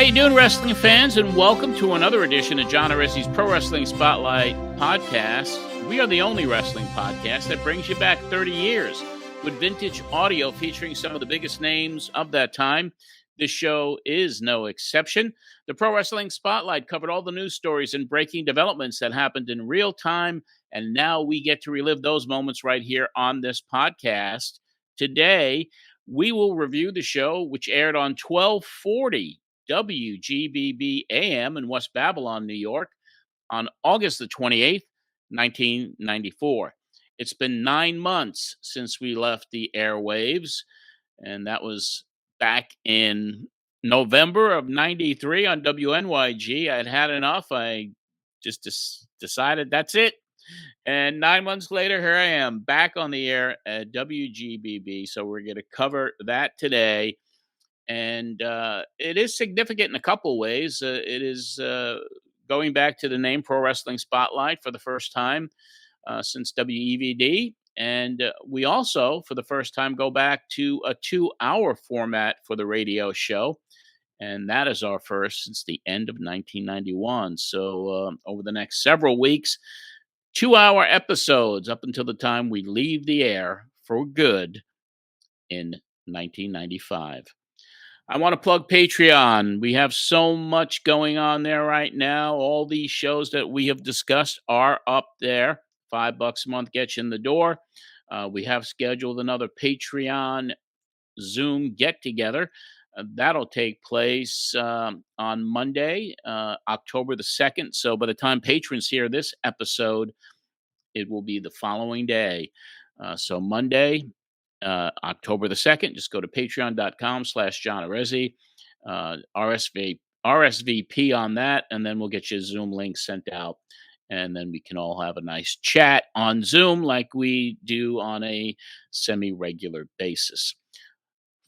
How you doing, wrestling fans? And welcome to another edition of John Arezzi's Pro Wrestling Spotlight podcast. We are the only wrestling podcast that brings you back 30 years with vintage audio featuring some of the biggest names of that time. This show is no exception. The Pro Wrestling Spotlight covered all the news stories and breaking developments that happened in real time, and now we get to relive those moments right here on this podcast. Today, we will review the show, which aired on 1240 WGBB AM in West Babylon, New York, on August the 28th, 1994. It's been 9 months since we left the airwaves, and that was back in November of 93 on WNYG. I'd had enough. I just decided that's it. And 9 months later, here I am back on the air at WGBB. So we're going to cover that today. And it is significant in a couple ways. It is going back to the name Pro Wrestling Spotlight for the first time since WEVD. And we also, for the first time, go back to a 2-hour format for the radio show. And that is our first since the end of 1991. So over the next several weeks, 2-hour episodes up until the time we leave the air for good in 1995. I want to plug Patreon. We have so much going on there right now. All these shows that we have discussed are up there. $5 a month gets you in the door. We have scheduled another Patreon Zoom get-together. That'll take place on Monday, October the 2nd. So by the time patrons hear this episode, it will be the following day. So Monday, October the 2nd, just go to patreon.com/John Arezzi, RSVP on that, and then we'll get you a Zoom link sent out. And then we can all have a nice chat on Zoom like we do on a semi-regular basis.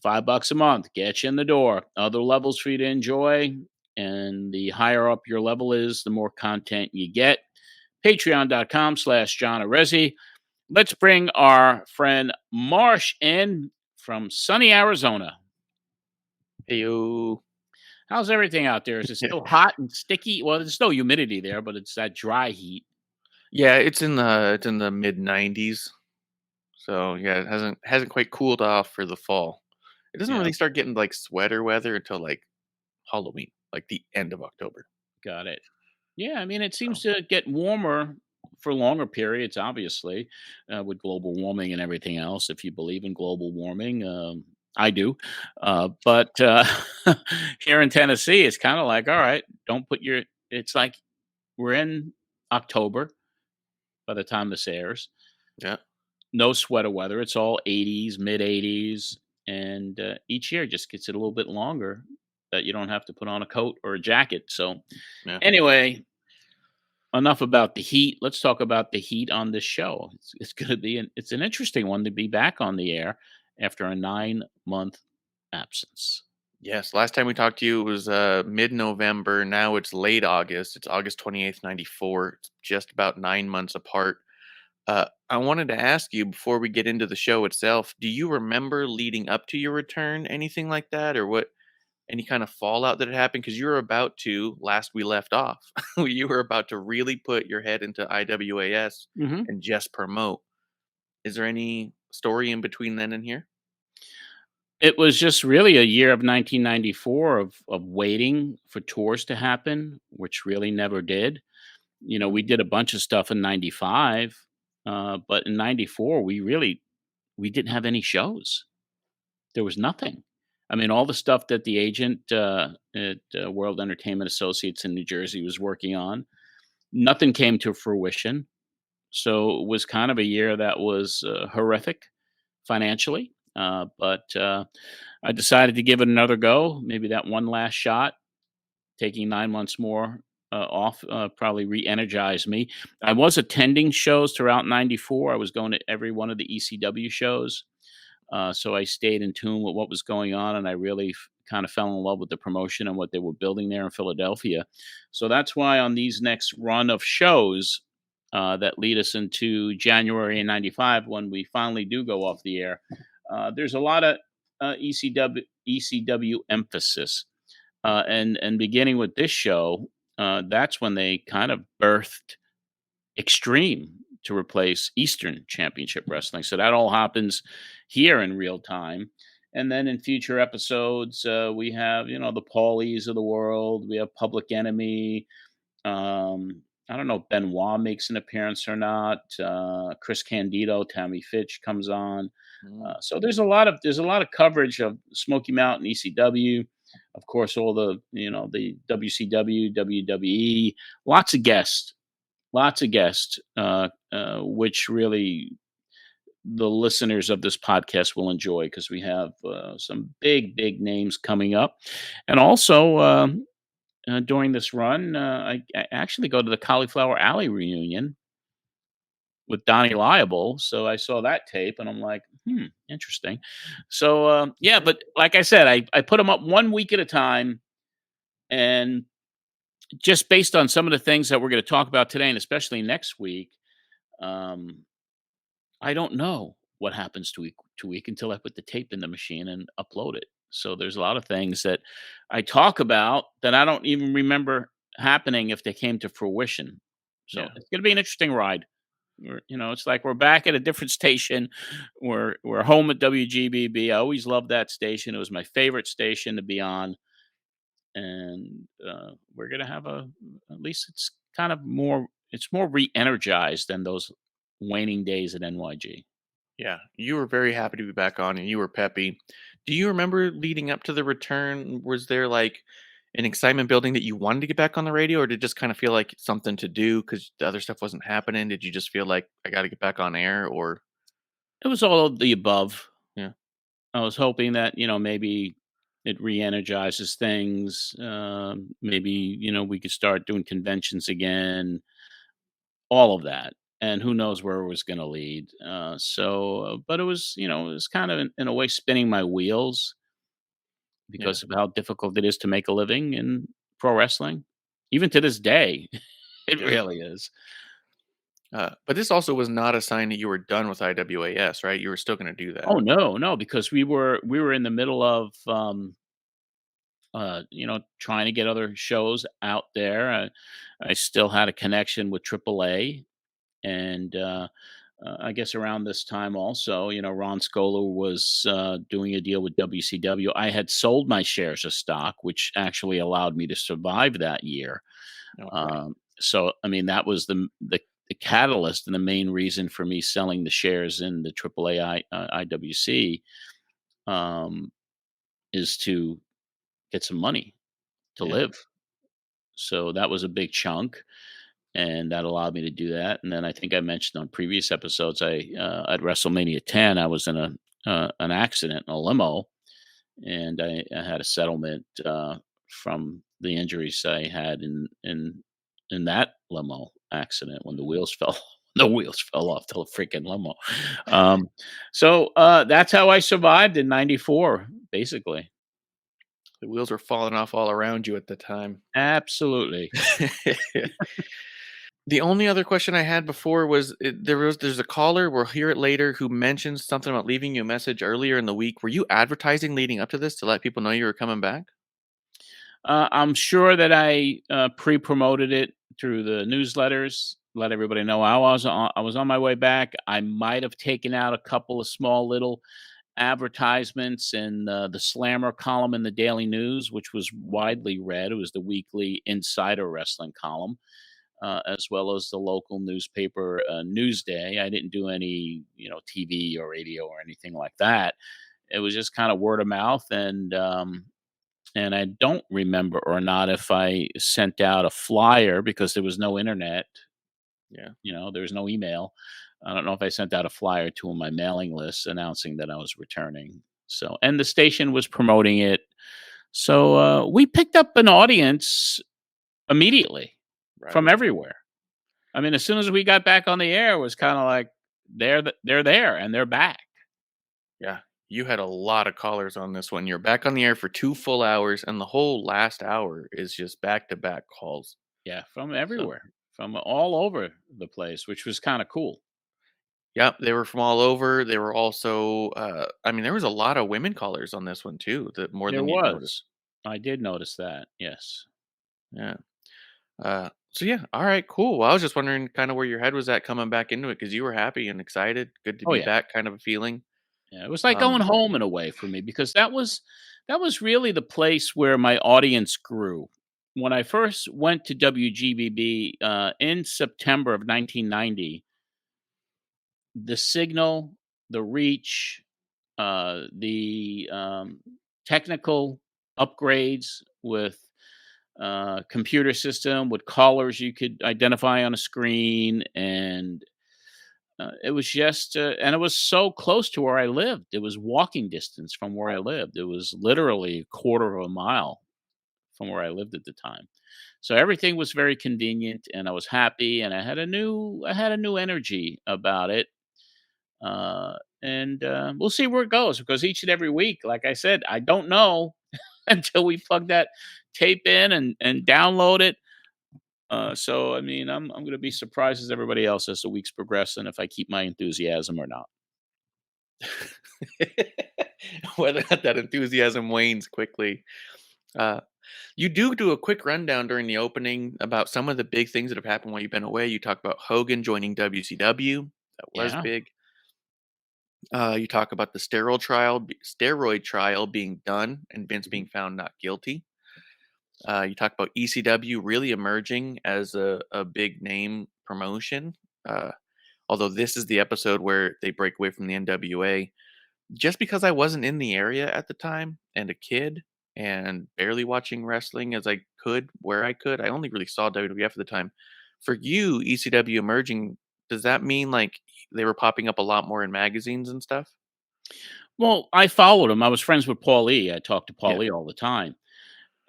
$5 a month, get you in the door. Other levels for you to enjoy. And the higher up your level is, the more content you get. Patreon.com/John Arezzi. Let's bring our friend Marsh in from sunny Arizona. Heyo. How's everything out there? Is it still hot and sticky? Well, there's no humidity there, but it's that dry heat. Yeah, it's in the mid 90s. So yeah, it hasn't quite cooled off for the fall. It doesn't really start getting like sweater weather until like Halloween, like the end of October. Got it. Yeah, I mean, it seems to get warmer for longer periods, obviously, with global warming and everything else. If you believe in global warming, I do. But here in Tennessee, it's kind of like, all right, it's like we're in October by the time this airs. Yeah. No sweater weather. It's all 80s, mid 80s. And each year just gets it a little bit longer that you don't have to put on a coat or a jacket. So anyway, enough about the heat. Let's talk about the heat on this show. It's going to be it's an interesting one to be back on the air after a 9-month absence. Yes, last time we talked to you it was mid-November. Now it's late August. It's August 28th, 94. It's just about 9 months apart. I wanted to ask you before we get into the show itself, do you remember leading up to your return anything like that, or any kind of fallout that had happened? Because you were about to, last we left off, you were about to really put your head into IWAS and just promote. Is there any story in between then and here? It was just really a year of 1994 of waiting for tours to happen, which really never did. You know, we did a bunch of stuff in 95, but in 94, we didn't have any shows. There was nothing. I mean, all the stuff that the agent at World Entertainment Associates in New Jersey was working on, nothing came to fruition. So it was kind of a year that was horrific financially. But I decided to give it another go. Maybe that one last shot, taking 9 months more off, probably re-energized me. I was attending shows throughout 94. I was going to every one of the ECW shows. So I stayed in tune with what was going on, and I really kind of fell in love with the promotion and what they were building there in Philadelphia. So that's why on these next run of shows that lead us into January in 95, when we finally do go off the air, there's a lot of ECW emphasis. And beginning with this show, that's when they kind of birthed Extreme to replace Eastern Championship Wrestling. So that all happens here in real time. And then in future episodes, we have, the Paulies of the world. We have Public Enemy. I don't know if Benoit makes an appearance or not. Chris Candido, Tammy Fitch comes on. Mm. So there's a lot of coverage of Smoky Mountain, ECW, of course, all the WCW, WWE, lots of guests, which really the listeners of this podcast will enjoy because we have some big names coming up, and also during this run, I actually go to the Cauliflower Alley reunion with Donnie Liable. So I saw that tape and I'm like, interesting. So, yeah, but like I said, I put them up 1 week at a time. And just based on some of the things that we're going to talk about today, and especially next week, um, I don't know what happens to week until I put the tape in the machine and upload it. So there's a lot of things that I talk about that I don't even remember happening if they came to fruition. So Yeah. it's going to be an interesting ride. It's like we're back at a different station. We're home at WGBB. I always loved that station. It was my favorite station to be on, and we're gonna have at least it's kind of more. It's more re-energized than those waning days at NYG. Yeah, you were very happy to be back on and you were peppy. Do you remember leading up to the return? Was there like an excitement building that you wanted to get back on the radio, or did it just kind of feel like something to do because the other stuff wasn't happening? Did you just feel like I got to get back on air, or It was all of the above. yeah, I was hoping that maybe it re-energizes things. Maybe we could start doing conventions again. All of that, and who knows where it was going to lead. But it was it was kind of in a way spinning my wheels yeah? because of how difficult it is to make a living in pro wrestling. Even to this day, it really is. But this also was not a sign that you were done with IWAS, right? You were still going to do that. Oh no, no, because we were in the middle of trying to get other shows out there. I still had a connection with AAA, and I guess around this time also, Ron Scola was doing a deal with WCW. I had sold my shares of stock, which actually allowed me to survive that year. Okay. So, I mean, that was the catalyst and the main reason for me selling the shares in the IWC, um, is to get some money to Yeah. live. So that was a big chunk, and that allowed me to do that. And then I think I mentioned on previous episodes, at WrestleMania 10, I was in an accident in a limo, and I had a settlement from the injuries I had in that limo accident when the wheels fell. The wheels fell off the freaking limo. Um, so that's how I survived in '94, basically. The wheels were falling off all around you at the time. Absolutely. The only other question I had before was there's a caller, we'll hear it later, who mentioned something about leaving you a message earlier in the week. Were you advertising leading up to this to let people know you were coming back? I'm sure that I pre-promoted it through the newsletters, let everybody know I was on my way back. I might have taken out a couple of small little advertisements in the Slammer column in the Daily News, which was widely read. It was the weekly Insider Wrestling column, as well as the local newspaper Newsday. I didn't do any, TV or radio or anything like that. It was just kind of word of mouth, and I don't remember or not if I sent out a flyer because there was no internet. Yeah. There was no email. I don't know if I sent out a flyer to my mailing list announcing that I was returning. So, and the station was promoting it. So we picked up an audience immediately Right from away. everywhere. I mean, as soon as we got back on the air, it was kind of like they're there and they're back. Yeah. You had a lot of callers on this one. You're back on the air for 2 full hours, and the whole last hour is just back-to-back calls. Yeah, from So, everywhere, from all over the place, which was kind of cool. yeah, they were from all over. They were also, I mean, there was a lot of women callers on this one too, that more There than you'd was. notice. I did notice that. Yes. Yeah. So yeah, all right, cool. Well, I was just wondering kind of where your head was at coming back into it because you were happy and excited, good to Oh be yeah. back, kind of a feeling. Yeah. It was like going Um, home in a way for me because that was really the place where my audience grew. When I first went to WGBB in September of 1990, the signal, the reach, the technical upgrades with computer system with callers you could identify on a screen, and it was just, and it was so close to where I lived. It was walking distance from where I lived. It was literally a quarter of a mile from where I lived at the time. So everything was very convenient, and I was happy, and I had a new energy about it. And we'll see where it goes because each and every week, like I said, I don't know until we plug that tape in and download it. So I mean, I'm going to be surprised as everybody else as the weeks progress and if I keep my enthusiasm or not. whether or not that enthusiasm wanes quickly. Uh, you do a quick rundown during the opening about some of the big things that have happened while you've been away. You talk about Hogan joining WCW. That was Yeah. big. You talk about the steroid trial being done and Vince Mhm. being found not guilty. You talk about ECW really emerging as a big name promotion. Uh, Although this is the episode where they break away from the NWA. Just because I wasn't in the area at the time and a kid and barely watching wrestling as I could where I could, I only really saw WWF at the time. For you, ECW emerging, does that mean like they were popping up a lot more in magazines and stuff? Well, I followed him. I was friends with Paul E. I talked to Yeah, Paul E. all the time,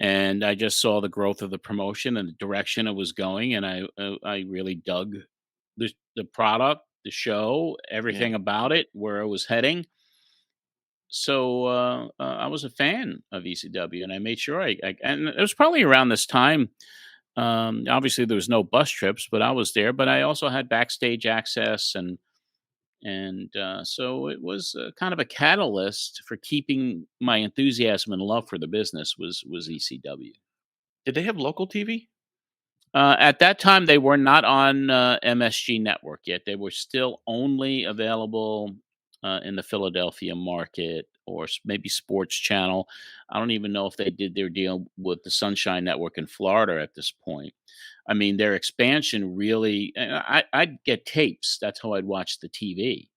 and I just saw the growth of the promotion and the direction it was going, and I really dug the product, the show, yeah. everything about it, where it was heading. So I was a fan of ECW, and I made sure and it was probably around this time. Obviously, there was no bus trips, but I was there. But I also had backstage access, and so it was kind of a catalyst for keeping my enthusiasm and love for the business was ECW. Did they have local TV? At that time, they were not on MSG Network yet. They were still only available in the Philadelphia market or maybe Sports Channel. I don't even know if they did their deal with the Sunshine Network in Florida at this point. I mean, their expansion really, and I'd get tapes. That's how I'd watch the TV.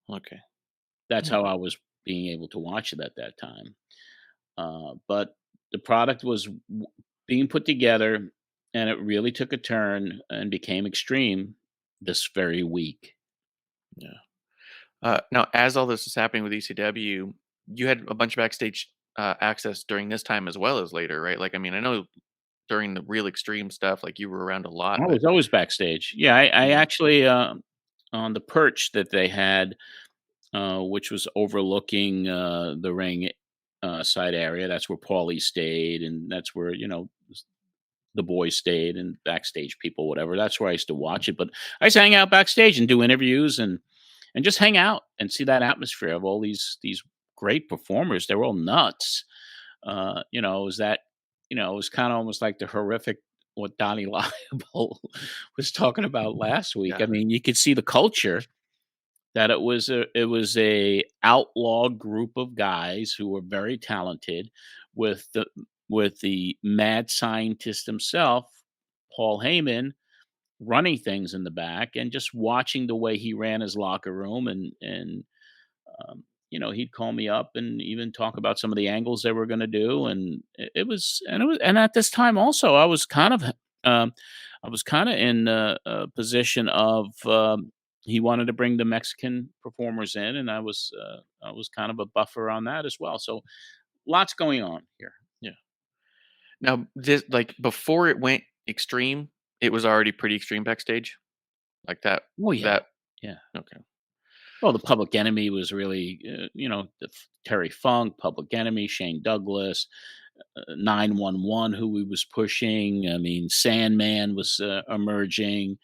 Okay. That's Yeah. how I was being able to watch it at that time. But the product was being put together, and it really took a turn and became extreme this very week. Yeah. Now, as all this is happening with ECW, you had a bunch of backstage access during this time as well as later, right? Like, I mean, I know during the real extreme stuff, like you were around a lot, I but was always backstage. Yeah, I yeah, actually on the perch that they had, which was overlooking the ring side area. That's where Paulie stayed, and that's where the boys stayed and backstage people, whatever. That's where I used to watch it. But I used to hang out backstage and do interviews and just hang out and see that atmosphere of all these great performers. They were all nuts. It was that, it was kind of almost like the horrific what Donnie Liable was talking about last week. yeah, I mean, you could see the culture that it was a outlaw group of guys who were very talented with the mad scientist himself, Paul Heyman, running things in the back and just watching the way he ran his locker room and he'd call me up and even talk about some of the angles they were going to do, and and at this time also um, I was kind of in a position of he wanted to bring the Mexican performers in, and I was kind of a buffer on that as well. So lots going on here. yeah. Now, this like before it went extreme, it was already pretty extreme backstage, like that. Oh yeah, That yeah. okay, Well, the Public Enemy was really, Terry Funk, Public Enemy, Shane Douglas, 911, who he was pushing. I mean, Sandman was emerging.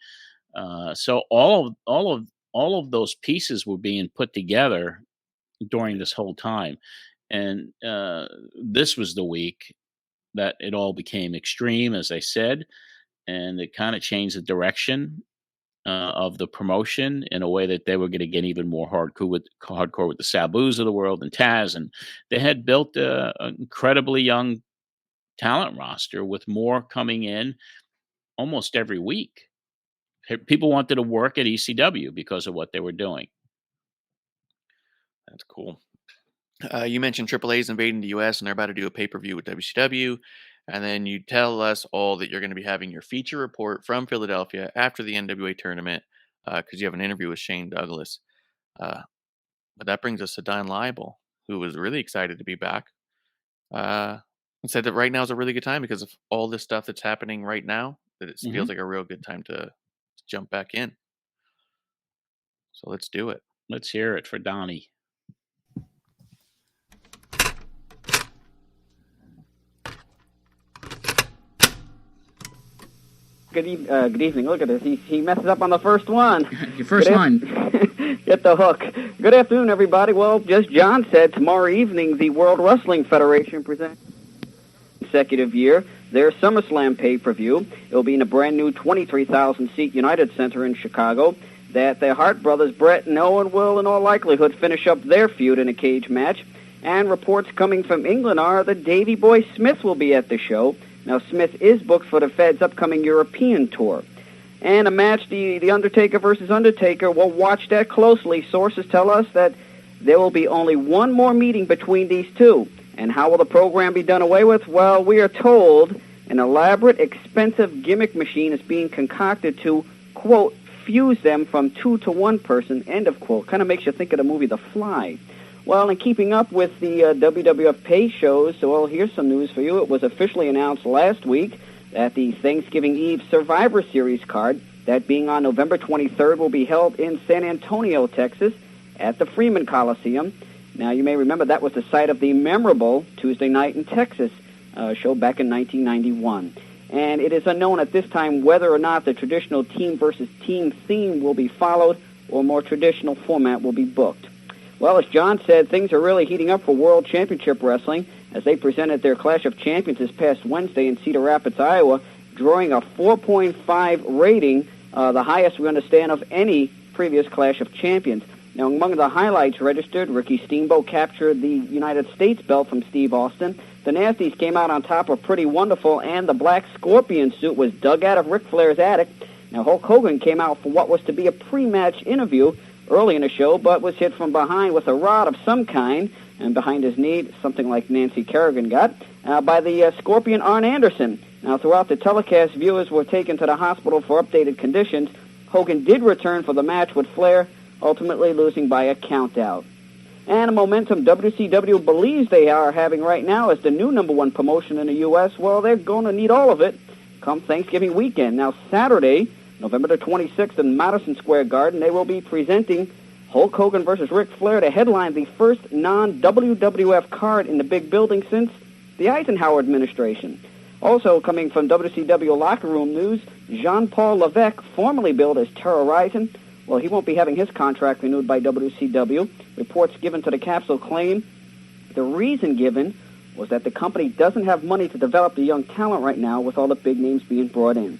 So all of those pieces were being put together during yeah, this whole time, and this was the week. that it all became extreme, as I said, and it kind of changed the direction of the promotion in a way that they were going to get even more hardcore with the Sabus of the world and Taz, and they had built an incredibly young talent roster with more coming in almost every week. People wanted to work at ECW because of what they were doing. That's cool. You mentioned AAA's invading the US and they're about to do a pay-per-view with WCW. And then you tell us all that you're going to be having your feature report from Philadelphia after the NWA tournament because you have an interview with Shane Douglas. But that brings us to Don Liable, who was really excited to be back. And said that right now is a really good time because of all this stuff that's happening right now, that it feels like a real good time to jump back in. So let's do it. Let's hear it for Donnie. Good evening. Look at this. He messes up on the first one. Your first line. Get the hook. Good afternoon, everybody. Well, just John said, tomorrow evening, the World Wrestling Federation presents consecutive year their SummerSlam pay-per-view. It will be in a brand-new 23,000-seat United Center in Chicago. That the Hart brothers, Brett and Owen, will, in all likelihood, finish up their feud in a cage match. And reports coming from England are that Davey Boy Smith will be at the show. Now, Smith is booked for the Fed's upcoming European tour. And a match, the Undertaker versus Undertaker, we'll watch that closely. Sources tell us that there will be only one more meeting between these two. And how will the program be done away with? Well, we are told an elaborate, expensive gimmick machine is being concocted to, quote, fuse them from 2 to 1 person, end of quote. Kind of makes you think of the movie The Fly. Well, in keeping up with the WWF pay shows, well, here's some news for you. It was officially announced last week that the Thanksgiving Eve Survivor Series card, that being on November 23rd, will be held in San Antonio, Texas, at the Freeman Coliseum. Now, you may remember that was the site of the memorable Tuesday Night in Texas show back in 1991. And it is unknown at this time whether or not the traditional team versus team theme will be followed or a more traditional format will be booked. Well, as John said, things are really heating up for World Championship Wrestling as they presented their Clash of Champions this past Wednesday in Cedar Rapids, Iowa, drawing a 4.5 rating, the highest we understand of any previous Clash of Champions. Now, among the highlights registered, Ricky Steamboat captured the United States belt from Steve Austin. The Nasties came out on top of Pretty Wonderful, and the Black Scorpion suit was dug out of Ric Flair's attic. Now, Hulk Hogan came out for what was to be a pre-match interview early in the show, but was hit from behind with a rod of some kind, and behind his knee, something like Nancy Kerrigan got, by the Scorpion Arn Anderson. Now, throughout the telecast, viewers were taken to the hospital for updated conditions. Hogan did return for the match with Flair, ultimately losing by a count-out. And a momentum WCW believes they are having right now as the new #1 promotion in the U.S., well, they're going to need all of it come Thanksgiving weekend. Now, Saturday, November the 26th in Madison Square Garden, they will be presenting Hulk Hogan versus Ric Flair to headline the first non-WWF card in the big building since the Eisenhower administration. Also coming from WCW locker room news, Jean-Paul Levesque, formerly billed as Terrorizing, well, he won't be having his contract renewed by WCW. Reports given to the Capsule claim the reason given was that the company doesn't have money to develop the young talent right now with all the big names being brought in.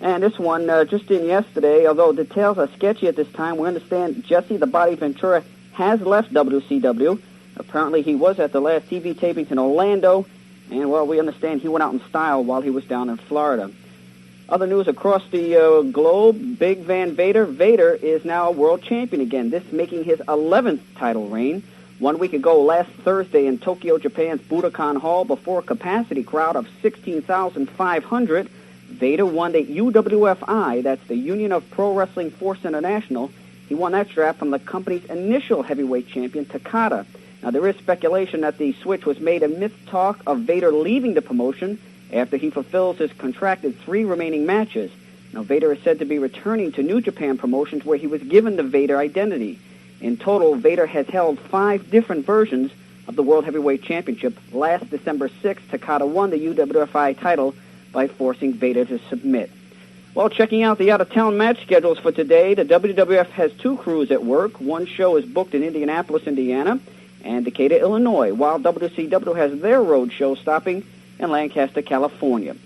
And this one just in yesterday, although details are sketchy at this time, we understand Jesse the Body Ventura has left WCW. Apparently he was at the last TV tapings in Orlando, and, well, we understand he went out in style while he was down in Florida. Other news across the globe, Big Van Vader. Vader is now a world champion again, this making his 11th title reign. 1 week ago, last Thursday in Tokyo, Japan's Budokan Hall, before a capacity crowd of 16,500, Vader won the UWFI, that's the Union of Pro Wrestling Force International. He won that strap from the company's initial heavyweight champion, Takada. Now, there is speculation that the switch was made amidst talk of Vader leaving the promotion after he fulfills his contracted 3 remaining matches. Now, Vader is said to be returning to New Japan Promotions where he was given the Vader identity. In total, Vader has held 5 different versions of the World Heavyweight Championship. Last December 6th, Takada won the UWFI title by forcing Vader to submit. Well, checking out the out-of-town match schedules for today, the WWF has 2 crews at work. One show is booked in Indianapolis, Indiana, and Decatur, Illinois, while WCW has their road show stopping in Lancaster, California.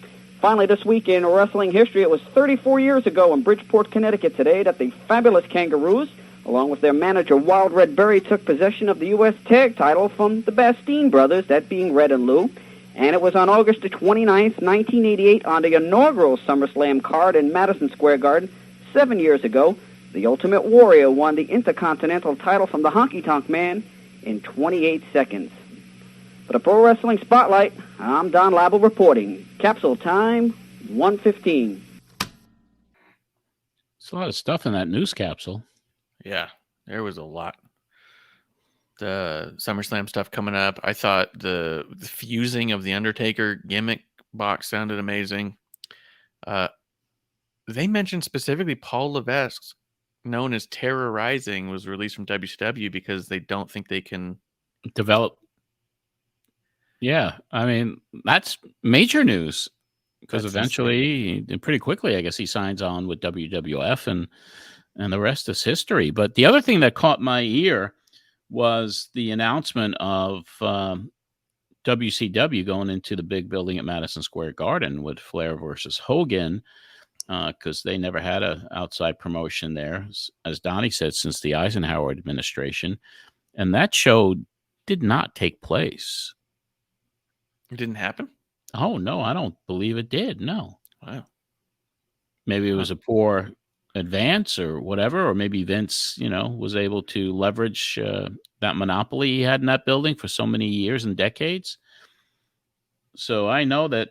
Finally, this week in wrestling history, it was 34 years ago in Bridgeport, Connecticut today that the Fabulous Kangaroos, along with their manager Wild Red Berry, took possession of the U.S. Tag title from the Bastine brothers, that being Red and Lou. And it was on August the 29th, 1988, on the inaugural SummerSlam card in Madison Square Garden 7 years ago. The Ultimate Warrior won the Intercontinental title from the Honky Tonk Man in 28 seconds. For the Pro Wrestling Spotlight, I'm Don Labble reporting. Capsule time, 1:15. There's a lot of stuff in that news capsule. Yeah, there was a lot. The SummerSlam stuff coming up. I thought the fusing of the Undertaker gimmick box sounded amazing. They mentioned specifically Paul Levesque, known as Terror Rising, was released from WCW because they don't think they can develop. Yeah, I mean, that's major news because eventually, pretty quickly, I guess he signs on with WWF and the rest is history. But the other thing that caught my ear was the announcement of WCW going into the big building at Madison Square Garden with Flair versus Hogan, because they never had an outside promotion there, as Donnie said, since the Eisenhower administration. And that show did not take place. It didn't happen? Oh, no, I don't believe it did. No. Wow. Maybe it was a poor advance or whatever, or maybe Vince, was able to leverage that monopoly he had in that building for so many years and decades. So I know that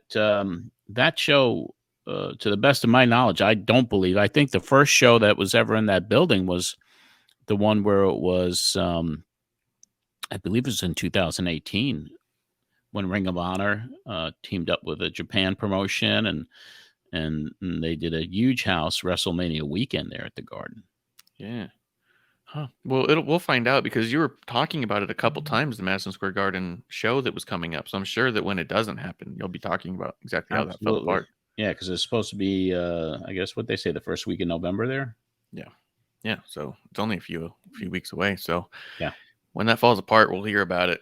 that show, to the best of my knowledge, I think the first show that was ever in that building was the one where it was, I believe it was in 2018 when Ring of Honor teamed up with a Japan promotion and they did a huge house WrestleMania weekend there at the Garden. Yeah. Huh. Well, we'll find out because you were talking about it a couple times, the Madison Square Garden show that was coming up. So I'm sure that when it doesn't happen, you'll be talking about exactly how that fell apart. Yeah, because it's supposed to be, I guess, what they say, the first week in November there. Yeah. Yeah. So it's only a few weeks away. So yeah, when that falls apart, we'll hear about it.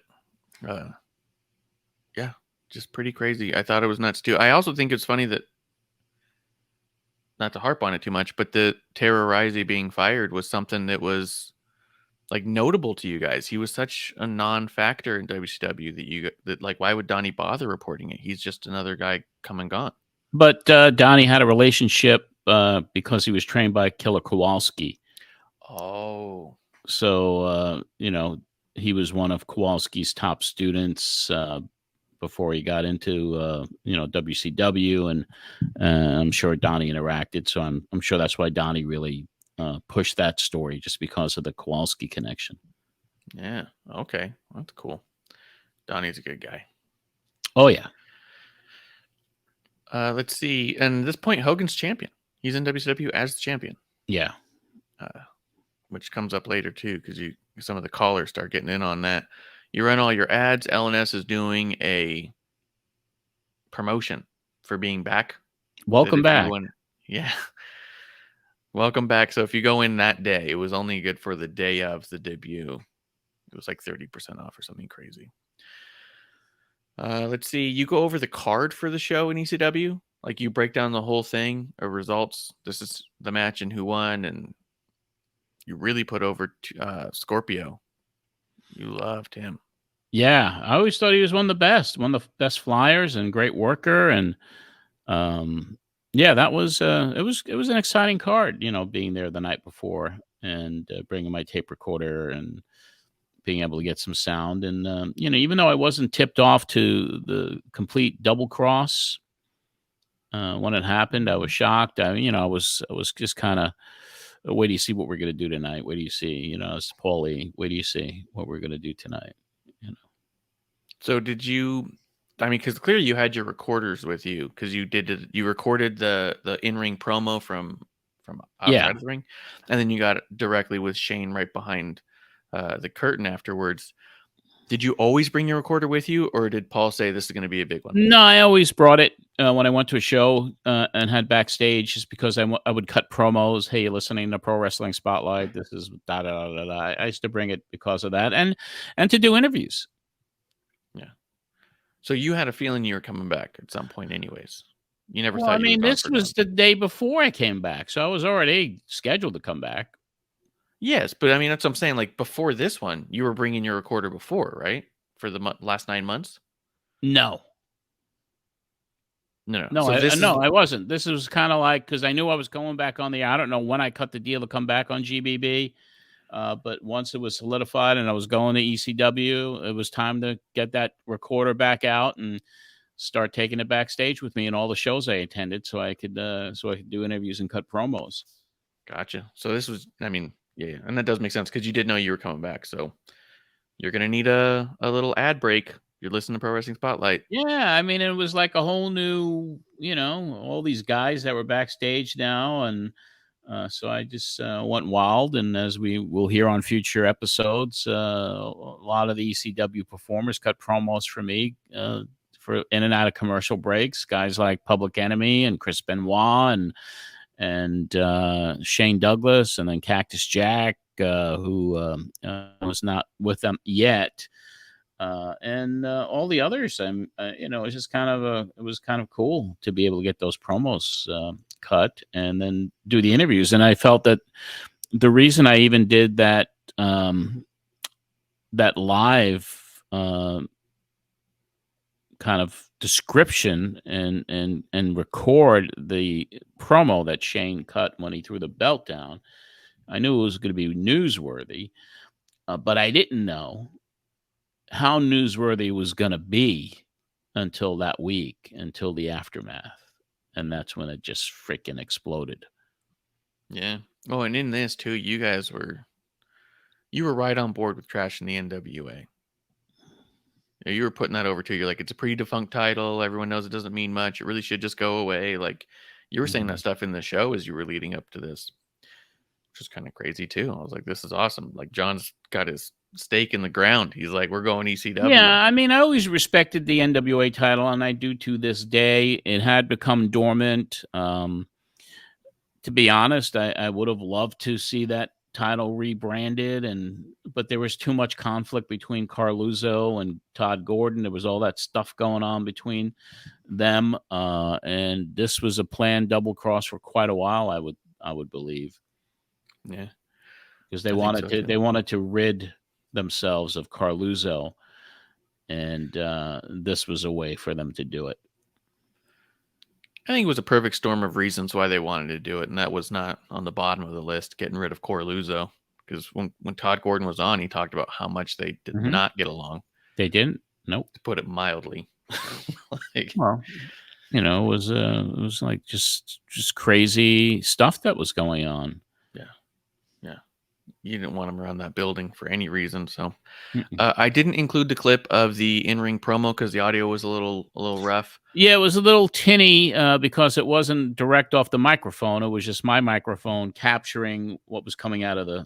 Yeah, just pretty crazy. I thought it was nuts too. I also think it's funny that, not to harp on it too much, but the Terror Rising being fired was something that was like notable to you guys. He was such a non-factor in WCW that why would Donnie bother reporting it? He's just another guy come and gone. But Donnie had a relationship because he was trained by Killer Kowalski. Oh. So, he was one of Kowalski's top students before he got into, WCW. And I'm sure Donnie interacted. So I'm sure that's why Donnie really pushed that story, just because of the Kowalski connection. Yeah. Okay. That's cool. Donnie's a good guy. Oh, yeah. Let's see. And at this point, Hogan's champion. He's in WCW as the champion. Yeah. Which comes up later too, because some of the callers start getting in on that. You run all your ads. LNS is doing a promotion for being back. Welcome back. Yeah. Welcome back. So if you go in that day, it was only good for the day of the debut. It was like 30% off or something crazy. Let's see. You go over the card for the show in ECW. Like you break down the whole thing of results. This is the match and who won. And you really put over Scorpio. You loved him. Yeah, I always thought he was one of the best flyers and great worker. And that was it was an exciting card, being there the night before and bringing my tape recorder and being able to get some sound. And even though I wasn't tipped off to the complete double cross when it happened, I was shocked. I was just kind of, wait do you see what we're going to do tonight? Wait do you see, it's Paulie, wait do you see what we're going to do tonight? So did you, because clearly you had your recorders with you, because you recorded the in-ring promo from outside of the ring, and then you got it directly with Shane right behind the curtain afterwards. Did you always bring your recorder with you, or did Paul say this is going to be a big one? No, I always brought it when I went to a show and had backstage, just because I would cut promos. Hey, you're listening to Pro Wrestling Spotlight. This is da da da da. I used to bring it because of that, and to do interviews. Yeah. So you had a feeling you were coming back at some point, anyways. You never Well, I thought you were mean, gone this for was good. the day before I came back, so I was already scheduled to come back. Yes, but I mean that's what I'm saying. Like before this one, you were bringing your recorder before, right? For the last 9 months. No, No, no. no, So this is no, I wasn't. This was kind of like because I knew I was going back on the. I don't know when I cut the deal to come back on GBB, but once it was solidified and I was going to ECW, it was time to get that recorder back out and start taking it backstage with me in all the shows I attended, so I could do interviews and cut promos. gotcha. So this was, I mean, yeah, and that does make sense because you did know you were coming back. So you're gonna need a little ad break. You're listening to Pro Wrestling Spotlight. Yeah, I mean, it was like a whole new, all these guys that were backstage now, and so I just went wild. And as we will hear on future episodes, a lot of the ECW performers cut promos for me for in and out of commercial breaks. Guys like Public Enemy and Chris Benoit and Shane Douglas, and then Cactus Jack, who was not with them yet. And all the others, it's just it was kind of cool to be able to get those promos cut and then do the interviews. And I felt that the reason I even did that that live kind of description and record the promo that Shane cut when he threw the belt down, I knew it was going to be newsworthy, but I didn't know how newsworthy it was going to be until that week, until the aftermath. And that's when it just freaking exploded. Yeah. Oh, and in this too, you were right on board with trashing the NWA. Yeah, you were putting that over too. You're like, it's a pretty defunct title. Everyone knows it doesn't mean much. It really should just go away. Like you were saying that stuff in the show as you were leading up to this, which is kind of crazy too. I was like, this is awesome. Like John's got his stake in the ground. He's like, we're going ECW. Yeah, I mean, I always respected the NWA title, and I do to this day. It had become dormant. To be honest, I would have loved to see that title rebranded, but there was too much conflict between Carluzzo and Todd Gordon. There was all that stuff going on between them, and this was a planned double cross for quite a while. I would believe. Yeah, because they wanted to rid themselves of Carluzzo, and this was a way for them to do it. I think it was a perfect storm of reasons why they wanted to do it, and that was not on the bottom of the list, getting rid of Carluzzo. Because when Todd Gordon was on, he talked about how much they did not get along. They didn't? Nope. To put it mildly. Well, it was like just crazy stuff that was going on. Yeah. You didn't want him around that building for any reason. So I didn't include the clip of the in-ring promo because the audio was a little rough. Yeah, it was a little tinny because it wasn't direct off the microphone. It was just my microphone capturing what was coming out of the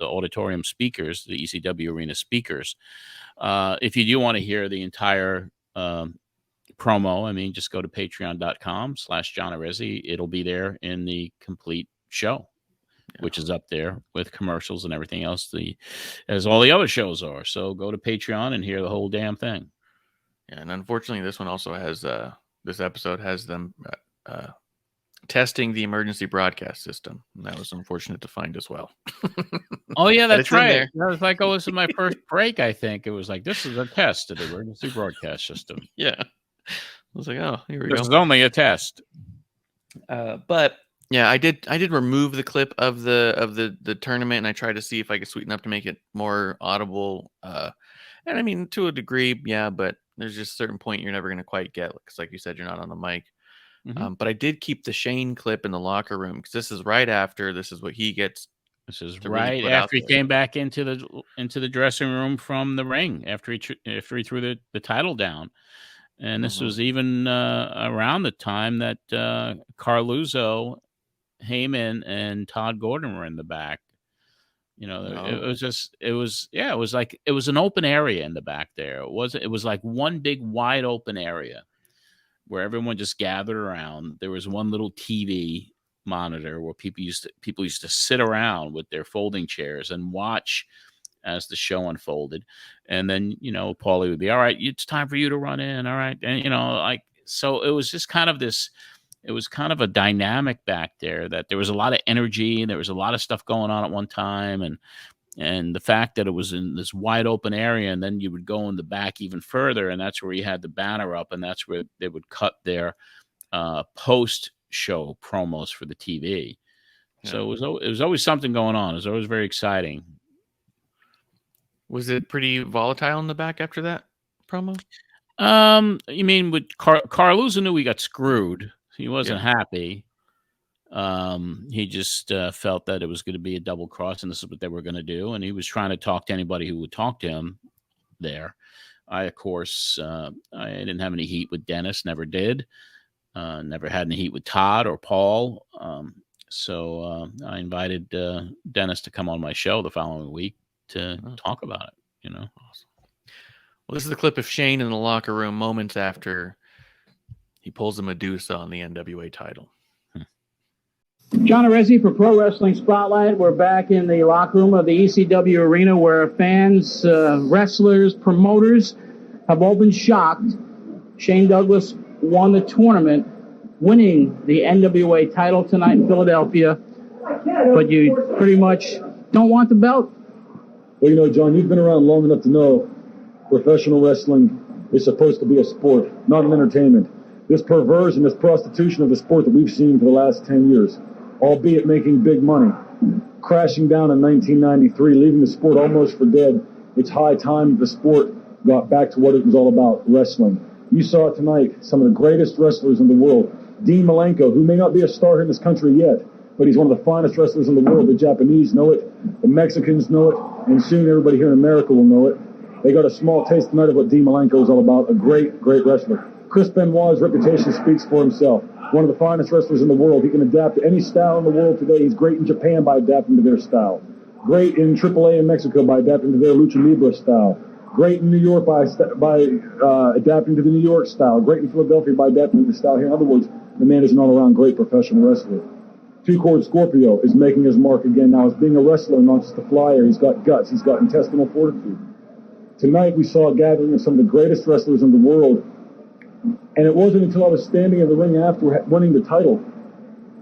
auditorium speakers, the ECW arena speakers. If you do want to hear the entire promo, I mean, just go to patreon.com/John Arezzi. It'll be there in the complete show, which is up there with commercials and everything else, as all the other shows are. So go to Patreon and hear the whole damn thing. Yeah, and unfortunately, this one also has this episode has them testing the emergency broadcast system. And that was unfortunate to find as well. Oh yeah, that's right. That was like, this is my first break. I think it was like, this is a test of the emergency broadcast system. Yeah, I was like, oh, here we go. This is only a test. But yeah, I did remove the clip of the tournament, and I tried to see if I could sweeten up to make it more audible. And I mean, to a degree, yeah, but there's just a certain point you're never going to quite get, because like you said, you're not on the mic. But I did keep the Shane clip in the locker room because this is right after. This is what he gets. This is right after he came back into the dressing room from the ring after he threw the title down. And this was even around the time that Carluzzo, Heyman, and Todd Gordon were in the back. It was an open area in the back there. It was like one big wide open area where everyone just gathered around. There was one little TV monitor where people used to sit around with their folding chairs and watch as the show unfolded. And then, Paulie would be, all right, it's time for you to run in. All right. And, so it was just it was kind of a dynamic back there, that there was a lot of energy and there was a lot of stuff going on at one time. And the fact that it was in this wide open area, and then you would go in the back even further, and that's where you had the banner up, and that's where they would cut their post-show promos for the TV. Yeah. So it was always something going on. It was always very exciting. Was it pretty volatile in the back after that promo? You mean with Carluzzo knew he got screwed. He wasn't happy. He just felt that it was going to be a double cross, and this is what they were going to do. And he was trying to talk to anybody who would talk to him there. I, of course, I didn't have any heat with Dennis, never did. Never had any heat with Todd or Paul. So I invited Dennis to come on my show the following week to talk about it, Awesome. Well, this is the clip of Shane in the locker room moments after he pulls a Medusa on the NWA title. John Arezzi for Pro Wrestling Spotlight. We're back in the locker room of the ECW arena, where fans, wrestlers, promoters have all been shocked. Shane Douglas won the tournament, winning the NWA title tonight in Philadelphia. But you pretty much don't want the belt. Well, John, you've been around long enough to know professional wrestling is supposed to be a sport, not an entertainment. This perversion, this prostitution of the sport that we've seen for the last 10 years, albeit making big money, crashing down in 1993, leaving the sport almost for dead. It's high time the sport got back to what it was all about, wrestling. You saw it tonight, some of the greatest wrestlers in the world. Dean Malenko, who may not be a star in this country yet, but he's one of the finest wrestlers in the world. The Japanese know it, the Mexicans know it, and soon everybody here in America will know it. They got a small taste tonight of what Dean Malenko is all about, a great, great wrestler. Chris Benoit's reputation speaks for himself. One of the finest wrestlers in the world. He can adapt to any style in the world today. He's great in Japan by adapting to their style. Great in AAA in Mexico by adapting to their Lucha Libre style. Great in New York by adapting to the New York style. Great in Philadelphia by adapting to the style here. In other words, the man is an all-around great professional wrestler. Two-Chord Scorpio is making his mark again now as being a wrestler, not just a flyer. He's got guts. He's got intestinal fortitude. Tonight we saw a gathering of some of the greatest wrestlers in the world. And it wasn't until I was standing in the ring after winning the title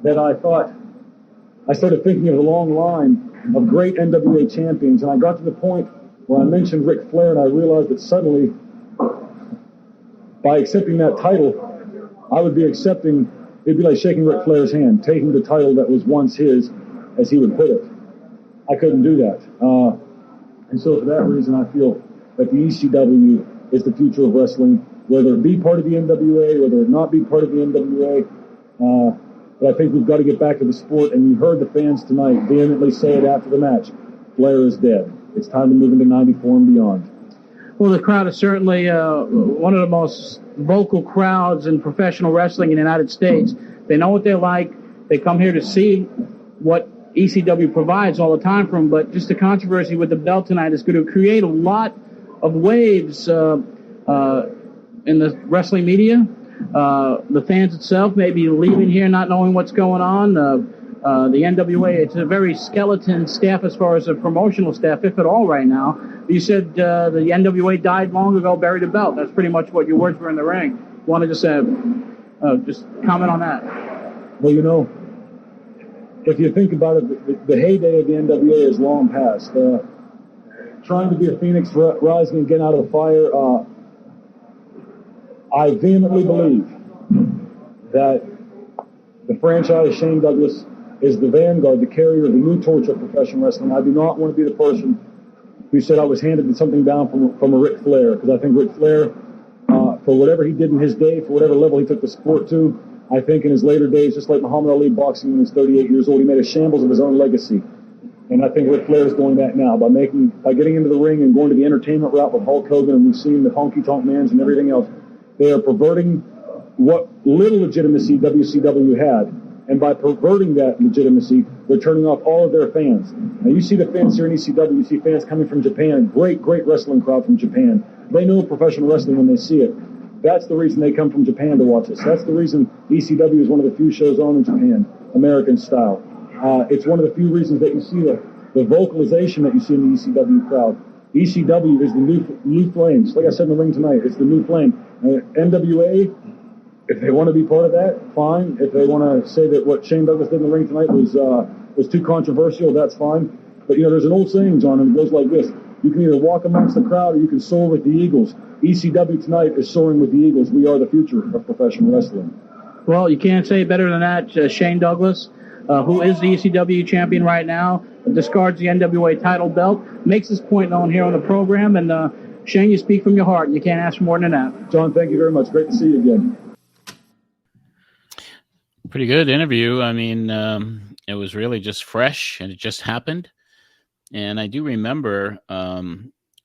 that I started thinking of the long line of great NWA champions. And I got to the point where I mentioned Ric Flair, and I realized that suddenly, by accepting that title, I would be accepting, it'd be like shaking Ric Flair's hand, taking the title that was once his, as he would put it. I couldn't do that. And so for that reason, I feel that the ECW is the future of wrestling, whether it be part of the NWA, whether it not be part of the NWA. But I think we've got to get back to the sport, and you heard the fans tonight vehemently say it after the match. Flair is dead. It's time to move into 94 and beyond. Well, the crowd is certainly one of the most vocal crowds in professional wrestling in the United States. They know what they're like. They come here to see what ECW provides all the time for them. But just the controversy with the belt tonight is going to create a lot of waves in the wrestling media. The fans itself may be leaving here not knowing what's going on. The NWA, it's a very skeleton staff as far as the promotional staff, if at all, right now. You said the NWA died long ago, buried a belt. That's pretty much what your words were in the ring. Want to just comment on that? Well, if you think about it, the heyday of the NWA is long past. Trying to be a phoenix rising again out of the fire, I vehemently believe that the franchise Shane Douglas is the vanguard, the carrier of the new torch of professional wrestling. I do not want to be the person who said I was handed something down from a Ric Flair, because I think Ric Flair, for whatever he did in his day, for whatever level he took the sport to, I think in his later days, just like Muhammad Ali boxing when he was 38 years old, he made a shambles of his own legacy. And I think Ric Flair is doing that now by getting into the ring and going to the entertainment route with Hulk Hogan, and we've seen the honky tonk mans and everything else. They are perverting what little legitimacy WCW had, and by perverting that legitimacy, they're turning off all of their fans. Now you see the fans here in ECW, you see fans coming from Japan, great wrestling crowd from Japan. They know professional wrestling when they see it. That's the reason they come from Japan to watch us. That's the reason ECW is one of the few shows on in Japan, American style. It's one of the few reasons that you see the the vocalization that you see in the ECW crowd. ECW is the new flames. Like I said in the ring tonight, it's the new flame. NWA, if they want to be part of that, fine. If they want to say that what Shane Douglas did in the ring tonight was too controversial, that's fine. But, there's an old saying, John, and it goes like this. You can either walk amongst the crowd or you can soar with the Eagles. ECW tonight is soaring with the Eagles. We are the future of professional wrestling. Well, you can't say it better than that. Shane Douglas, who is the ECW champion right now, discards the NWA title belt, makes his point known here on the program. And, Shane, you speak from your heart. You can't ask for more than that. John, thank you very much. Great to see you again. Pretty good interview. I mean, it was really just fresh, and it just happened. And I do remember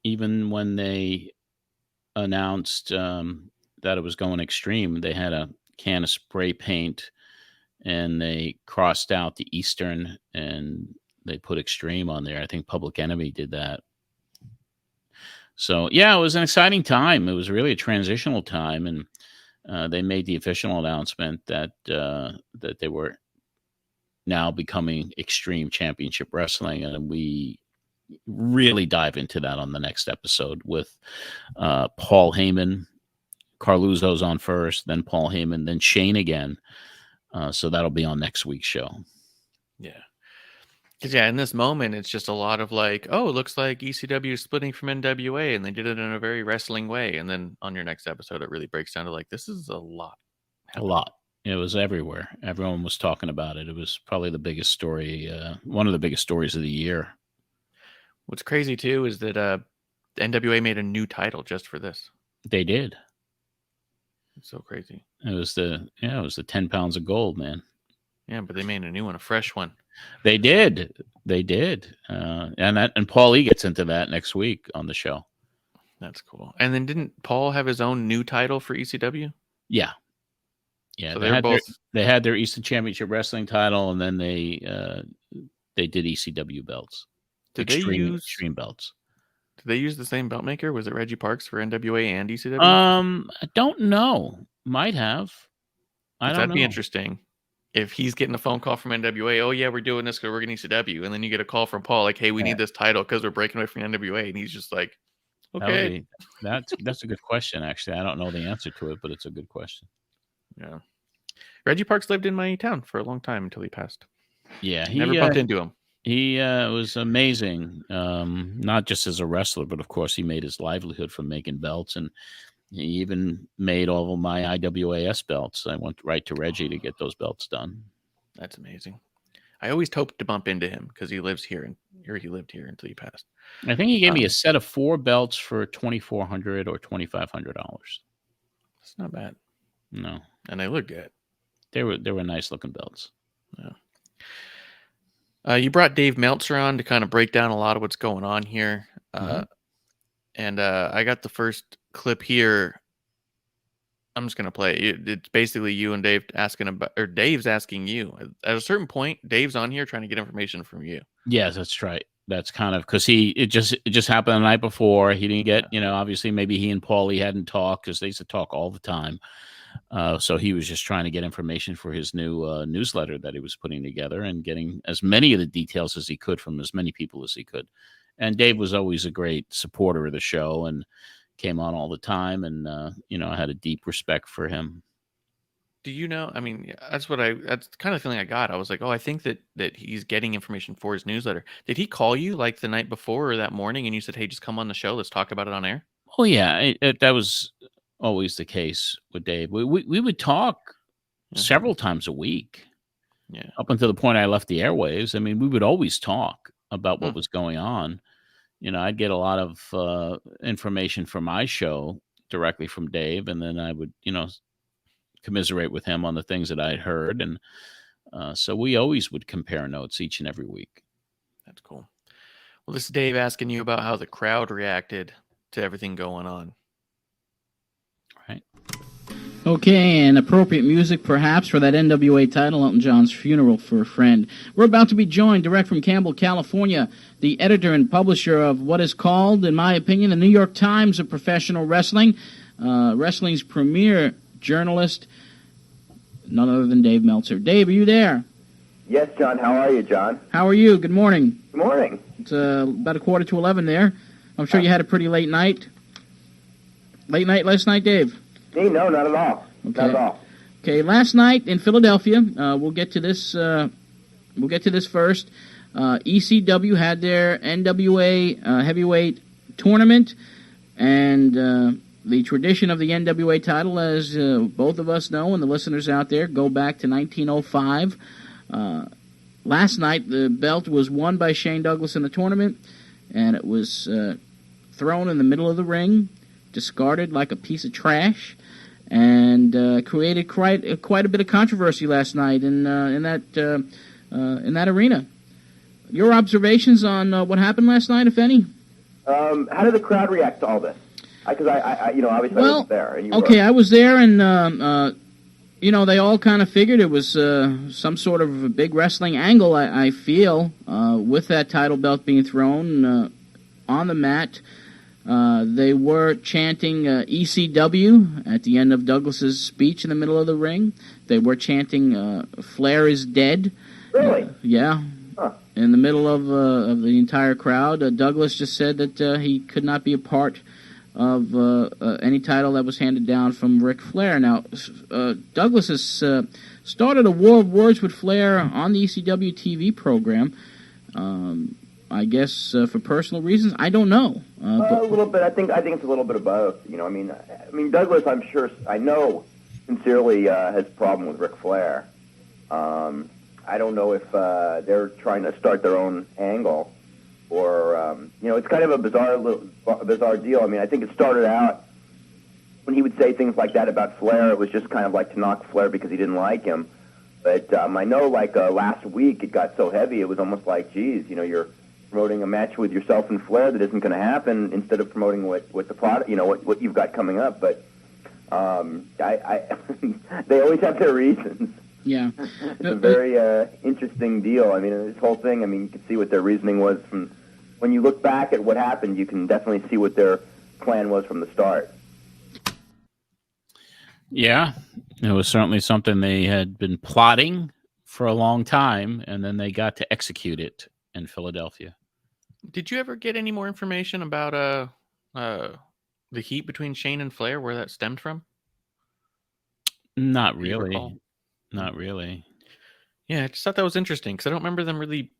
even when they announced that it was going extreme, they had a can of spray paint, and they crossed out the Eastern, and they put extreme on there. I think Public Enemy did that. So, yeah, it was an exciting time. It was really a transitional time, and they made the official announcement that they were now becoming Extreme Championship Wrestling, and we really dive into that on the next episode with Paul Heyman. Carluzzo's on first, then Paul Heyman, then Shane again. So that'll be on next week's show. Yeah. Because, in this moment, it's just a lot of like, oh, it looks like ECW is splitting from NWA, and they did it in a very wrestling way. And then on your next episode, it really breaks down to like, this is a lot. A lot. It was everywhere. Everyone was talking about it. It was probably the biggest story, one of the biggest stories of the year. What's crazy, too, is that NWA made a new title just for this. They did. It's so crazy. It was the 10 pounds of gold, man. Yeah, but they made a new one, a fresh one. They did. And Paul E gets into that next week on the show. That's cool. And then didn't Paul have his own new title for ECW? Yeah. Yeah, so they had their Eastern Championship Wrestling title, and then they did ECW belts. Extreme belts. Did they use the same belt maker? Was it Reggie Parks for NWA and ECW? I don't know. Might have. That'd be interesting. If he's getting a phone call from NWA, oh yeah, we're doing this because we're getting ECW, and then you get a call from Paul like, hey, we need this title because we're breaking away from NWA, and he's just like, okay. That's a good question, actually. I don't know the answer to it, but it's a good question. Yeah. Reggie Parks lived in my town for a long time until he passed. Yeah. Never bumped into him. He was amazing, not just as a wrestler, but of course he made his livelihood from making belts, and he even made all of my IWAS belts. I went right to Reggie to get those belts done. That's amazing. I always hoped to bump into him because he lives here, and he lived here until he passed. I think he gave me a set of 4 belts for $2,400 or $2,500. That's not bad. No, and they look good. They were nice looking belts. Yeah. You brought Dave Meltzer on to kind of break down a lot of what's going on here. And I got the first clip here. I'm just going to play it. It's basically you and Dave asking about, or Dave's asking you. At a certain point, Dave's on here trying to get information from you. Yes, that's right. That's kind of because it just happened the night before. He didn't get, obviously maybe he and Paulie hadn't talked because they used to talk all the time. So he was just trying to get information for his new newsletter that he was putting together and getting as many of the details as he could from as many people as he could. And Dave was always a great supporter of the show and came on all the time. And, I had a deep respect for him. Do you know? I mean, that's kind of the feeling I got. I was like, oh, I think that he's getting information for his newsletter. Did he call you like the night before or that morning and you said, hey, just come on the show. Let's talk about it on air. Oh, yeah. That was always the case with Dave. We would talk several times a week. Yeah. Up until the point I left the airwaves. I mean, we would always talk about what was going on. I'd get a lot of information from my show directly from Dave, and then I would, commiserate with him on the things that I'd heard. And so we always would compare notes each and every week. That's cool. Well, this is Dave asking you about how the crowd reacted to everything going on. Right. Okay, and appropriate music, perhaps, for that NWA title, Elton John's Funeral for a Friend. We're about to be joined direct from Campbell, California, the editor and publisher of what is called, in my opinion, the New York Times of professional wrestling, wrestling's premier journalist, none other than Dave Meltzer. Dave, are you there? Yes, John. How are you, John? How are you? Good morning. Good morning. It's about 11:15 there. I'm sure you had a pretty late night. Late night last night, Dave? Me? No, not at all. Okay. Not at all. Okay, last night in Philadelphia, we'll get to this. We'll get to this first. ECW had their NWA heavyweight tournament, and the tradition of the NWA title, as both of us know and the listeners out there, go back to 1905. Last night, the belt was won by Shane Douglas in the tournament, and it was thrown in the middle of the ring, discarded like a piece of trash, and created quite a bit of controversy last night in that arena. Your observations on what happened last night, if any? How did the crowd react to all this? Because I obviously I was there. And you okay, were. I was there, and they all kind of figured it was some sort of a big wrestling angle. I feel with that title belt being thrown on the mat. They were chanting ECW at the end of Douglas's speech in the middle of the ring. They were chanting Flair is dead. Really? Yeah. Huh. In the middle of the entire crowd. Douglas just said that he could not be a part of any title that was handed down from Ric Flair. Now, Douglas has started a war of words with Flair on the ECW TV program. I guess for personal reasons, I don't know. A little bit. I think it's a little bit of both. I mean, Douglas, I'm sure, I know, sincerely has a problem with Ric Flair. I don't know if they're trying to start their own angle, or it's kind of a bizarre deal. I mean, I think it started out when he would say things like that about Flair. It was just kind of like to knock Flair because he didn't like him. But I know, like last week, it got so heavy, it was almost like, geez, you're promoting a match with yourself and Flair that isn't going to happen, instead of promoting what the product, what you've got coming up. But they always have their reasons. Yeah. It's a very interesting deal. I mean, this whole thing, you can see what their reasoning was from when you look back at what happened. You can definitely see what their plan was from the start. Yeah, it was certainly something they had been plotting for a long time, and then they got to execute it in Philadelphia. Did you ever get any more information about the heat between Shane and Flair, where that stemmed from? Not really. Not really. Yeah, I just thought that was interesting because I don't remember them really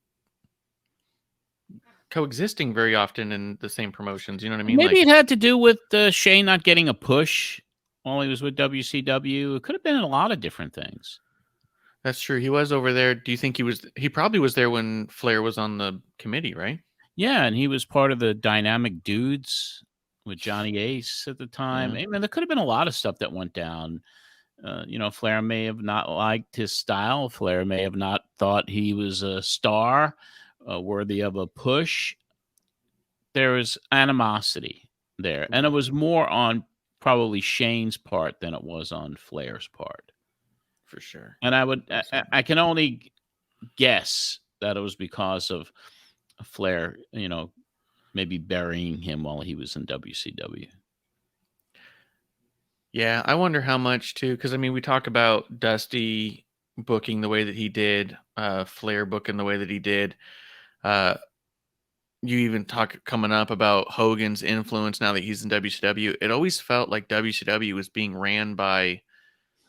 coexisting very often in the same promotions. You know what I mean? Maybe it had to do with Shane not getting a push while he was with WCW. It could have been a lot of different things. That's true. He was over there. Do you think he probably was there when Flair was on the committee, right? Yeah, and he was part of the Dynamic Dudes with Johnny Ace at the time. Yeah. I mean, there could have been a lot of stuff that went down. Flair may have not liked his style. Flair may have not thought he was a star worthy of a push. There was animosity there, and it was more on probably Shane's part than it was on Flair's part. For sure. And I can only guess that it was because of Flair, maybe burying him while he was in WCW. Yeah, I wonder how much too, because we talk about Dusty booking the way that he did, Flair booking the way that he did. You even talk coming up about Hogan's influence now that he's in WCW. It always felt like WCW was being ran by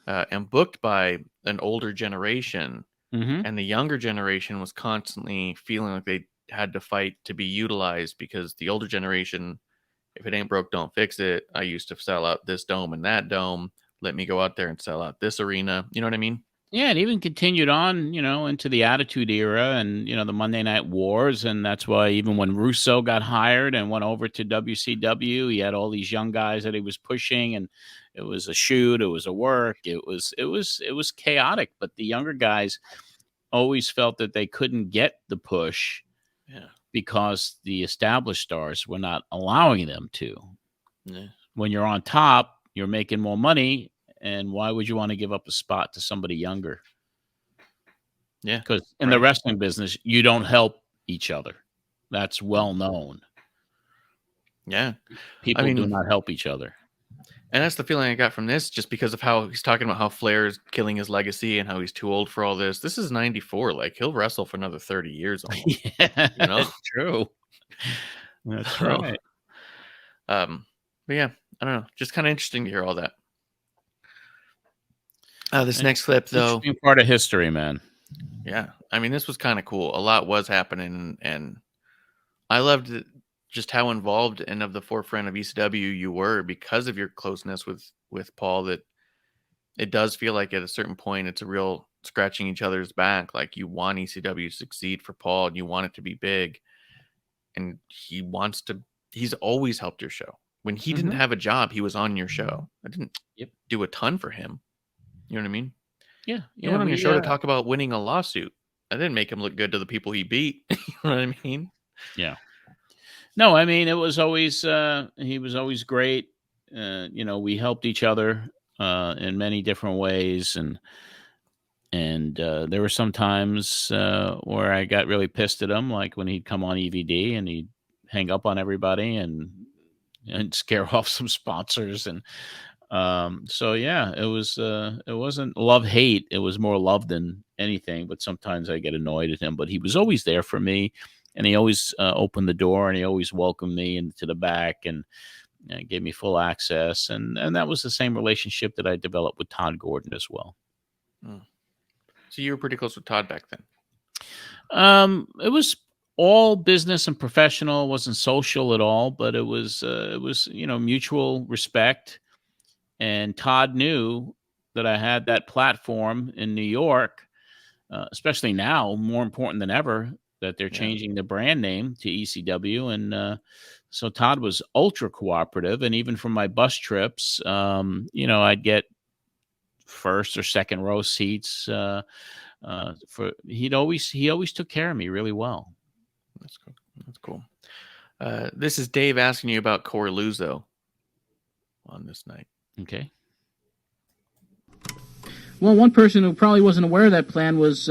and booked by an older generation, and the younger generation was constantly feeling like they had to fight to be utilized because the older generation, if it ain't broke, don't fix it. I used to sell out this dome and that dome. Let me go out there and sell out this arena. You know what I mean? Yeah, it even continued on, into the Attitude Era and, the Monday Night Wars. And that's why even when Russo got hired and went over to WCW, he had all these young guys that he was pushing, and it was a shoot, it was a work, it was chaotic. But the younger guys always felt that they couldn't get the push. Yeah. Because the established stars were not allowing them to. Yeah. When you're on top, you're making more money, and why would you want to give up a spot to somebody younger? Yeah. Because in the wrestling business, you don't help each other. That's well known. Yeah. People do not help each other. And that's the feeling I got from this, just because of how he's talking about how Flair's killing his legacy and how he's too old for all this. This is 94. Like, he'll wrestle for another 30 years almost. Yeah, You know? that's true. That's So, right. but yeah, I don't know. Just kind of interesting to hear all that. This next clip, though. Interesting part of history, man. Yeah. I mean, this was kind of cool. A lot was happening, and I loved just how involved and of the forefront of ECW you were because of your closeness with Paul, that it does feel like at a certain point it's a real scratching each other's back. Like, you want ECW to succeed for Paul and you want it to be big, and he's always helped your show. When he didn't have a job, he was on your show. I didn't do a ton for him. You know what I mean? Yeah. He went on your show to talk about winning a lawsuit. I didn't make him look good to the people he beat. You know what I mean? Yeah. No, I mean, it was always, he was always great. We helped each other in many different ways. And there were some times where I got really pissed at him, like when he'd come on EVD and he'd hang up on everybody and scare off some sponsors. And so, yeah, it wasn't love-hate. It was more love than anything. But sometimes I get annoyed at him. But he was always there for me. And he always opened the door, and he always welcomed me into the back and gave me full access. And that was the same relationship that I developed with Todd Gordon as well. So you were pretty close with Todd back then? It was all business and professional. It wasn't social at all, but it was mutual respect. And Todd knew that I had that platform in New York, especially now, more important than ever, that they're changing the brand name to ECW. And so Todd was ultra cooperative. And even from my bus trips, I'd get first or second row seats. He always took care of me really well. That's cool. That's cool. This is Dave asking you about Corluzzo on this night. Okay. Well, one person who probably wasn't aware of that plan was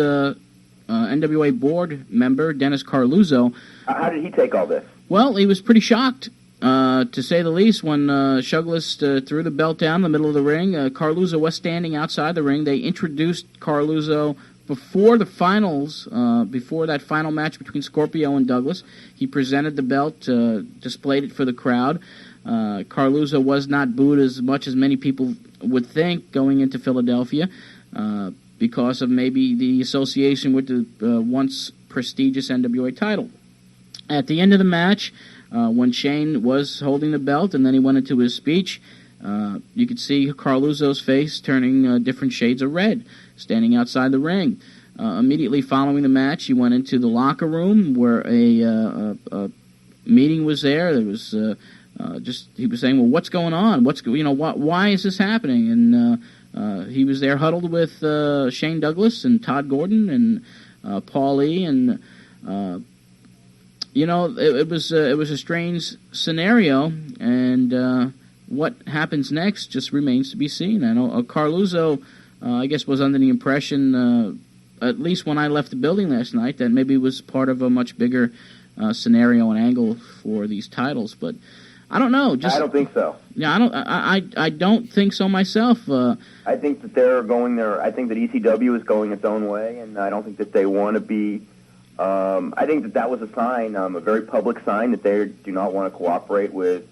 NWA board member Dennis Carluzzo. How did he take all this? Well, he was pretty shocked, to say the least, when Douglas threw the belt down in the middle of the ring. Carluzzo was standing outside the ring. They introduced Carluzzo before the finals, before that final match between Scorpio and Douglas. He presented the belt, displayed it for the crowd. Carluzzo was not booed as much as many people would think going into Philadelphia, because of maybe the association with the once prestigious NWA title. At the end of the match, when Shane was holding the belt and then he went into his speech, you could see Carluzzo's face turning different shades of red, standing outside the ring. Immediately following the match, he went into the locker room where a meeting was there. There was he was saying, "Well, what's going on? Why is this happening?" And he was there huddled with Shane Douglas and Todd Gordon and Paul Lee, and it was a strange scenario, and what happens next just remains to be seen. I know Carluzzo, I guess, was under the impression, at least when I left the building last night, that maybe it was part of a much bigger scenario and angle for these titles, but I don't know. I don't think so. Yeah, I don't think so myself. I think that they're going there. I think that ECW is going its own way, and I don't think that they want to be. I think that was a sign, a very public sign, that they do not want to cooperate with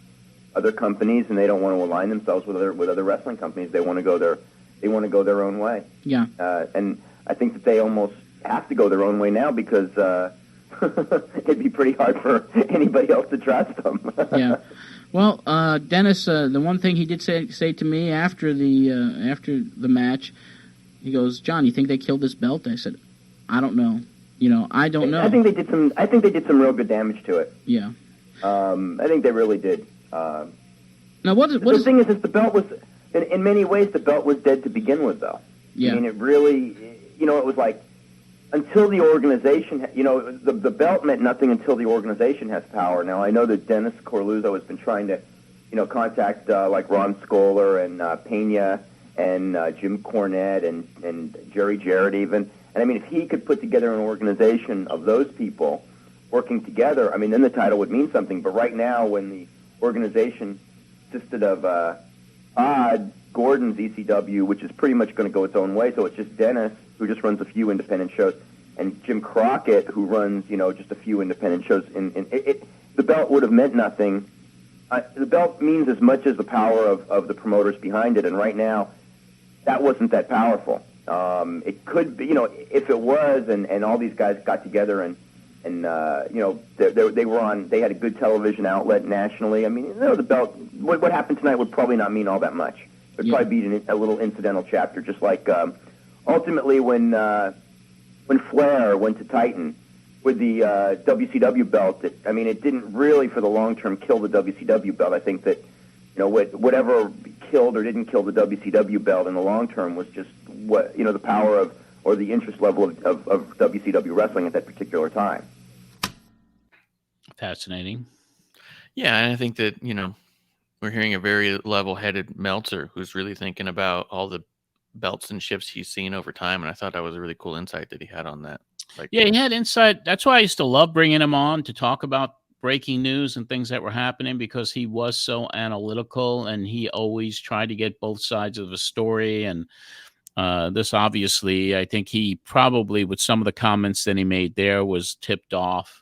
other companies, and they don't want to align themselves with other wrestling companies. They want to go their own way. Yeah. And I think that they almost have to go their own way now, because it'd be pretty hard for anybody else to trust them. Yeah. Well, Dennis, the one thing he did say to me after the match, he goes, "John, you think they killed this belt?" I said, "I don't know. I don't know." I think they did some real good damage to it. Yeah. I think they really did. Now, the thing is the belt was, in many ways, the belt was dead to begin with, though. Yeah. I mean, it really, it was like, until the organization, the belt meant nothing until the organization has power. Now, I know that Dennis Corluzzo has been trying to, contact like Ron Skoller and Pena and Jim Cornette and Jerry Jarrett even. And I mean, if he could put together an organization of those people working together, I mean, then the title would mean something. But right now, when the organization consisted of Gordon's ECW, which is pretty much going to go its own way. So it's just Dennis, who just runs a few independent shows, and Jim Crockett, who runs, just a few independent shows. The belt would have meant nothing. The belt means as much as the power of the promoters behind it, and right now, that wasn't that powerful. It could be, if it was, and all these guys got together and they had a good television outlet nationally. I mean, the belt, what happened tonight would probably not mean all that much. It would probably be a little incidental chapter, just like ultimately when Flair went to Titan with the WCW belt. It didn't really, for the long term, kill the WCW belt. I think that whatever killed or didn't kill the WCW belt in the long term was just the power of, or the interest level of WCW wrestling at that particular time. Fascinating. Yeah, and I think that, we're hearing a very level-headed Meltzer who's really thinking about all the belts and shifts he's seen over time, and I thought that was a really cool insight that he had on that. Yeah, he had insight. That's why I used to love bringing him on to talk about breaking news and things that were happening, because he was so analytical and he always tried to get both sides of the story. And this obviously, I think he probably, with some of the comments that he made there, was tipped off.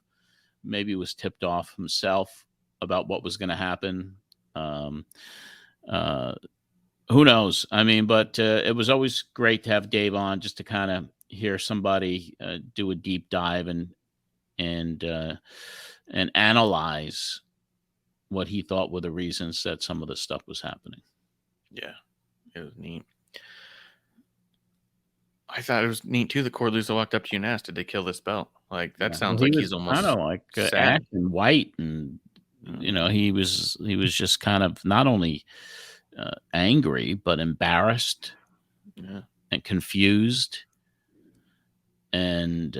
Maybe was tipped off himself about what was going to happen. Who knows? But it was always great to have Dave on, just to kind of hear somebody do a deep dive and analyze what he thought were the reasons that some of the stuff was happening. Yeah, it was neat. I thought it was neat too. The Corlews walked up to you and asked, "Did they kill this belt?" That sounds like he's almost kind of like ash and white, and he was just kind of not only angry but embarrassed, and confused, and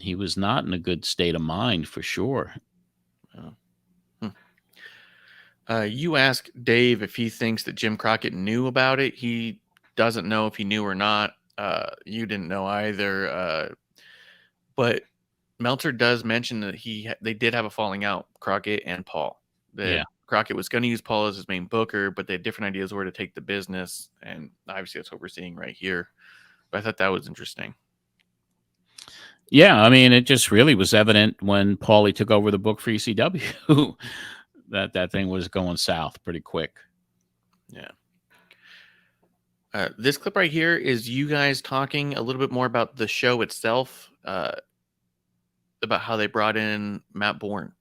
he was not in a good state of mind for sure. You asked Dave if he thinks that Jim Crockett knew about it. He doesn't know if he knew or not. You didn't know either. But Meltzer does mention that they did have a falling out, Crockett and Paul. Crockett was going to use Paul as his main booker, but they had different ideas where to take the business, and obviously that's what we're seeing right here. But I thought that was interesting. Yeah, it just really was evident when Paulie took over the book for ECW that thing was going south pretty quick. Yeah. This clip right here is you guys talking a little bit more about the show itself, about how they brought in Matt Bourne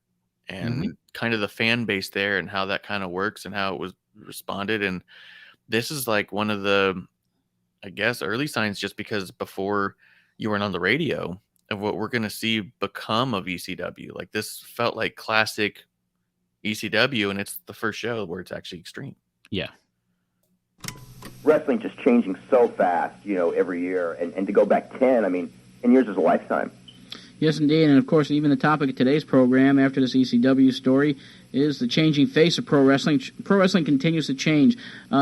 and kind of the fan base there and how that kind of works and how it was responded. And this is like one of the, I guess, early signs, just because before you weren't on the radio, of what we're going to see become of ECW. Like, this felt like classic ECW, and it's the first show where it's actually extreme. Yeah. Wrestling just changing so fast, every year. And to go back 10 years is a lifetime. Yes, indeed. And, of course, even the topic of today's program, after this ECW story, is the changing face of pro wrestling. Pro wrestling continues to change.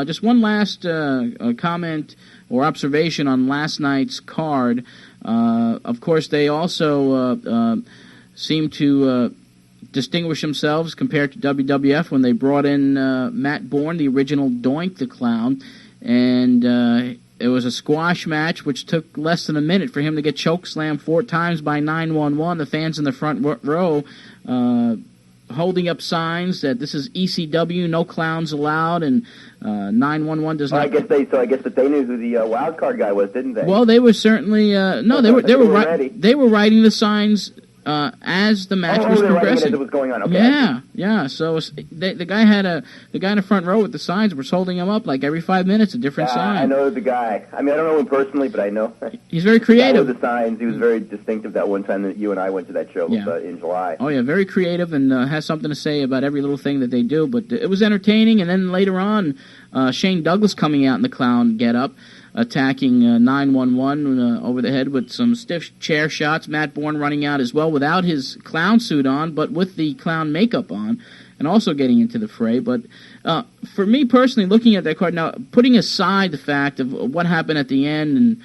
Just one last comment or observation on last night's card. Of course, they also seem to distinguish themselves compared to WWF when they brought in Matt Bourne, the original Doink the Clown. And it was a squash match, which took less than a minute for him to get chokeslammed 4 times by 911. The fans in the front row holding up signs that this is ECW, no clowns allowed, and 911 does not. I guess that they knew who the wild card guy was, didn't they? Well, they were certainly they were writing the signs as the match was progressing. As it was going on. Okay. Yeah. So the guy in the front row with the signs was holding him up like every 5 minutes, a different sign. I know the guy. I don't know him personally, but I know. He's very creative. The signs. He was very distinctive that one time that you and I went to that show in July. Oh yeah, very creative and has something to say about every little thing that they do. But it was entertaining. And then later on, Shane Douglas coming out in the clown getup, attacking 911 over the head with some stiff chair shots. Matt Bourne running out as well without his clown suit on, but with the clown makeup on, and also getting into the fray. But for me personally, looking at that card now, putting aside the fact of what happened at the end and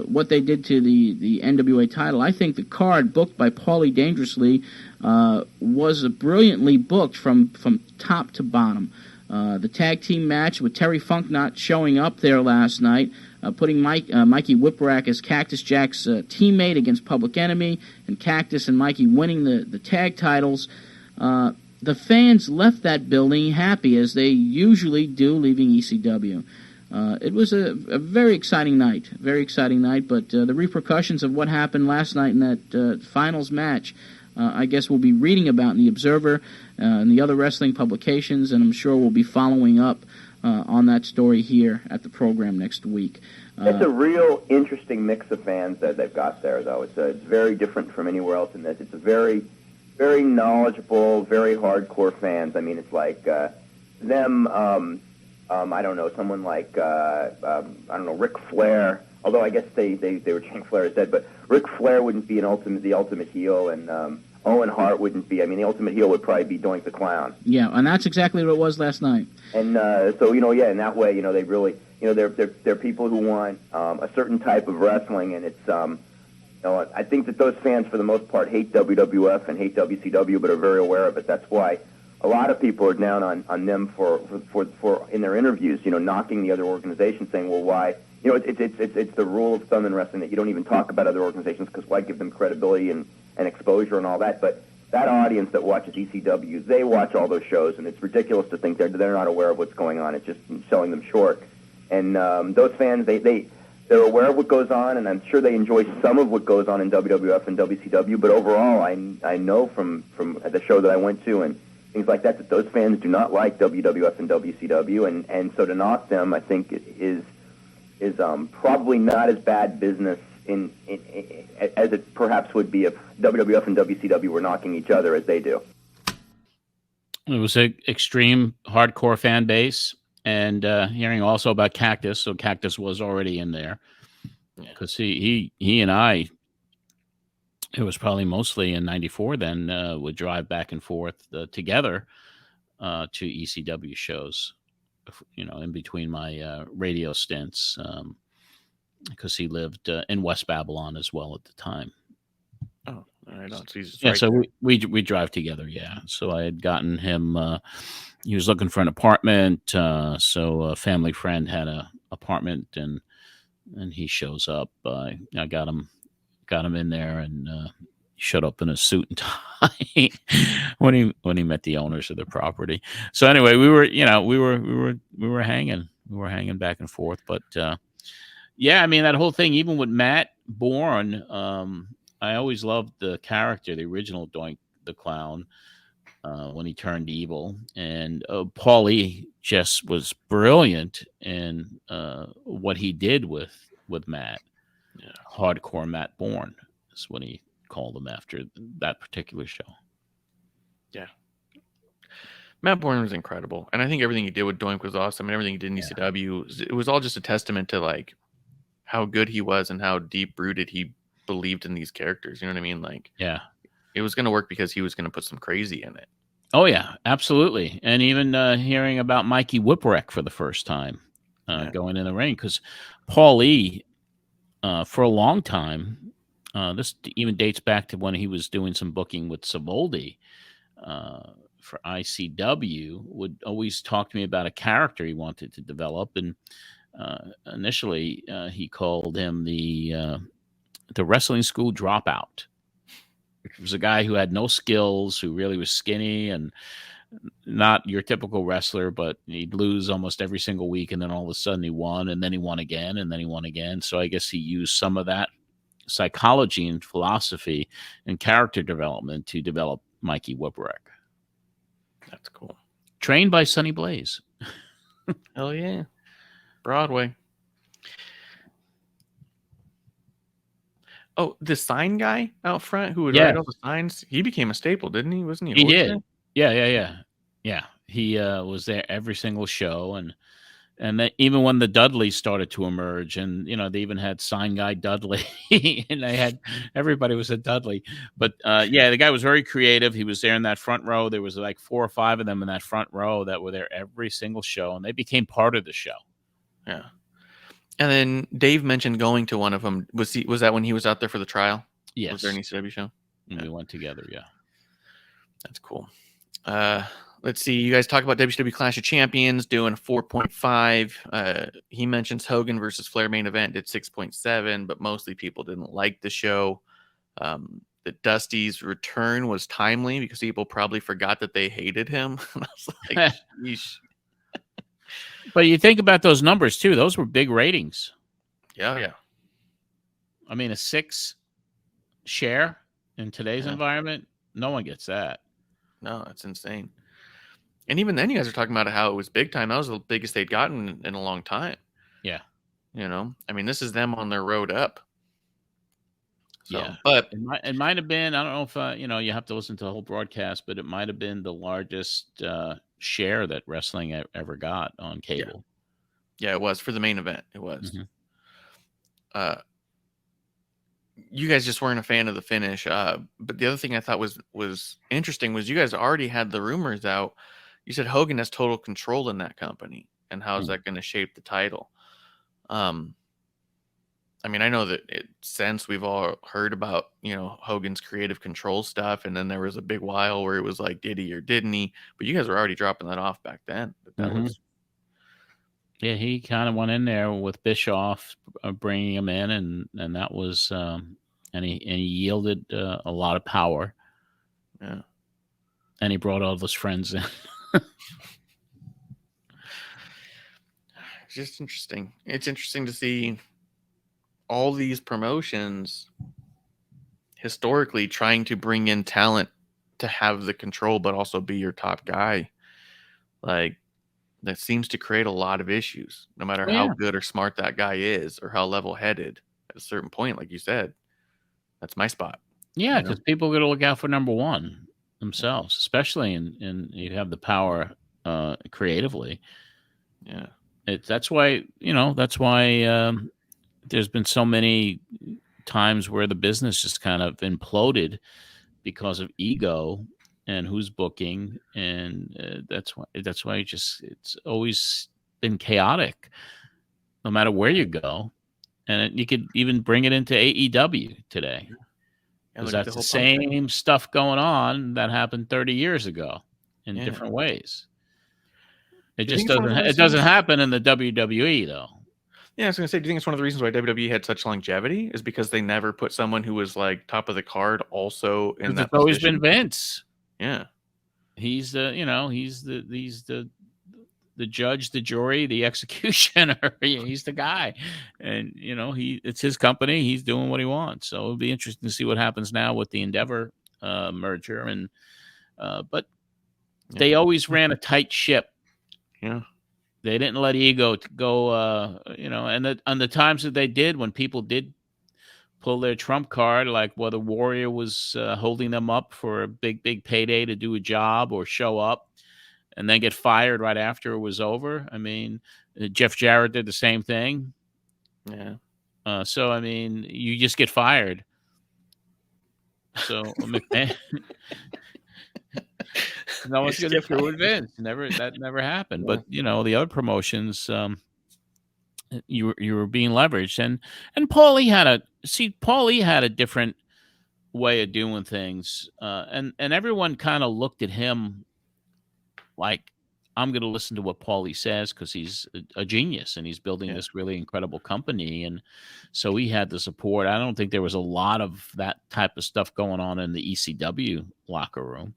what they did to the NWA title, I think the card booked by Paulie Dangerously was brilliantly booked from top to bottom. The tag team match with Terry Funk not showing up there last night, putting Mikey Whipwreck as Cactus Jack's teammate against Public Enemy, and Cactus and Mikey winning the tag titles. The fans left that building happy, as they usually do, leaving ECW. It was a very exciting night, but the repercussions of what happened last night in that finals match, I guess we'll be reading about in the Observer and the other wrestling publications, and I'm sure we'll be following up on that story here at the program next week. It's a real interesting mix of fans that they've got there, though. It's very different from anywhere else in this. It's a very, very knowledgeable, very hardcore fans. I mean, it's like them. I don't know, someone like Ric Flair. Although I guess they were saying Flair is dead, but Ric Flair wouldn't be the ultimate heel, and Owen Hart wouldn't be. I mean, the ultimate heel would probably be Doink the Clown. Yeah, and that's exactly what it was last night. And so in that way, they really, they're people who want a certain type of wrestling, and it's I think that those fans for the most part hate WWF and hate WCW, but are very aware of it. That's why a lot of people are down on them for in their interviews, knocking the other organizations, saying, well, why? It's the rule of thumb in wrestling that you don't even talk about other organizations, because why give them credibility and exposure and all that? But that audience that watches ECW, they watch all those shows, and it's ridiculous to think they're not aware of what's going on. It's just selling them short. And those fans, they're aware of what goes on, and I'm sure they enjoy some of what goes on in WWF and WCW. But overall, I know from the show that I went to and things like that those fans do not like WWF and WCW, and so to knock them, I think is probably not as bad business as it perhaps would be if WWF and WCW were knocking each other as they do. It was an extreme hardcore fan base, and hearing also about Cactus. So Cactus was already in there because he and I, it was probably mostly in '94 then, would drive back and forth together to ECW shows, in between my radio stints, because he lived in West Babylon as well at the time. Oh, all right. So we drive together. Yeah. So I had gotten him. He was looking for an apartment. So a family friend had an apartment, and he shows up. I got him in there, and he showed up in a suit and tie when he met the owners of the property. So anyway, we were hanging back and forth, but I mean, that whole thing, even with Matt Bourne, I always loved the character, the original Doink the Clown, when he turned evil, and Paulie just was brilliant in what he did with Matt. Yeah. Hardcore Matt Bourne is what he called him after that particular show. Yeah. Matt Bourne was incredible. And I think everything he did with Doink was awesome. And everything he did in ECW, it was all just a testament to like how good he was and how deep rooted he believed in these characters. You know what I mean? Like, yeah, it was going to work because he was going to put some crazy in it. Oh yeah, absolutely. And even hearing about Mikey Whipwreck for the first time, going in the ring, because Paulie, for a long time, this even dates back to when he was doing some booking with Savoldi for ICW, would always talk to me about a character he wanted to develop. And initially, he called him the wrestling school dropout, which was a guy who had no skills, who really was skinny and not your typical wrestler, but he'd lose almost every single week, and then all of a sudden he won, and then he won again, and then he won again. So I guess he used some of that psychology and philosophy and character development to develop Mikey Whipwreck. That's cool. Trained by Sonny Blaze. Hell yeah. Broadway. Oh, the sign guy out front who would write all the signs, he became a staple, didn't he? Wasn't he? He did. Yeah. He was there every single show, and then even when the Dudleys started to emerge, and they even had sign guy Dudley, and everybody was a Dudley. But the guy was very creative. He was there in that front row. There was like 4 or 5 of them in that front row that were there every single show, and they became part of the show. Yeah. And then Dave mentioned going to one of them. Was that when he was out there for the trial? Yes. Was there an ECW show? And we went together, yeah. That's cool. let's see. You guys talk about WCW Clash of Champions doing 4.5. He mentions Hogan versus Flair main event did 6.7, but mostly people didn't like the show. That Dusty's return was timely because people probably forgot that they hated him. I was like, sheesh. But you think about those numbers too; those were big ratings. Yeah. I mean, a 6 share in today's environment, no one gets that. No, it's insane. And even then, you guys are talking about how it was big time. That was the biggest they'd gotten in a long time. Yeah. I mean, this is them on their road up. So, yeah. But it might have been, I don't know if, you have to listen to the whole broadcast, but it might have been the largest share that wrestling ever got on cable. Yeah, it was for the main event. It was. Mm-hmm. You guys just weren't a fan of the finish. But the other thing I thought was interesting was you guys already had the rumors out. You said Hogan has total control in that company, and how is that going to shape the title? I mean, I know that since we've all heard about, Hogan's creative control stuff, and then there was a big while where it was like, did he or didn't he? But you guys were already dropping that off back then. That was. Yeah, he kind of went in there with Bischoff, bringing him in, and that was, and he yielded a lot of power. Yeah, and he brought all of his friends in. It's just interesting. It's interesting to see all these promotions historically trying to bring in talent to have the control, but also be your top guy. Like, that seems to create a lot of issues, no matter how good or smart that guy is or how level-headed. At a certain point, like you said, that's my spot. Yeah, because people are going to look out for number one themselves, especially in you have the power creatively. Yeah, that's why there's been so many times where the business just kind of imploded because of ego and who's booking, and that's why it's always been chaotic, no matter where you go, and you could even bring it into AEW today, because that's the same stuff going on that happened 30 years ago in different ways. It just doesn't happen in the WWE though. Yeah, I was going to say, do you think it's one of the reasons why WWE had such longevity is because they never put someone who was like top of the card also in that position? It's always been Vince. Yeah. He's the judge, the jury, the executioner. He's the guy, and it's his company. He's doing what he wants. So it'll be interesting to see what happens now with the Endeavor merger. And but they always ran a tight ship. Yeah. They didn't let ego go, and on the times that they did, when people did pull their trump card, like whether Warrior was holding them up for a big payday to do a job or show up and then get fired right after it was over. I mean, Jeff Jarrett did the same thing. Yeah. So, I mean, you just get fired. So, McMahon... No one's going to screw with Vince. That never happened. But the other promotions, you were being leveraged, and Paulie had a different way of doing things, and everyone kind of looked at him like, I'm going to listen to what Paulie says because he's a genius and he's building this really incredible company. And so he had the support. I don't think there was a lot of that type of stuff going on in the ECW locker room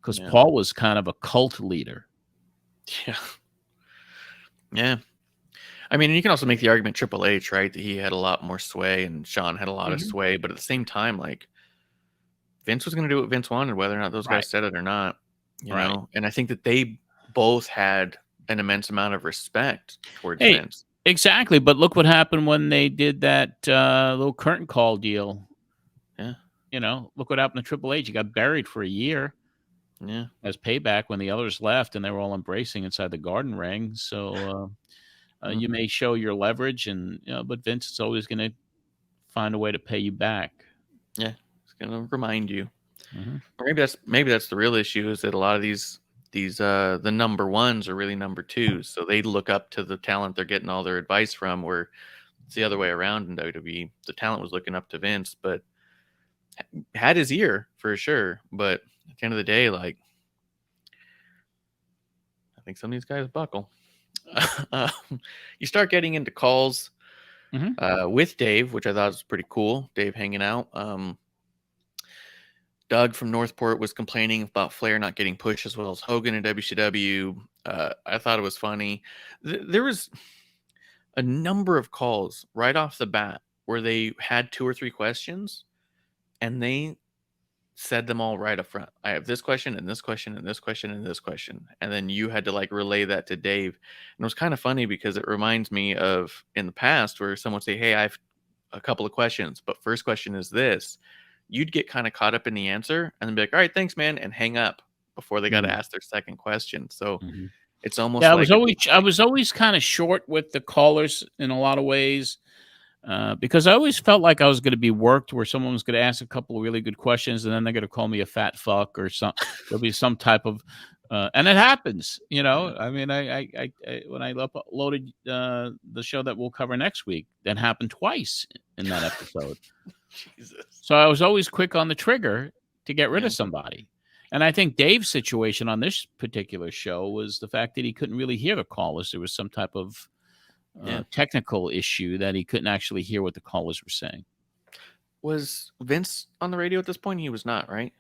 because Paul was kind of a cult leader. Yeah. Yeah. I mean, you can also make the argument Triple H, right? That he had a lot more sway and Shawn had a lot of sway. But at the same time, like, Vince was going to do what Vince wanted, whether or not those guys said it or not. You know? And I think that they both had an immense amount of respect towards Vince. Exactly. But look what happened when they did that little curtain call deal. Yeah. Look what happened to Triple H. He got buried for a year. Yeah. As payback when the others left and they were all embracing inside the garden ring. So you may show your leverage, but Vince is always going to find a way to pay you back. Yeah. It's going to remind you. Or maybe that's the real issue, is that a lot of these the number ones are really number twos, so they look up to the talent they're getting all their advice from, where it's the other way around in WWE. The talent was looking up to Vince, but had his ear for sure. But at the end of the day, like, I think some of these guys buckle. You start getting into calls with Dave, which I thought was pretty cool. Dave hanging out. Doug from Northport was complaining about Flair not getting pushed as well as Hogan in WCW. I thought it was funny. There was a number of calls right off the bat where they had 2 or 3 questions, and they said them all right up front. I have this question and this question and this question and this question. And then you had to like relay that to Dave. And it was kind of funny because it reminds me of in the past where someone would say, hey, I have a couple of questions, but first question is this. You'd get kind of caught up in the answer and then be like, all right, thanks, man, and hang up before they got to ask their second question. So it's almost like I was always kind of short with the callers in a lot of ways. Because I always felt like I was going to be worked where someone was going to ask a couple of really good questions and then they're going to call me a fat fuck or something. There'll be some type of, and it happens, you know. I mean, I when I uploaded the show that we'll cover next week, that happened twice in that episode. Jesus. So I was always quick on the trigger to get rid of somebody. And I think Dave's situation on this particular show was the fact that he couldn't really hear the callers. There was some type of technical issue that he couldn't actually hear what the callers were saying. Was Vince on the radio at this point? He was not, right?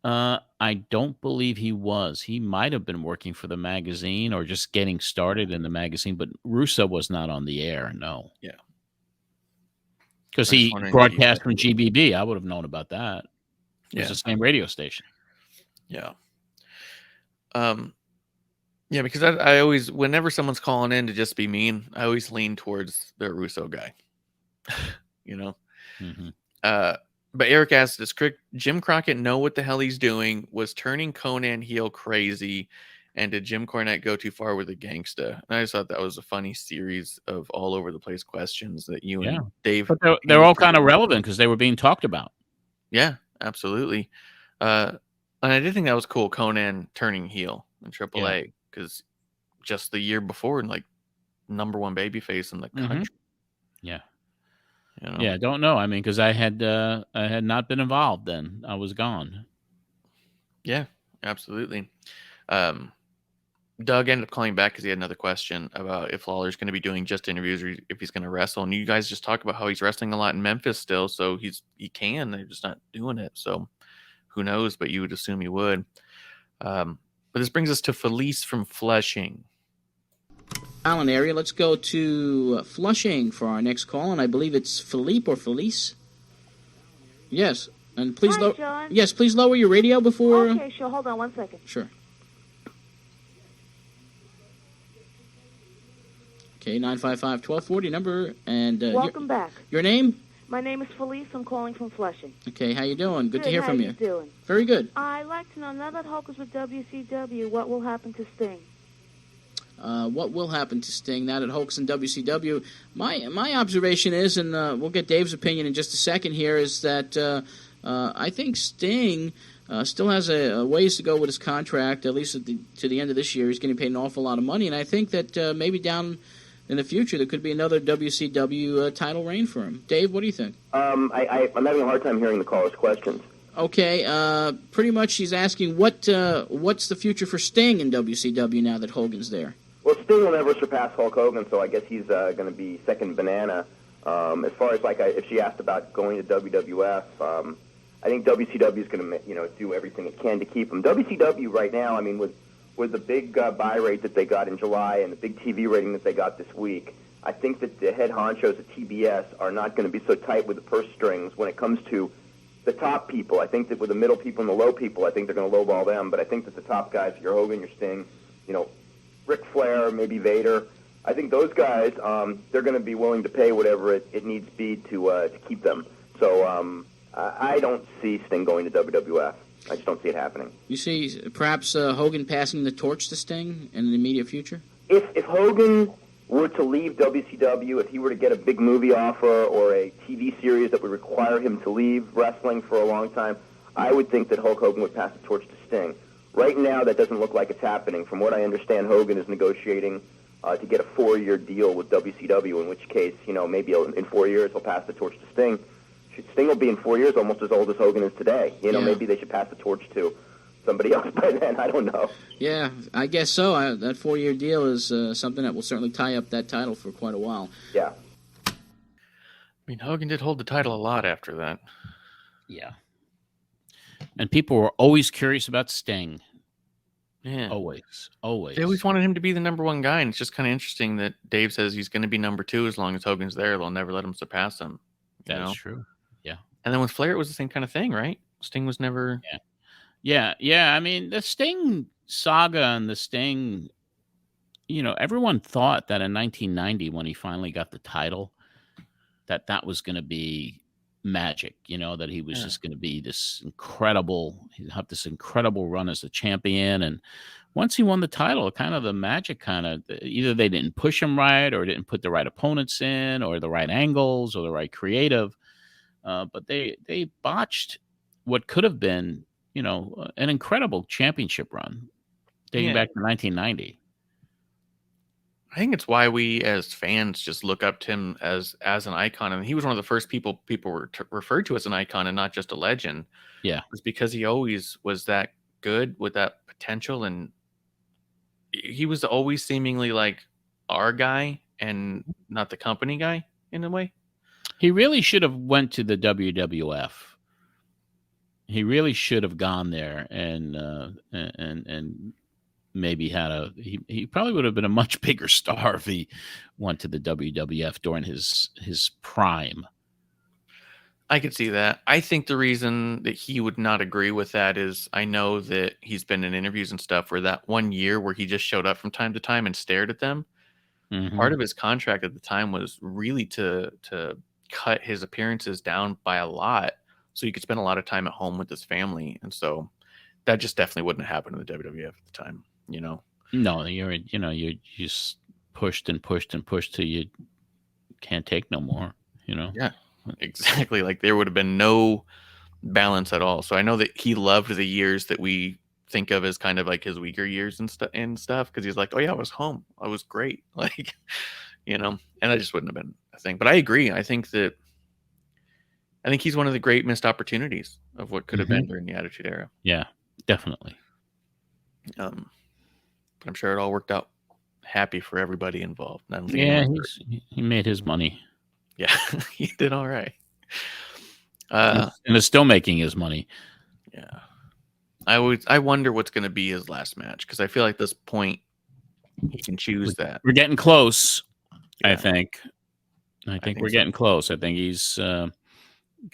I don't believe he was. He might have been working for the magazine or just getting started in the magazine, but Russo was not on the air, no. Yeah. Because he broadcast from GBB. I would have known about that. It's the same radio station. Yeah. Yeah, because I always, whenever someone's calling in to just be mean, I always lean towards the Russo guy. You know? But Eric asked, does Jim Crockett know what the hell he's doing? Was turning Conan heel crazy? And did Jim Cornette go too far with the gangsta? And I just thought that was a funny series of all over the place questions that you and Dave. But they're all kind of relevant because they were being talked about. Yeah, absolutely. And I did think that was cool, Conan turning heel in AAA, because just the year before, like #1 babyface in the country. Yeah. You know? Yeah, don't know. I mean, because I had not been involved then. I was gone. Yeah, absolutely. Doug ended up calling back because he had another question about if Lawler's going to be doing just interviews or if he's going to wrestle. And you guys just talk about how he's wrestling a lot in Memphis still, so he can. They're just not doing it. So who knows? But you would assume he would. But this brings us to Felice from Flushing. Allen area. Let's go to Flushing for our next call, and I believe it's Philippe or Felice. Yes, and please please lower your radio before. Okay, sure. Hold on 1 second. Sure. Okay, 955-1240 number, and welcome back. Your name? My name is Felice. I'm calling from Flushing. Okay, how you doing? Good to hear from you. How you doing? Very good. I'd like to know, now that Hulk is with WCW, what will happen to Sting? What will happen to Sting now that Hulk's in WCW? My observation is, and we'll get Dave's opinion in just a second here, is that I think Sting still has a ways to go with his contract, at least to the end of this year. He's getting paid an awful lot of money, and I think that maybe down in the future there could be another WCW title reign for him. Dave, what do you think? I'm having a hard time hearing the caller's questions. Okay, pretty much he's asking what's the future for Sting in WCW now that Hogan's there? Well, Sting will never surpass Hulk Hogan, so I guess he's going to be second banana. As far as if she asked about going to WWF, I think WCW is going to do everything it can to keep him. WCW right now, I mean, with the big buy rate that they got in July and the big TV rating that they got this week, I think that the head honchos at TBS are not going to be so tight with the purse strings when it comes to the top people. I think that with the middle people and the low people, I think they're going to lowball them. But I think that the top guys, your Hogan, your Sting, Ric Flair, maybe Vader, I think those guys, they're going to be willing to pay whatever it needs to be to keep them. So I don't see Sting going to WWF. I just don't see it happening. You see perhaps Hogan passing the torch to Sting in the immediate future? If Hogan were to leave WCW, if he were to get a big movie offer or a TV series that would require him to leave wrestling for a long time, I would think that Hulk Hogan would pass the torch to Sting. Right now, that doesn't look like it's happening. From what I understand, Hogan is negotiating to get a 4-year deal with WCW, in which case, maybe in 4 years he'll pass the torch to Sting. Sting will be in 4 years almost as old as Hogan is today. Maybe they should pass the torch to somebody else by then. I don't know. Yeah, I guess so. That 4-year deal is something that will certainly tie up that title for quite a while. Yeah. I mean, Hogan did hold the title a lot after that. Yeah. And people were always curious about Sting. Yeah. Always. They always wanted him to be the number one guy, and it's just kind of interesting that Dave says he's going to be number 2 as long as Hogan's there. They'll never let him surpass him. That's true. Yeah. And then with Flair, it was the same kind of thing, right? Sting was never... Yeah. I mean, the Sting saga and the Sting, everyone thought that in 1990, when he finally got the title, that was going to be magic, that he was just going to be this incredible, he'd have this incredible run as a champion. And once he won the title, kind of the magic either they didn't push him right or didn't put the right opponents in or the right angles or the right creative. But they botched what could have been, an incredible championship run dating back to 1990. I think it's why we as fans just look up to him as an icon. And he was one of the first people were referred to as an icon and not just a legend. Yeah. It was because he always was that good with that potential. And he was always seemingly like our guy and not the company guy in a way. He really should have went to the WWF. He really should have gone there and maybe he probably would have been a much bigger star if he went to the WWF during his prime. I could see that. I think the reason that he would not agree with that is I know that he's been in interviews and stuff where that 1 year where he just showed up from time to time and stared at them. Mm-hmm. Part of his contract at the time was really to cut his appearances down by a lot so he could spend a lot of time at home with his family. And so that just definitely wouldn't have happened in the WWF at the time, No, you just pushed and pushed and pushed till you can't take no more, Yeah, exactly. Like there would have been no balance at all. So I know that he loved the years that we think of as kind of like his weaker years and stuff because he's like, oh yeah, I was home. I was great. Like, and that just wouldn't have been a thing. But I agree. I think he's one of the great missed opportunities of what could have been during the Attitude Era. Yeah, definitely. But I'm sure it all worked out happy for everybody involved. Yeah, he made his money. Yeah, he did all right. And is still making his money. Yeah. I wonder what's going to be his last match because I feel like at this point he can choose that. We're getting close, Yeah. I think. I think we're getting close. I think he's going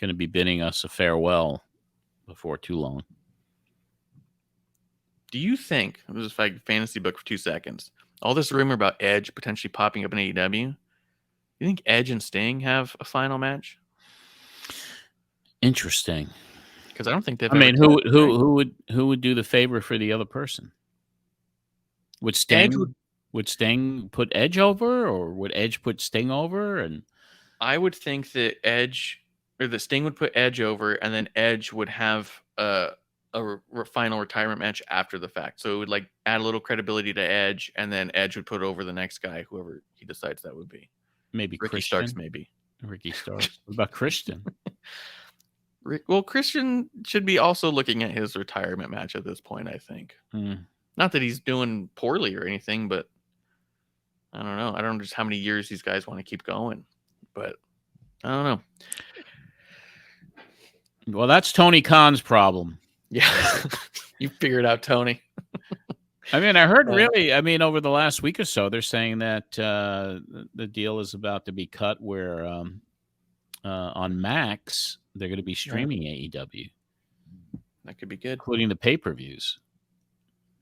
to be bidding us a farewell before too long. Do you think, this is like fantasy book for 2 seconds, all this rumor about Edge potentially popping up in AEW, you think Edge and Sting have a final match? Interesting. Because I don't think they've. I mean, who would do the favor for the other person? Would Sting put Edge over, or would Edge put Sting over? And I would think that Sting would put Edge over, and then Edge would have a final retirement match after the fact. So it would like add a little credibility to Edge, and then Edge would put over the next guy, whoever he decides that would be. Maybe Ricky Christian. Starks, maybe. Ricky Starks. What about Christian? Well, Christian should be also looking at his retirement match at this point, I think. Not that he's doing poorly or anything, but I don't know. I don't know just how many years these guys want to keep going, but I don't know. Well, that's Tony Khan's problem. Yeah. You figured out, Tony. I mean, I heard over the last week or so, they're saying that the deal is about to be cut where on Max, they're going to be streaming AEW. That could be good. Including the pay-per-views.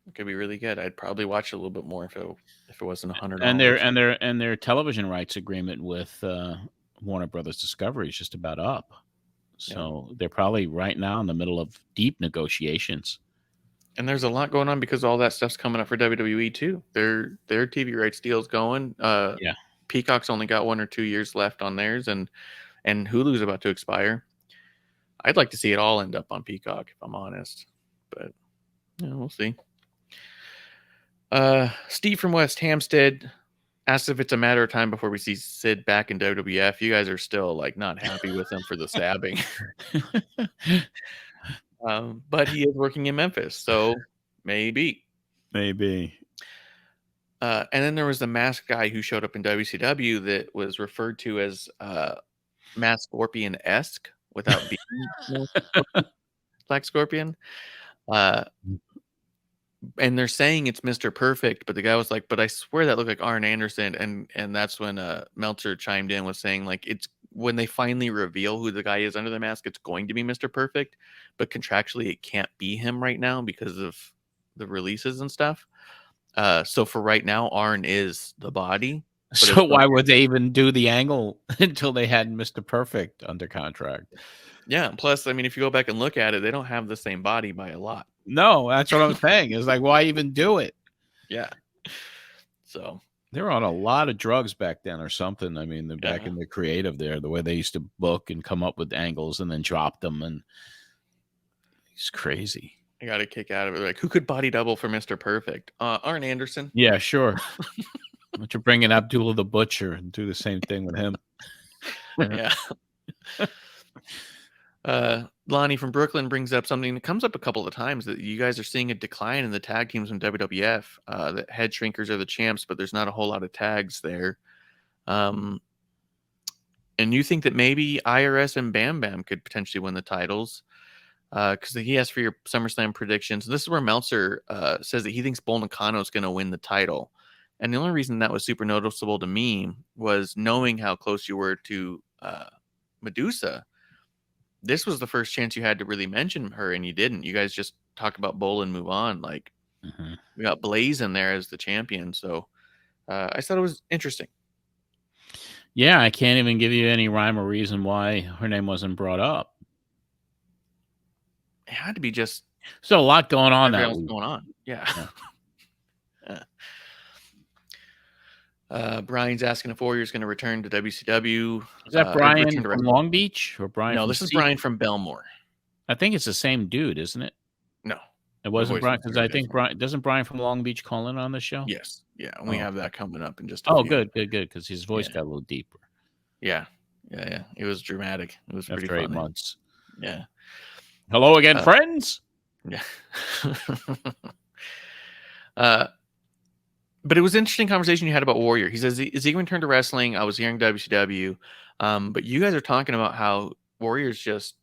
It could be really good. I'd probably watch it a little bit more if it wasn't $100. And their television rights agreement with Warner Brothers Discovery is just about up. So they're probably right now in the middle of deep negotiations. And there's a lot going on because all that stuff's coming up for WWE too. Their TV rights deal's going. Peacock's only got 1 or 2 years left on theirs, and Hulu's about to expire. I'd like to see it all end up on Peacock, if I'm honest. But we'll see. Steve from West Hampstead asks if it's a matter of time before we see Sid back in WWF. You guys are still like not happy with him for the stabbing. But he is working in Memphis, so maybe. And then there was the masked guy who showed up in WCW that was referred to as Masked Scorpion-esque without being Black Scorpion. And they're saying it's Mr. Perfect, but the guy was like, but I swear that looked like Arn Anderson. And that's when Meltzer chimed in with saying, like, it's when they finally reveal who the guy is under the mask, it's going to be Mr. Perfect, but contractually it can't be him right now because of the releases and stuff. So for right now, Arn is the body. So why would they even do the angle until they had Mr. Perfect under contract? Yeah. Plus, I mean, if you go back and look at it, they don't have the same body by a lot. No, that's what I'm saying. It's like, why even do it? Yeah. So they were on a lot of drugs back then or something. I mean, back in the creative there, the way they used to book and come up with angles and then drop them. And it's crazy. I got a kick out of it. Like, who could body double for Mr. Perfect? Arn Anderson. Yeah, sure. Why don't you bring in Abdullah the Butcher and do the same thing with him? Yeah. Lonnie from Brooklyn brings up something that comes up a couple of times, that you guys are seeing a decline in the tag teams in WWF. That head shrinkers are the champs, but there's not a whole lot of tags there. And you think that maybe IRS and Bam Bam could potentially win the titles, because he asked for your SummerSlam predictions. This is where Meltzer says that he thinks Bull Nakano is going to win the title. And the only reason that was super noticeable to me was knowing how close you were to Medusa. This was the first chance you had to really mention her, and you didn't. You guys just talk about Bull and move on. Like, we got Blaze in there as the champion. So I thought it was interesting. Yeah, I can't even give you any rhyme or reason why her name wasn't brought up. It had to be just so a lot going on that week. Going on. Yeah. Brian's asking if Warrior's going to return to WCW. Is that Brian from Long Beach or Brian? No, this is Brian from Belmore. I think it's the same dude, isn't it? No, it wasn't Brian, because I think doesn't Brian from Long Beach call in on the show? Yes, yeah, and we have that coming up in just. Good, because his voice got a little deeper. Yeah. It was dramatic. It was after pretty 8 months. Yeah. Hello again, friends. Yeah. But it was an interesting conversation you had about Warrior. He says, is he going to return to wrestling? I was hearing WCW. But you guys are talking about how Warrior's just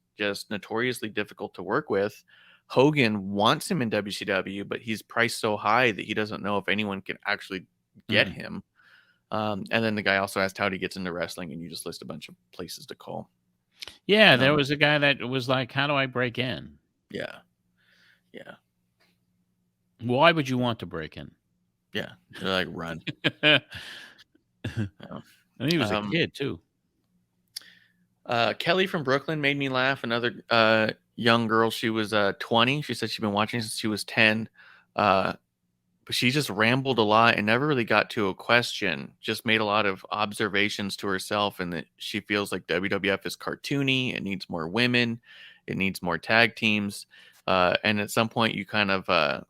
notoriously difficult to work with. Hogan wants him in WCW, but he's priced so high that he doesn't know if anyone can actually get him. And then the guy also asked how he gets into wrestling, and you just list a bunch of places to call. Yeah, there was a guy that was like, how do I break in? Yeah. Why would you want to break in? Yeah, they're like, run. And he was a kid too. Kelly from Brooklyn made me laugh. Another young girl. She was 20. She said she'd been watching since she was 10. But she just rambled a lot and never really got to a question. Just made a lot of observations to herself, and that she feels like WWF is cartoony. It needs more women. It needs more tag teams. And at some point, you kind of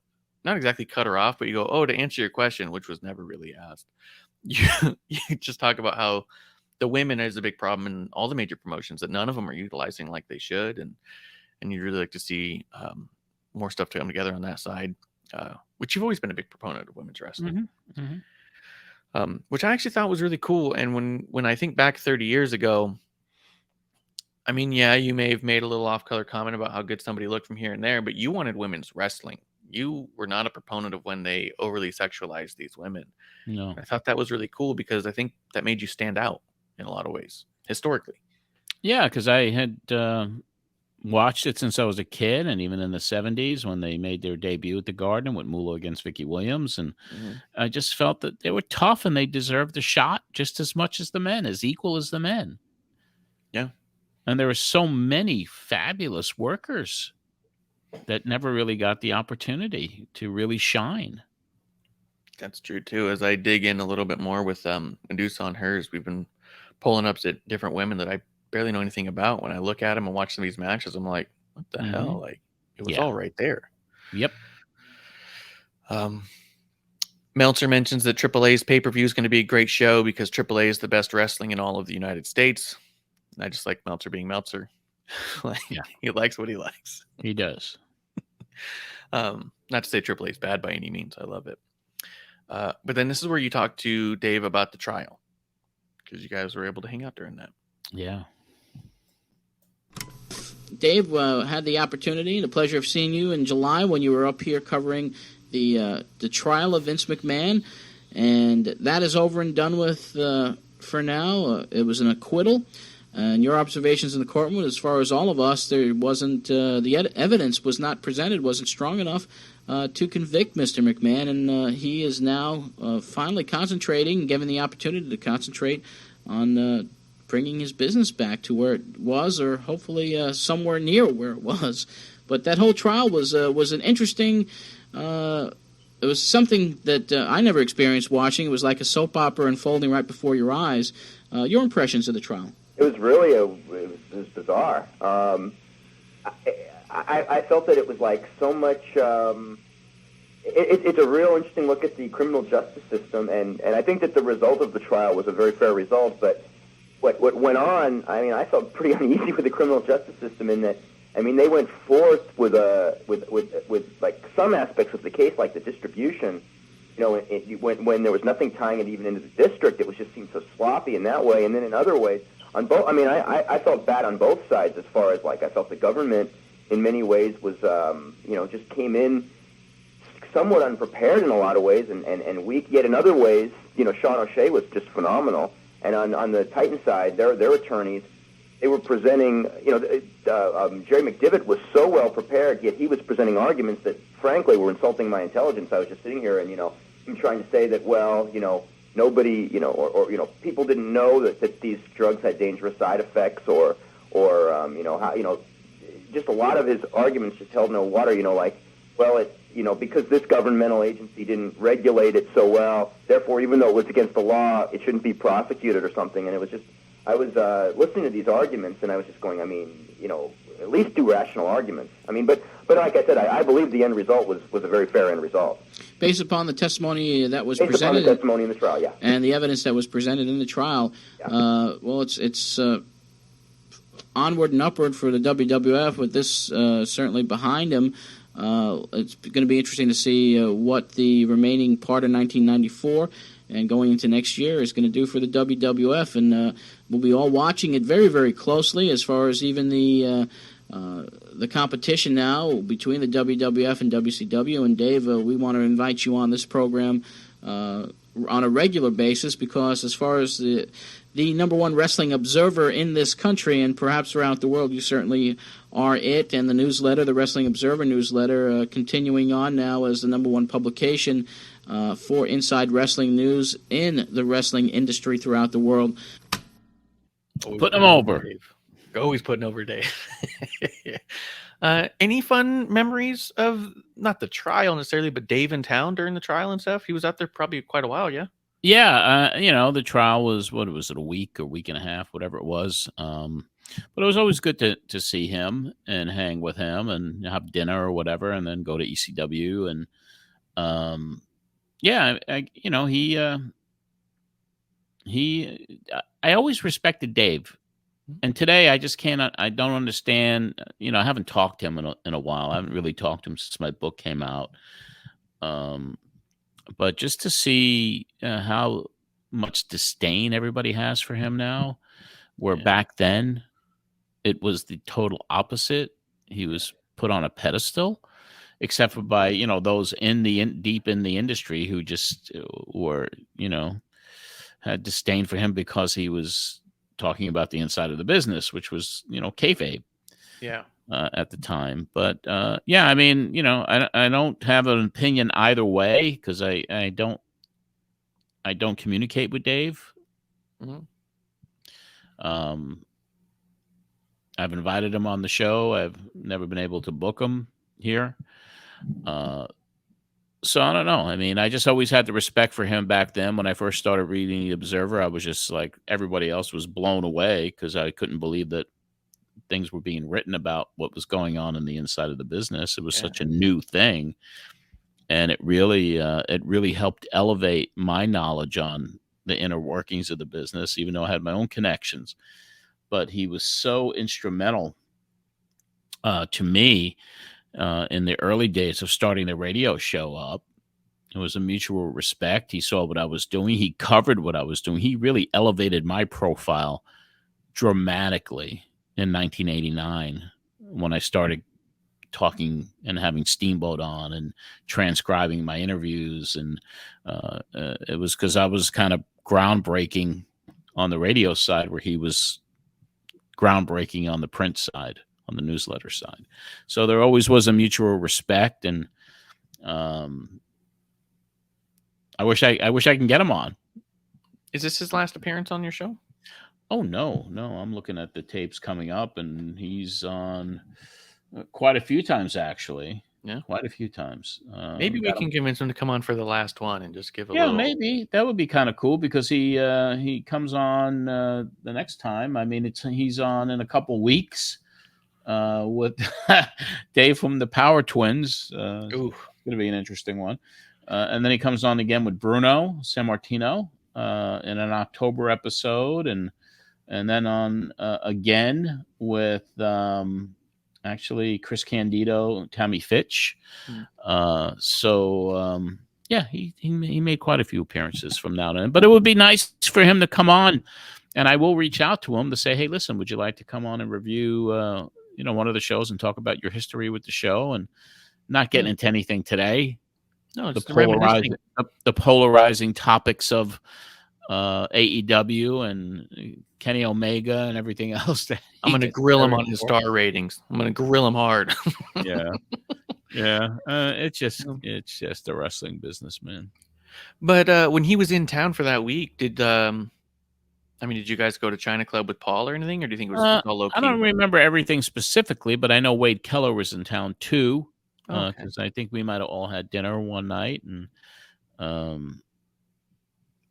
not exactly cut her off, but you go, oh, to answer your question, which was never really asked. You just talk about how the women is a big problem in all the major promotions that none of them are utilizing like they should. And you'd really like to see more stuff to come together on that side, which you've always been a big proponent of women's wrestling, which I actually thought was really cool. And when I think back 30 years ago, I mean, yeah, you may have made a little off-color comment about how good somebody looked from here and there, but you wanted women's wrestling. You were not a proponent of when they overly sexualized these women. No. I thought that was really cool because I think that made you stand out in a lot of ways, historically. Yeah, because I had watched it since I was a kid, and even in the 70s when they made their debut at the Garden with Moolah against Vicky Williams. And I just felt that they were tough and they deserved a shot just as much as the men, as equal as the men. Yeah. And there were so many fabulous workers that never really got the opportunity to really shine. That's true too. As I dig in a little bit more with Medusa on hers, we've been pulling up to different women that I barely know anything about. When I look at them and watch some of these matches, I'm like, what the hell? Like, it was all right there. Yep. Meltzer mentions that AAA's pay-per-view is going to be a great show because AAA is the best wrestling in all of the United States. And I just like Meltzer being Meltzer. Like, Yeah. he likes what he likes. He does. Not to say Triple H is bad by any means. I love it. But then this is where you talk to Dave about the trial, because you guys were able to hang out during that. Yeah. Dave, had the opportunity and the pleasure of seeing you in July when you were up here covering the trial of Vince McMahon, and that is over and done with for now. It was an acquittal, and your observations in the courtroom, as far as all of us, there wasn't the evidence was not presented, wasn't strong enough to convict Mr. McMahon, and he is now finally concentrating, given the opportunity to concentrate on bringing his business back to where it was, or hopefully somewhere near where it was. But that whole trial was an interesting. It was something that I never experienced watching. It was like a soap opera unfolding right before your eyes. Your impressions of the trial? It was really it was bizarre. I felt that it was like so much. It's a real interesting look at the criminal justice system, and I think that the result of the trial was a very fair result. But what went on, I mean, I felt pretty uneasy with the criminal justice system in that, I mean, they went forth with like some aspects of the case, like the distribution. You know, when there was nothing tying it even into the district, it was just seemed so sloppy in that way. And then in other ways, on both, I mean, I felt bad on both sides as far as like I felt the government in many ways was just came in somewhat unprepared in a lot of ways and weak. Yet in other ways, Sean O'Shea was just phenomenal. And on the Titan side, their attorneys, they were presenting, Jerry McDivitt was so well prepared, yet he was presenting arguments that, frankly, were insulting my intelligence. I was just sitting here and, him trying to say that, well, nobody, or people didn't know that these drugs had dangerous side effects or how, just a lot of his arguments just held no water, well, because this governmental agency didn't regulate it so well, therefore, even though it was against the law, it shouldn't be prosecuted or something. And it was just, I was listening to these arguments, and I was just going, I mean, at least do rational arguments. I mean, but like I said, I believe the end result was a very fair end result. Based upon the testimony that was presented. Based upon the testimony in the trial, yeah. And the evidence that was presented in the trial, yeah. It's onward and upward for the WWF with this certainly behind him. It's going to be interesting to see what the remaining part of 1994 and going into next year is going to do for the WWF, and we'll be all watching it very, very closely as far as even the competition now between the WWF and WCW. And Dave, we want to invite you on this program on a regular basis because as far as the number one wrestling observer in this country and perhaps around the world, you certainly are it. And the newsletter, the Wrestling Observer newsletter, continuing on now as the number one publication for inside wrestling news in the wrestling industry throughout the world. Putting him over. Dave. Always putting over Dave. Any fun memories of, not the trial necessarily, but Dave in town during the trial and stuff? He was out there probably quite a while, yeah? Yeah, the trial was, what was it, a week and a half, whatever it was. But it was always good to see him and hang with him and have dinner or whatever, and then go to ECW. And I always respected Dave. And today I just I don't understand, I haven't talked to him in a while. I haven't really talked to him since my book came out. But just to see how much disdain everybody has for him now, where back then it was the total opposite. He was put on a pedestal, except for by, those deep in the industry who just were, had disdain for him because he was talking about the inside of the business, which was, kayfabe. Yeah. At the time. But I mean, I don't have an opinion either way because I don't communicate with Dave. Mm-hmm. I've invited him on the show. I've never been able to book him here. So I don't know. I mean, I just always had the respect for him back then. When I first started reading The Observer, I was just like everybody else was blown away because I couldn't believe that things were being written about what was going on in the inside of the business. It was such a new thing. And it really helped elevate my knowledge on the inner workings of the business, even though I had my own connections. But he was so instrumental to me in the early days of starting the radio show up. It was a mutual respect. He saw what I was doing. He covered what I was doing. He really elevated my profile dramatically in 1989 when I started talking and having Steamboat on and transcribing my interviews. And it was because I was kind of groundbreaking on the radio side where he was groundbreaking on the print side, on the newsletter side. So there always was a mutual respect. And I wish I can get him on. Is this his last appearance on your show? Oh, no. I'm looking at the tapes coming up, and he's on quite a few times, actually. Yeah, quite a few times. Maybe we can convince him to come on for the last one and just give a yeah, little. Maybe that would be kind of cool because he comes on the next time. I mean, he's on in a couple weeks with Dave from the Power Twins. It's going to be an interesting one. And then he comes on again with Bruno Sammartino in an October episode, and then on again with actually Chris Candido, Tammy Fitch. Yeah, he made quite a few appearances from now on. But it would be nice for him to come on, and I will reach out to him to say, hey, listen, would you like to come on and review one of the shows and talk about your history with the show? And not getting into anything today. No, it's the polarizing topics of AEW and Kenny Omega and everything else. I'm going to grill him on his star ratings. I'm going to grill him hard. Yeah. It's just the wrestling business, man. But when he was in town for that week, did you guys go to China Club with Paul or anything, or do you think it was all low key? I don't remember everything specifically, but I know Wade Keller was in town too. Because I think we might have all had dinner one night, and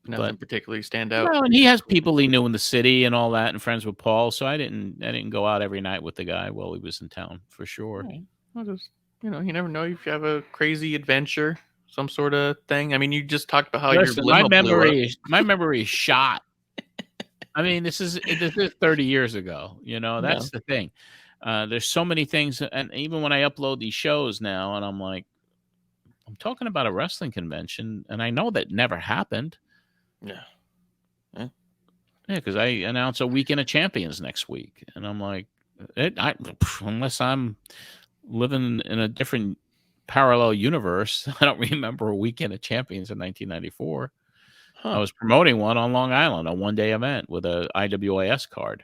nothing particularly stand out. Well, and he has people he knew in the city and all that, and friends with Paul. So I didn't go out every night with the guy while he was in town for sure. Right. Well, just you never know if you have a crazy adventure, some sort of thing. I mean, you just talked about how your limo my memory is shot. I mean, this is 30 years ago. That's the thing. There's so many things, and even when I upload these shows now, and I'm like, I'm talking about a wrestling convention, and I know that never happened. Yeah, because I announce a Weekend of Champions next week, and I'm like, unless I'm living in a different parallel universe, I don't remember a Weekend of Champions in 1994. I was promoting one on Long Island, a one-day event with a IWIS card.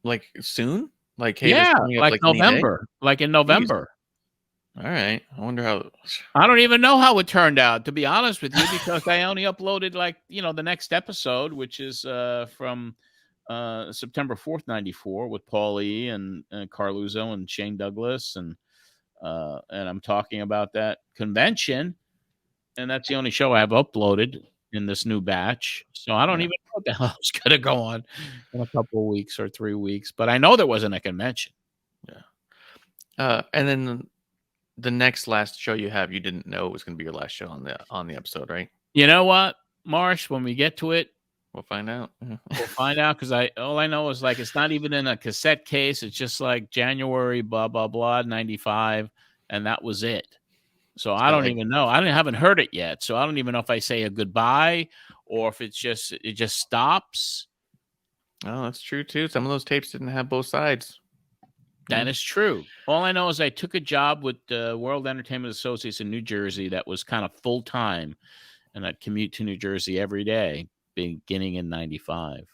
Like soon? Like, hey, yeah, like November, like in November. All right. I wonder how. I don't even know how it turned out, to be honest with you, because I only uploaded the next episode, which is from September 4th, 94 with Paul E. and Carluzzo and Shane Douglas. And I'm talking about that convention. And that's the only show I have uploaded in this new batch. So I don't even know what the hell is going to go on in a couple of weeks or 3 weeks. But I know there wasn't a convention. Yeah. And then the last show you have, you didn't know it was going to be your last show on the episode, right? You know what, Marsh? When we get to it, we'll find out. We'll find out, because all I know is it's not even in a cassette case. It's just like January, blah, blah, blah, 95. And that was it. So I don't even know. I haven't heard it yet. So I don't even know if I say a goodbye or if it just stops. Oh, that's true too. Some of those tapes didn't have both sides. That is true. All I know is I took a job with the World Entertainment Associates in New Jersey that was kind of full time, and I'd commute to New Jersey every day, beginning in 95. Did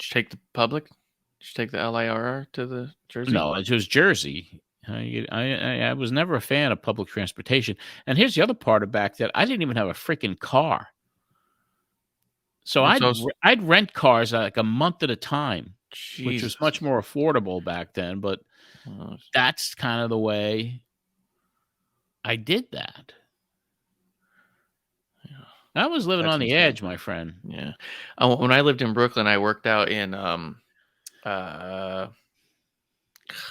you take the public? Did you take the LIRR to the Jersey? No, it was Jersey. I was never a fan of public transportation. And here's the other part of back then. I didn't even have a freaking car. So I'd rent cars like a month at a time, which was much more affordable back then. But that's kind of the way I did that. Yeah. I was living on the edge, my friend. Yeah. When I lived in Brooklyn, I worked out in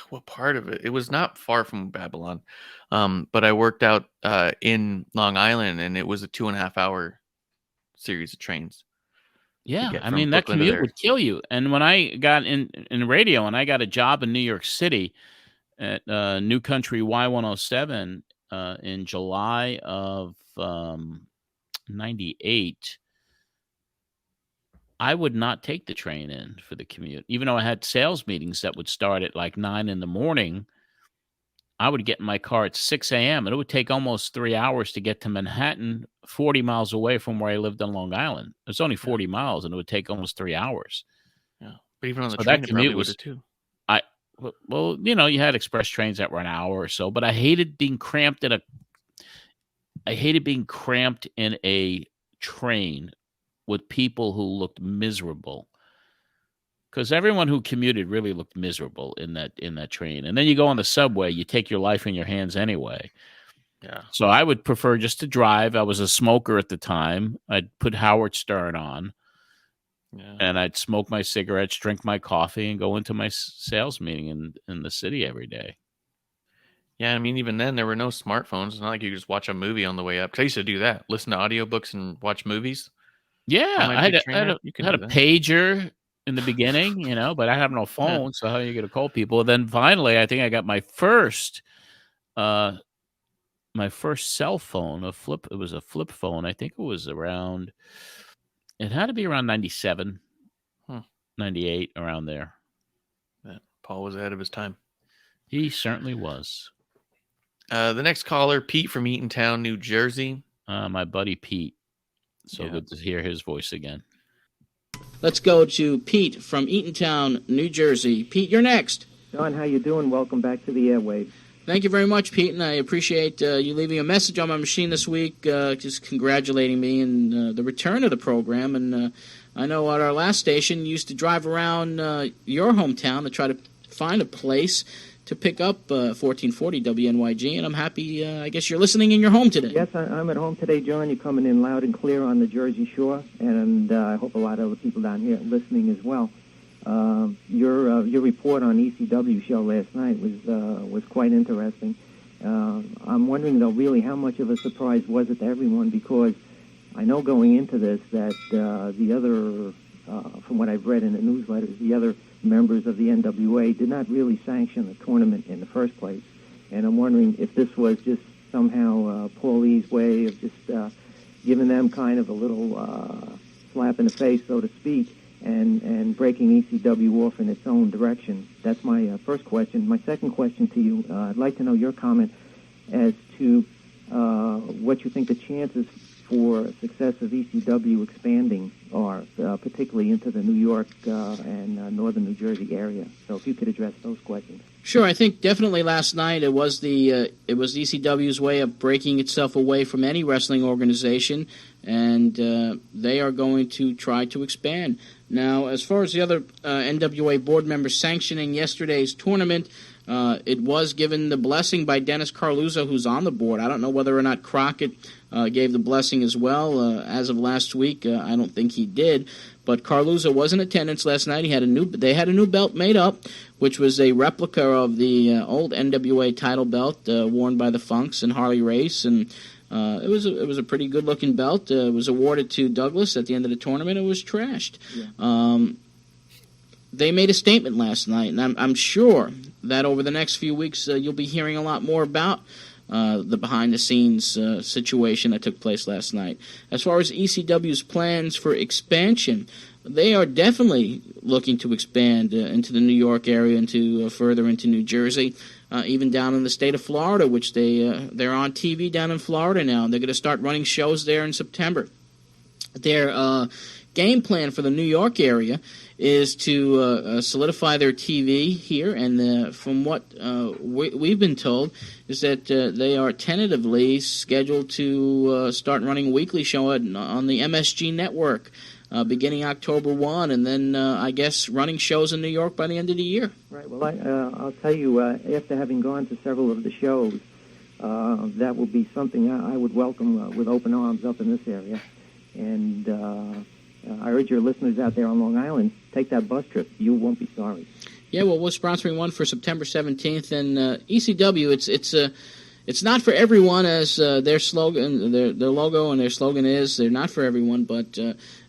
what part of it? It was not far from Babylon, but I worked out in Long Island, and it was a 2.5 hour series of trains. Yeah, get I from mean, that Brooklyn to commute there. would kill you. And when I got in radio and I got a job in New York City at New Country Y107 in July of 98, I would not take the train in for the commute. Even though I had sales meetings that would start at like 9 in the morning, I would get in my car at 6 a.m. and it would take almost 3 hours to get to Manhattan, 40 miles away from where I lived on Long Island. It's only 40 miles and it would take almost 3 hours. Yeah, but even on the So train, that it probably commute would was have too. well, you know, you had express trains that were an hour or so, but I hated being cramped in a train with people who looked miserable. Because everyone who commuted really looked miserable in that train. And then you go on the subway, you take your life in your hands anyway. Yeah. So I would prefer just to drive. I was a smoker at the time. I'd put Howard Stern on. Yeah. And I'd smoke my cigarettes, drink my coffee, and go into my sales meeting in the city every day. Yeah, I mean, even then, there were no smartphones. It's not like you could just watch a movie on the way up. 'Cause I used to do that. Listen to audiobooks and watch movies. Yeah, On my big train ride. You can had do a that. pager in the beginning, you know, but I have no phone, so how are you going to call people? And then finally, I think I got my first cell phone, it was a flip phone. I think it had to be around 97, 98, around there. Yeah, Paul was ahead of his time. He certainly was. The next caller, Pete from Eatontown, New Jersey. My buddy Pete. So good to hear his voice again. Let's go to Pete from Eatontown, New Jersey. Pete, you're next. John, how you doing? Welcome back to the airwaves. Thank you very much, Pete, and I appreciate you leaving a message on my machine this week, just congratulating me and the return of the program. And I know at our last station, you used to drive around your hometown to try to find a place to pick up 1440 WNYG, and I'm happy, I guess you're listening in your home today. Yes, I'm at home today, John. You're coming in loud and clear on the Jersey Shore, and I hope a lot of other people down here are listening as well. Your report on ECW show last night was quite interesting. I'm wondering, though, really how much of a surprise was it to everyone, because I know going into this that the other, from what I've read in the newsletters, the other members of the NWA did not really sanction the tournament in the first place. And I'm wondering if this was just somehow Paulie's way of just giving them kind of a little slap in the face, so to speak, and breaking ECW off in its own direction. That's my first question. My second question to you, I'd like to know your comment as to what you think the chances for success of ECW expanding are, particularly into the New York and northern New Jersey area. So if you could address those questions. Sure, I think definitely last night it was ECW's way of breaking itself away from any wrestling organization, and they are going to try to expand. Now, as far as the other NWA board members sanctioning yesterday's tournament, it was given the blessing by Dennis Carluzzo, who's on the board. I don't know whether or not Crockett gave the blessing as well. As of last week, I don't think he did. But Carluzzo was in attendance last night. They had a new belt made up, which was a replica of the old NWA title belt worn by the Funks and Harley Race, and it was a pretty good looking belt. It was awarded to Douglas at the end of the tournament. It was trashed. Yeah. They made a statement last night, and I'm sure that over the next few weeks you'll be hearing a lot more about the behind-the-scenes situation that took place last night. As far as ECW's plans for expansion, they are definitely looking to expand into the New York area, further into New Jersey, even down in the state of Florida, which they're on TV down in Florida now. They're going to start running shows there in September. Their game plan for the New York area is to solidify their TV here, and from what we've been told is that they are tentatively scheduled to start running a weekly show on the MSG network beginning October 1, and then I guess running shows in New York by the end of the year. Right. Well, I'll tell you, after having gone to several of the shows, that will be something I would welcome with open arms up in this area. And I urge your listeners out there on Long Island, take that bus trip. You won't be sorry. Yeah, well, we're sponsoring one for September 17th, and ECW, it's not for everyone, as their slogan, their logo and their slogan is. They're not for everyone, but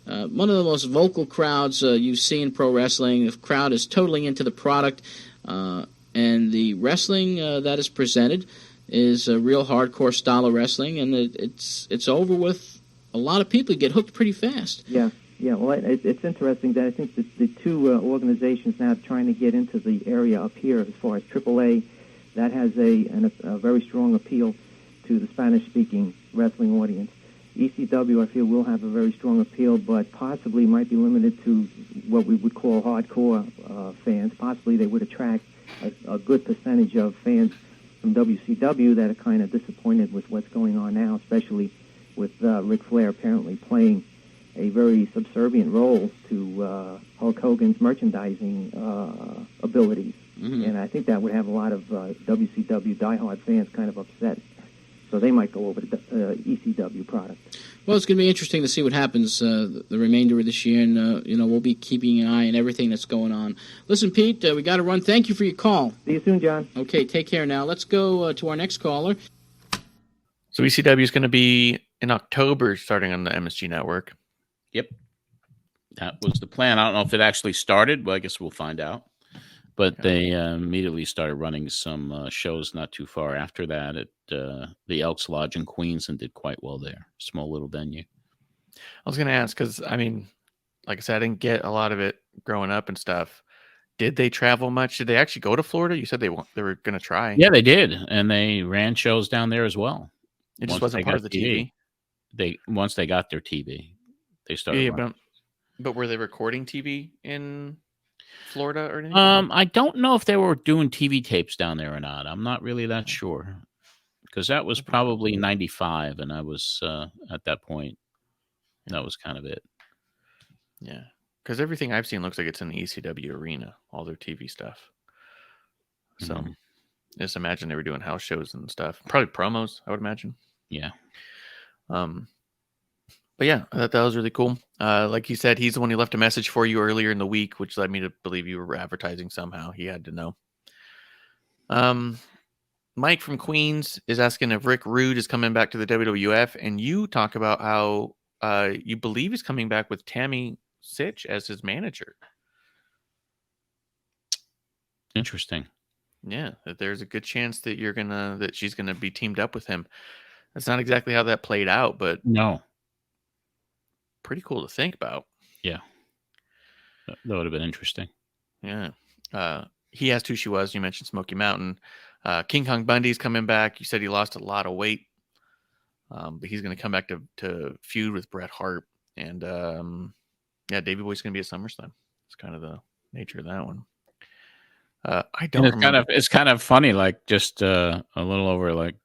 one of the most vocal crowds you see in pro wrestling. The crowd is totally into the product, and the wrestling that is presented is a real hardcore style of wrestling, and it's over with a lot of people. You get hooked pretty fast. Yeah. Well, it's interesting that I think that the two organizations now trying to get into the area up here as far as AAA, that has a very strong appeal to the Spanish-speaking wrestling audience. ECW, I feel, will have a very strong appeal, but possibly might be limited to what we would call hardcore fans. Possibly they would attract a good percentage of fans from WCW that are kind of disappointed with what's going on now, especially with Ric Flair apparently playing a very subservient role to Hulk Hogan's merchandising abilities. Mm-hmm. And I think that would have a lot of WCW diehard fans kind of upset. So they might go over to ECW product. Well, it's going to be interesting to see what happens the remainder of this year, and we'll be keeping an eye on everything that's going on. Listen, Pete, we got to run. Thank you for your call. See you soon, John. Okay, take care now. Let's go to our next caller. So ECW is going to be in October, starting on the MSG network. Yep, that was the plan. I don't know if it actually started, but I guess we'll find out. But they immediately started running some shows not too far after that at the Elks Lodge in Queens, and did quite well there. Small little venue. I was going to ask because, I mean, like I said, I didn't get a lot of it growing up and stuff. Did they travel much? Did they actually go to Florida? You said they were going to try. Yeah, they did, and they ran shows down there as well. It just wasn't part of the TV. Once they got their TV, they started. Yeah, but were they recording TV in Florida or anything? I don't know if they were doing TV tapes down there or not. I'm not really that sure, because that was probably 95, and I was at that point. That was kind of it. Yeah, because everything I've seen looks like it's in the ECW arena, all their TV stuff. So just imagine they were doing house shows and stuff. Probably promos, I would imagine. Yeah. But yeah, I thought that was really cool. Like you said, he's the one who left a message for you earlier in the week, which led me to believe you were advertising somehow. He had to know. Mike from Queens is asking if Rick Rude is coming back to the WWF, and you talk about how you believe he's coming back with Tammy Sitch as his manager. Interesting. Yeah, that there's a good chance that that she's gonna be teamed up with him. That's not exactly how that played out, but no. Pretty cool to think about. Yeah. That would have been interesting. Yeah. He asked who she was. You mentioned Smoky Mountain. King Kong Bundy's coming back. You said he lost a lot of weight. But he's going to come back to feud with Bret Hart. And Davey Boy's going to be at SummerSlam. It's kind of the nature of that one. I don't remember. It's kind of funny, like just a little over like,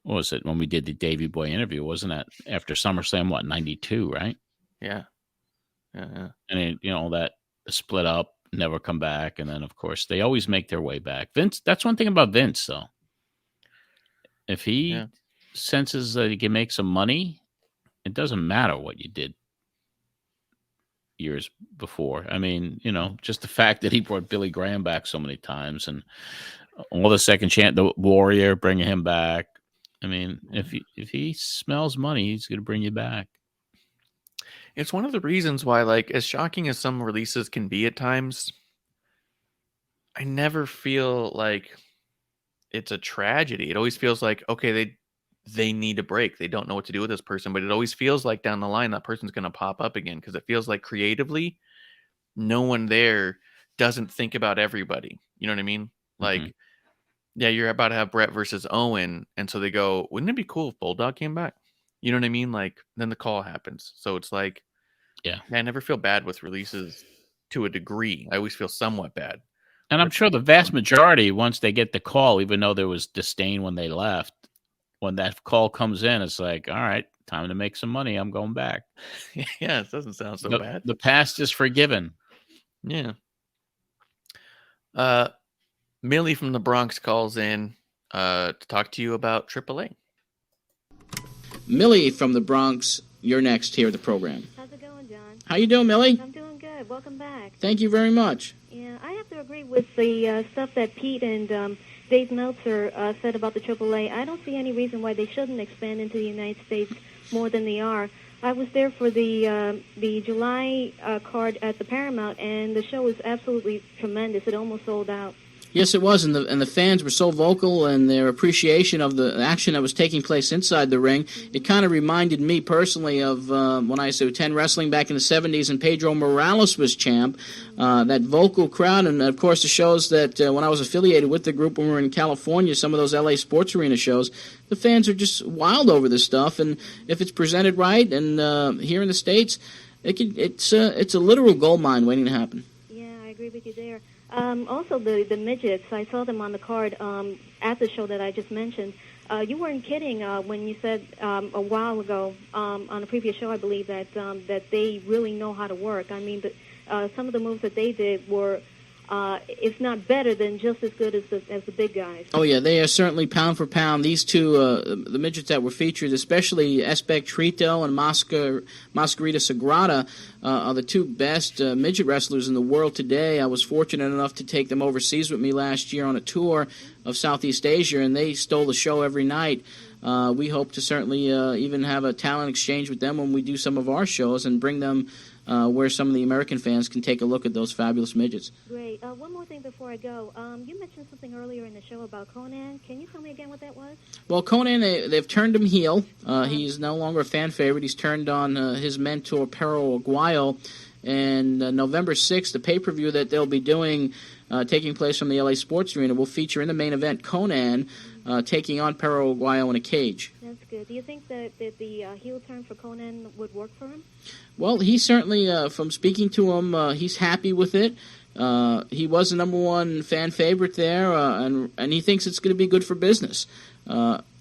what was it when we did the Davey Boy interview? Wasn't that after SummerSlam? 92, right? Yeah. And that split up, never come back, and then of course they always make their way back. Vince, that's one thing about Vince, though. If he senses that he can make some money, it doesn't matter what you did years before. I mean, just the fact that he brought Billy Graham back so many times, and all the second chance, the Warrior bringing him back. I mean, if he smells money, he's going to bring you back. It's one of the reasons why, like, as shocking as some releases can be at times, I never feel like it's a tragedy. It always feels like, okay, they need a break. They don't know what to do with this person, but it always feels like down the line that person's going to pop up again, because it feels like creatively, no one there doesn't think about everybody. You know what I mean? Like, yeah, you're about to have Brett versus Owen, and so they go, wouldn't it be cool if Bulldog came back? You know what I mean? Like, then the call happens. So it's like, I never feel bad with releases to a degree. I always feel somewhat bad. And I'm sure the vast majority, once they get the call, even though there was disdain when they left, when that call comes in, it's like, all right, time to make some money. I'm going back. Yeah, it doesn't sound so bad. The past is forgiven. Yeah. Millie from the Bronx calls in to talk to you about AAA. Millie from the Bronx, you're next here at the program. How's it going, John? How you doing, Millie? I'm doing good. Welcome back. Thank you very much. Yeah, I have to agree with the stuff that Pete and Dave Meltzer said about the AAA. I don't see any reason why they shouldn't expand into the United States more than they are. I was there for the July card at the Paramount, and the show was absolutely tremendous. It almost sold out. Yes, it was, and the fans were so vocal in their appreciation of the action that was taking place inside the ring. It kind of reminded me personally of when I used to attend wrestling back in the 70s and Pedro Morales was champ. That vocal crowd, and of course the shows that when I was affiliated with the group when we were in California, some of those LA Sports Arena shows, the fans are just wild over this stuff, and if it's presented right, and here in the States, it's a literal gold mine waiting to happen. Yeah, I agree with you there. Also, the midgets, I saw them on the card at the show that I just mentioned. You weren't kidding when you said a while ago on a previous show, I believe, that they really know how to work. I mean, some of the moves that they did were, if not better, than just as good as the big guys. Oh, yeah, they are certainly pound for pound. These two, the midgets that were featured, especially Espectrito and Mascarita Sagrada, are the two best midget wrestlers in the world today. I was fortunate enough to take them overseas with me last year on a tour of Southeast Asia, and they stole the show every night. We hope to certainly even have a talent exchange with them when we do some of our shows and bring them where some of the American fans can take a look at those fabulous midgets. Great. One more thing before I go. You mentioned something earlier in the show about Conan. Can you tell me again what that was? Well, Conan, they've turned him heel. He's no longer a fan favorite. He's turned on his mentor, Perro Aguayo. And November 6th, the pay-per-view that they'll be doing, taking place from the LA Sports Arena, will feature in the main event Conan taking on Perro Aguayo in a cage. That's good. Do you think that the heel turn for Conan would work for him? Well, he certainly, from speaking to him, he's happy with it. He was the number one fan favorite there, and he thinks it's going to be good for business.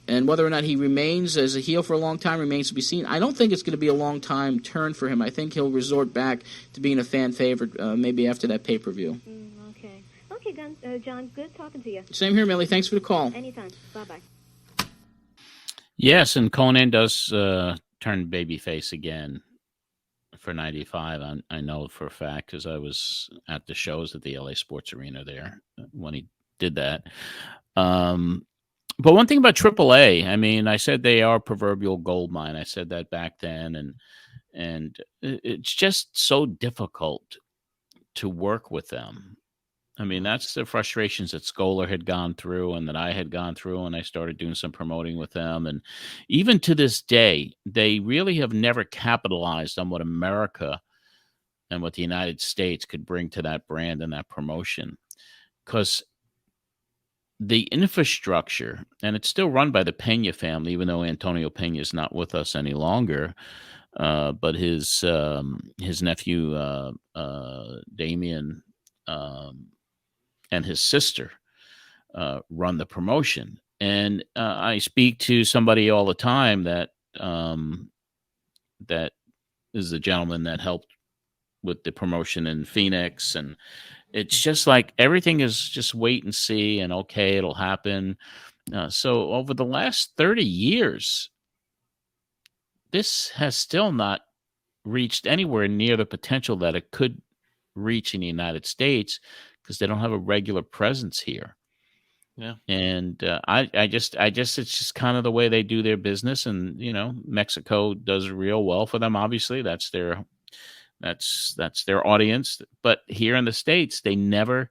And whether or not he remains as a heel for a long time remains to be seen. I don't think it's going to be a long-time turn for him. I think he'll resort back to being a fan favorite maybe after that pay-per-view. Okay. Okay, John, good talking to you. Same here, Millie. Thanks for the call. Anytime. Bye-bye. Yes, and Conan does turn babyface again for 95. I know for a fact because I was at the shows at the LA Sports Arena there when he did that. But one thing about AAA, I mean, I said they are proverbial gold mine. I said that back then, and it's just so difficult to work with them. I mean, that's the frustrations that Scholar had gone through and that I had gone through when I started doing some promoting with them. And even to this day, they really have never capitalized on what America and what the United States could bring to that brand and that promotion. Because the infrastructure, and it's still run by the Pena family, even though Antonio Pena is not with us any longer, but his nephew, Damien, and his sister run the promotion. And I speak to somebody all the time that is the gentleman that helped with the promotion in Phoenix. And it's just like everything is just wait and see and okay, it'll happen. So over the last 30 years, this has still not reached anywhere near the potential that it could reach in the United States because they don't have a regular presence here. Yeah. And I just it's just kind of the way they do their business. And, you know, Mexico does real well for them. Obviously, that's their audience. But here in the States, they never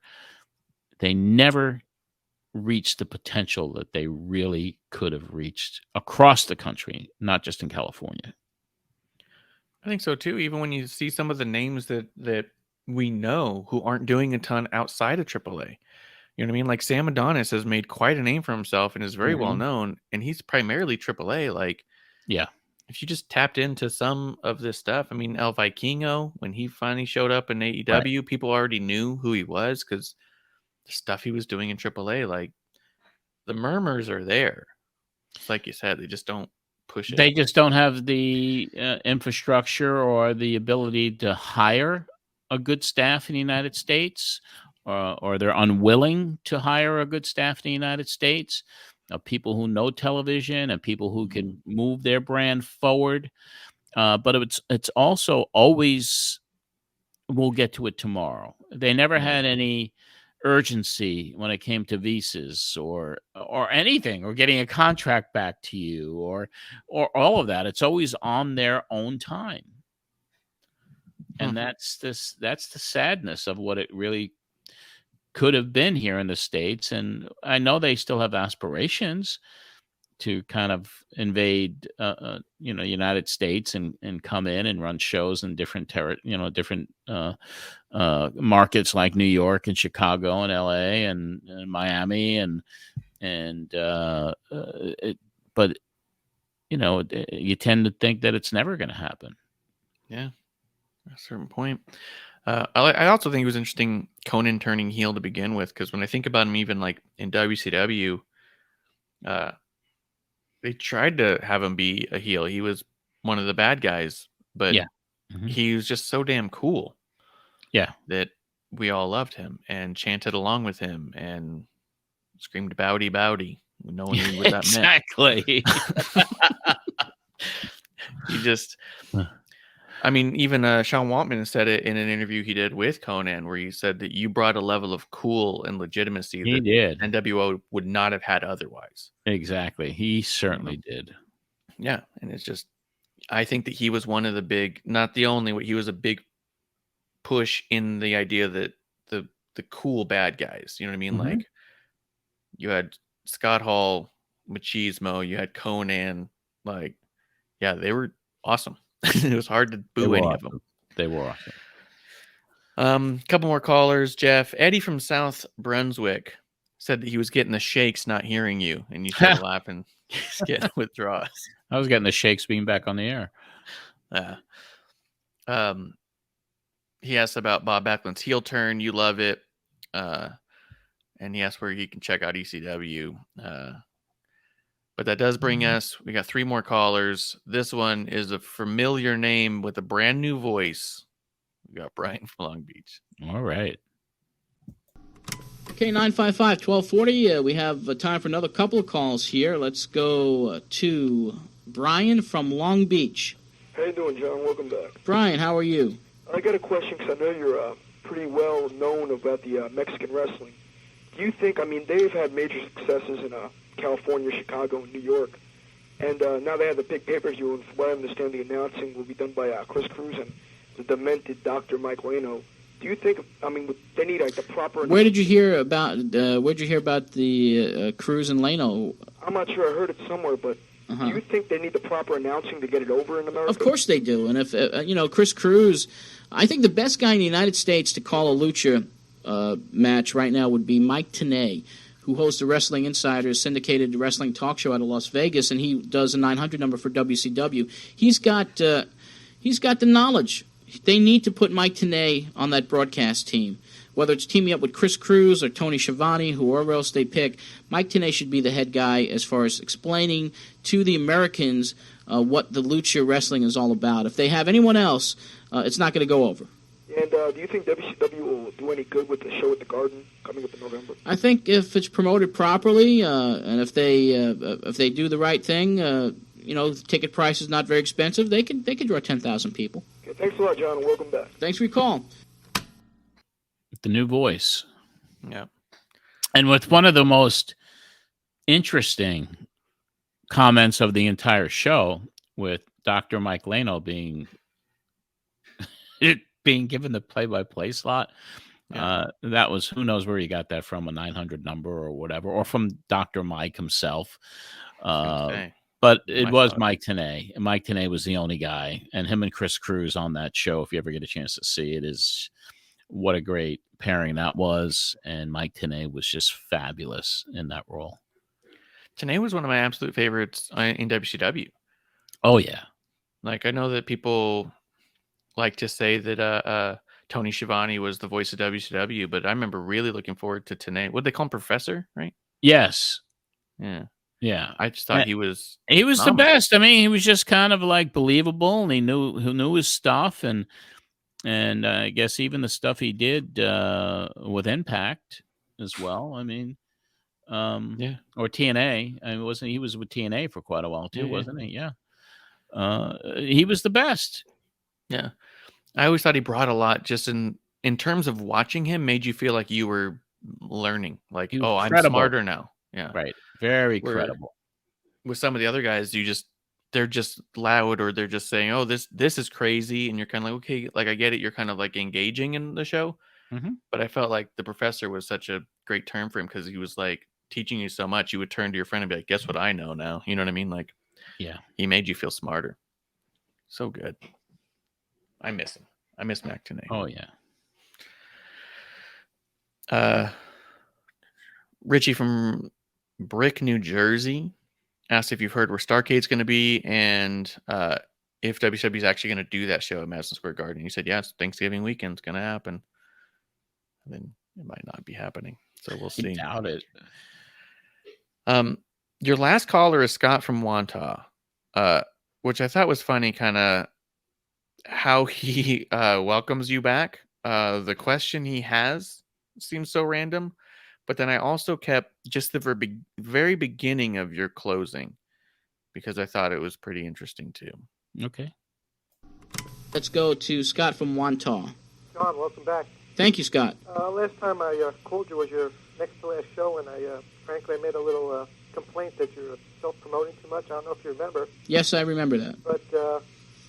reached the potential that they really could have reached across the country, not just in California. I think so too. Even when you see some of the names that we know who aren't doing a ton outside of AAA. You know what I mean? Like Sam Adonis has made quite a name for himself and is very well known, and he's primarily AAA. Like, yeah, if you just tapped into some of this stuff, I mean, El Vikingo, when he finally showed up in AEW, people already knew who he was because the stuff he was doing in AAA, like the murmurs are there. It's like you said, they just don't push it. They just don't have the infrastructure or the ability to hire a good staff in the United States, or they're unwilling to hire a good staff in the United States, people who know television and people who can move their brand forward. But it's also always, we'll get to it tomorrow. They never had any urgency when it came to visas or anything, or getting a contract back to you, or all of that. It's always on their own time. And that's the sadness of what it really could have been here in the States. And I know they still have aspirations to kind of invade, United States and come in and run shows in different different markets like New York and Chicago and LA and Miami but you tend to think that it's never going to happen. Yeah, at a certain point. I also think it was interesting Conan turning heel to begin with, because when I think about him, even like in WCW, they tried to have him be a heel. He was one of the bad guys, but he was just so damn cool. Yeah, that we all loved him and chanted along with him and screamed "Bowdy, Bowdy." No one knew what that exactly. meant. He just. I mean, even Sean Waltman said it in an interview he did with Conan, where he said that you brought a level of cool and legitimacy that NWO would not have had otherwise. Exactly. He certainly did. Yeah. And it's just, I think that he was one of the big, not the only, he was a big push in the idea that the cool bad guys, you know what I mean? Like, you had Scott Hall, Machismo, you had Conan, like, yeah, they were awesome. It was hard to boo any of them. They were awesome. Couple more callers. Jeff, Eddie from South Brunswick said that he was getting the shakes not hearing you, and you started laughing. He's getting withdrawals. I was getting the shakes being back on the air. He asked about Bob Backlund's heel turn. You love it. And he asked where he can check out ECW. But that does bring us, we got 3 more callers. This one is a familiar name with a brand new voice. We got Brian from Long Beach. All right. Okay, 955-1240. We have time for another couple of calls here. Let's go to Brian from Long Beach. How you doing, John? Welcome back. Brian, how are you? I got a question because I know you're pretty well known about the Mexican wrestling. Do you think, I mean, they've had major successes in California, Chicago, and New York. And now they have the big pay-per-view, and from what I understand, the announcing will be done by Chris Cruz and the demented Dr. Mike Leno. Do you think, I mean, they need like the proper... Where did you hear about the Cruz and Leno? I'm not sure. I heard it somewhere, but do you think they need the proper announcing to get it over in America? Of course they do. And if, Chris Cruz, I think the best guy in the United States to call a lucha match right now would be Mike Tenay, who hosts the Wrestling Insider's syndicated wrestling talk show out of Las Vegas, and he does a 900 number for WCW. He's got the knowledge. They need to put Mike Tenay on that broadcast team. Whether it's teaming up with Chris Cruz or Tony Schiavone, whoever else they pick, Mike Tenay should be the head guy as far as explaining to the Americans what the lucha wrestling is all about. If they have anyone else, it's not going to go over. And do you think WCW will do any good with the show at the Garden coming up in November? I think if it's promoted properly, and if they do the right thing, ticket price is not very expensive, they can draw 10,000 people. Okay, thanks a lot, John, and welcome back. Thanks for your call. The new voice. Yeah. And with one of the most interesting comments of the entire show, with Dr. Mike Leno being given the play-by-play slot. That was, who knows where he got that from, a 900 number or whatever, or from Dr. Mike himself. But it was Mike Tenay. And Mike Tenay was the only guy. And him and Chris Cruz on that show, if you ever get a chance to see it, is what a great pairing that was. And Mike Tenay was just fabulous in that role. Tenay was one of my absolute favorites in WCW. Oh, yeah. Like, I know that people like to say that Tony Schiavone was the voice of WCW, but I remember really looking forward to Tenay. What they call him, Professor, right? Yes. Yeah. Yeah. I just thought he was the best. I mean, he was just kind of like believable, and he knew his stuff, and I guess even the stuff he did with Impact as well. I mean, or TNA. I mean, he was with TNA for quite a while too, wasn't he? Yeah. He was the best. Yeah. I always thought he brought a lot, just in terms of watching him, made you feel like you were learning. Like, He was oh, I'm credible. smarter now. Yeah. Right. Very Where credible. with some of the other guys, they're just loud, or they're just saying, oh, this is crazy. And you're kind of like, okay, like I get it. You're kind of like engaging in the show. Mhm. But I felt like the professor was such a great term for him, because he was like teaching you so much. You would turn to your friend and be like, guess what I know now? You know what I mean? Like, Yeah. he made you feel smarter. So good. I miss him. I miss Mac Tenay. Oh yeah. Richie from Brick, New Jersey asked if you've heard where Starcade's going to be, and if WCW's actually going to do that show at Madison Square Garden. You said, yes, Thanksgiving weekend's going to happen. And then it might not be happening. So we'll see. I doubt it. Your last caller is Scott from Wantagh, which I thought was funny, kind of how he welcomes you back. The question he has seems so random, but then I also kept just the very beginning of your closing, because I thought it was pretty interesting too. Okay. Let's go to Scott from Wantagh. John, welcome back. Thank you, Scott. Last time I called you was your next to last show, and frankly, I made a little complaint that you're self-promoting too much. I don't know if you remember. Yes, I remember that. But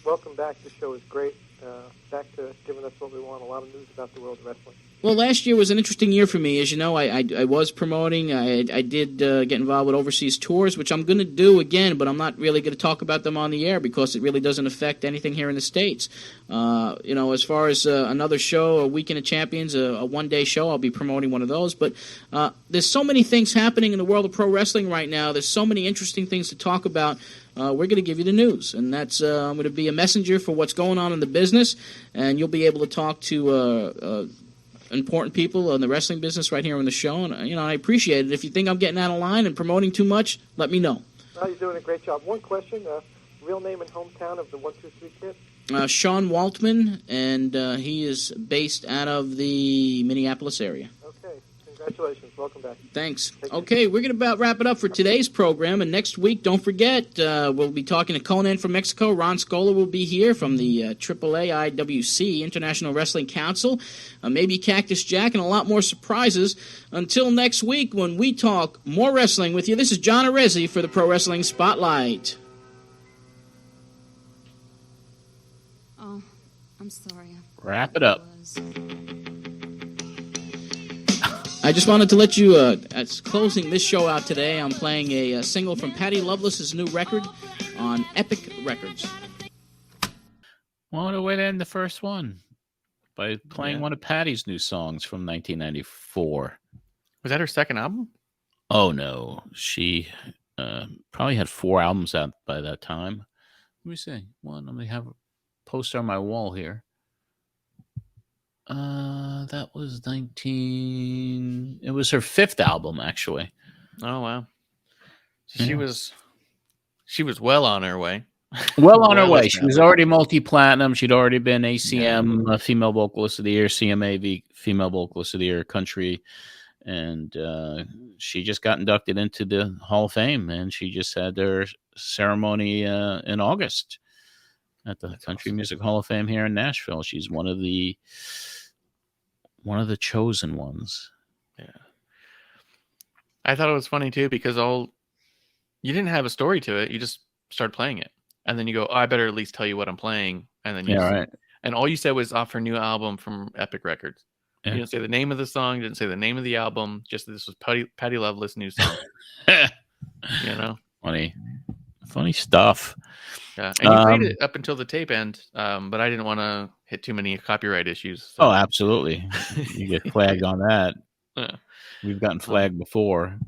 welcome back. The show is great. Back to giving us what we want, a lot of news about the world of wrestling. Well, last year was an interesting year for me. As you know, I was promoting. I did get involved with overseas tours, which I'm going to do again, but I'm not really going to talk about them on the air because it really doesn't affect anything here in the States. As far as another show, a Weekend of Champions, a one-day show, I'll be promoting one of those. But there's so many things happening in the world of pro wrestling right now. There's so many interesting things to talk about. We're going to give you the news, and that's I'm going to be a messenger for what's going on in the business, and you'll be able to talk to important people in the wrestling business right here on the show, and I appreciate it. If you think I'm getting out of line and promoting too much, let me know. Well, you're doing a great job. One question, real name and hometown of the 1-2-3 Kid? Sean Waltman, and he is based out of the Minneapolis area. Okay, congratulations. Welcome back. Thanks. Okay, we're going to about wrap it up for today's program, and next week, don't forget, we'll be talking to Conan from Mexico. Ron Scola will be here from the AAA IWC, International Wrestling Council, maybe Cactus Jack, and a lot more surprises. Until next week, when we talk more wrestling with you, this is John Arezzi for the Pro Wrestling Spotlight. Oh, I'm sorry. Wrap it up. I just wanted to let you, as closing this show out today, I'm playing a single from Patty Loveless's new record on Epic Records. What a way to end the first one, by playing one of Patty's new songs from 1994. Was that her second album? Oh, no. She probably had 4 albums out by that time. Let me see. Let me have a poster on my wall here. That was it was her 5th album, actually. Oh, wow. So she was well on her way. Well on her way. She was already multi-platinum. She'd already been ACM Female Vocalist of the Year, CMAV Female Vocalist of the Year Country, and she just got inducted into the Hall of Fame, and she just had her ceremony in August at the Country Music Hall of Fame here in Nashville. She's one of the chosen ones. Yeah. I thought it was funny too, because you didn't have a story to it. You just started playing it. And then you go, oh, I better at least tell you what I'm playing. And then right. And all you said was off her new album from Epic Records. Yeah. You didn't say the name of the song, didn't say the name of the album, just that this was Patty Loveless' new song. Funny stuff. Yeah, and you played it up until the tape end, but I didn't want to hit too many copyright issues. So. Oh, absolutely. You get flagged on that. Yeah. We've gotten flagged before.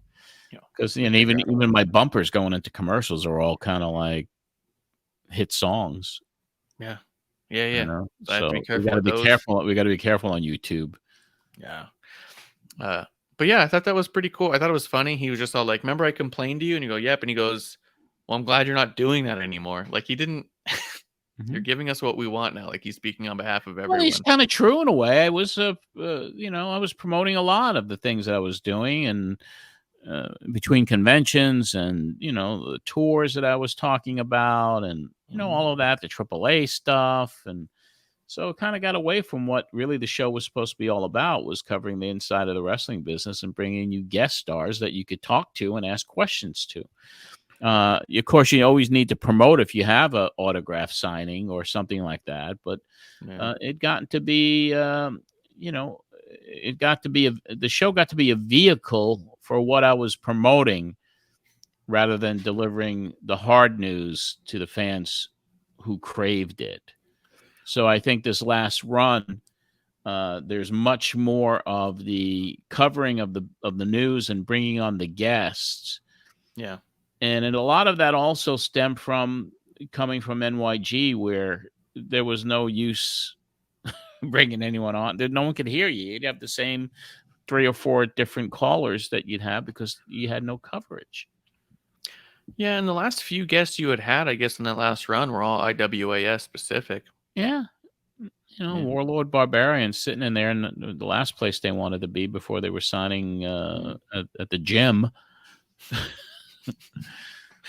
Because even my bumpers going into commercials are all kind of like hit songs. Yeah. So we got to be careful. We got to be careful on YouTube. Yeah. But yeah, I thought that was pretty cool. I thought it was funny. He was just all like, "Remember I complained to you?" And you go, "Yep." And he goes, "Well, I'm glad you're not doing that anymore." Like he didn't. You're giving us what we want now. Like he's speaking on behalf of everyone. Well, he's kind of true in a way. I was, I was promoting a lot of the things that I was doing, and between conventions and the tours that I was talking about, and all of that, the AAA stuff, and So it kind of got away from what really the show was supposed to be all about, was covering the inside of the wrestling business and bringing you guest stars that you could talk to and ask questions to. Of course, you always need to promote if you have an autograph signing or something like that. But it got to be, the show got to be a vehicle for what I was promoting rather than delivering the hard news to the fans who craved it. So I think this last run, there's much more of the covering of the news and bringing on the guests. Yeah. And a lot of that also stemmed from coming from NYG, where there was no use bringing anyone on. No one could hear you. You'd have the same 3 or 4 different callers that you'd have because you had no coverage. Yeah, and the last few guests you had, I guess, in that last run were all IWAS specific. Yeah. Warlord Barbarian sitting in there in the last place they wanted to be before they were signing at the gym.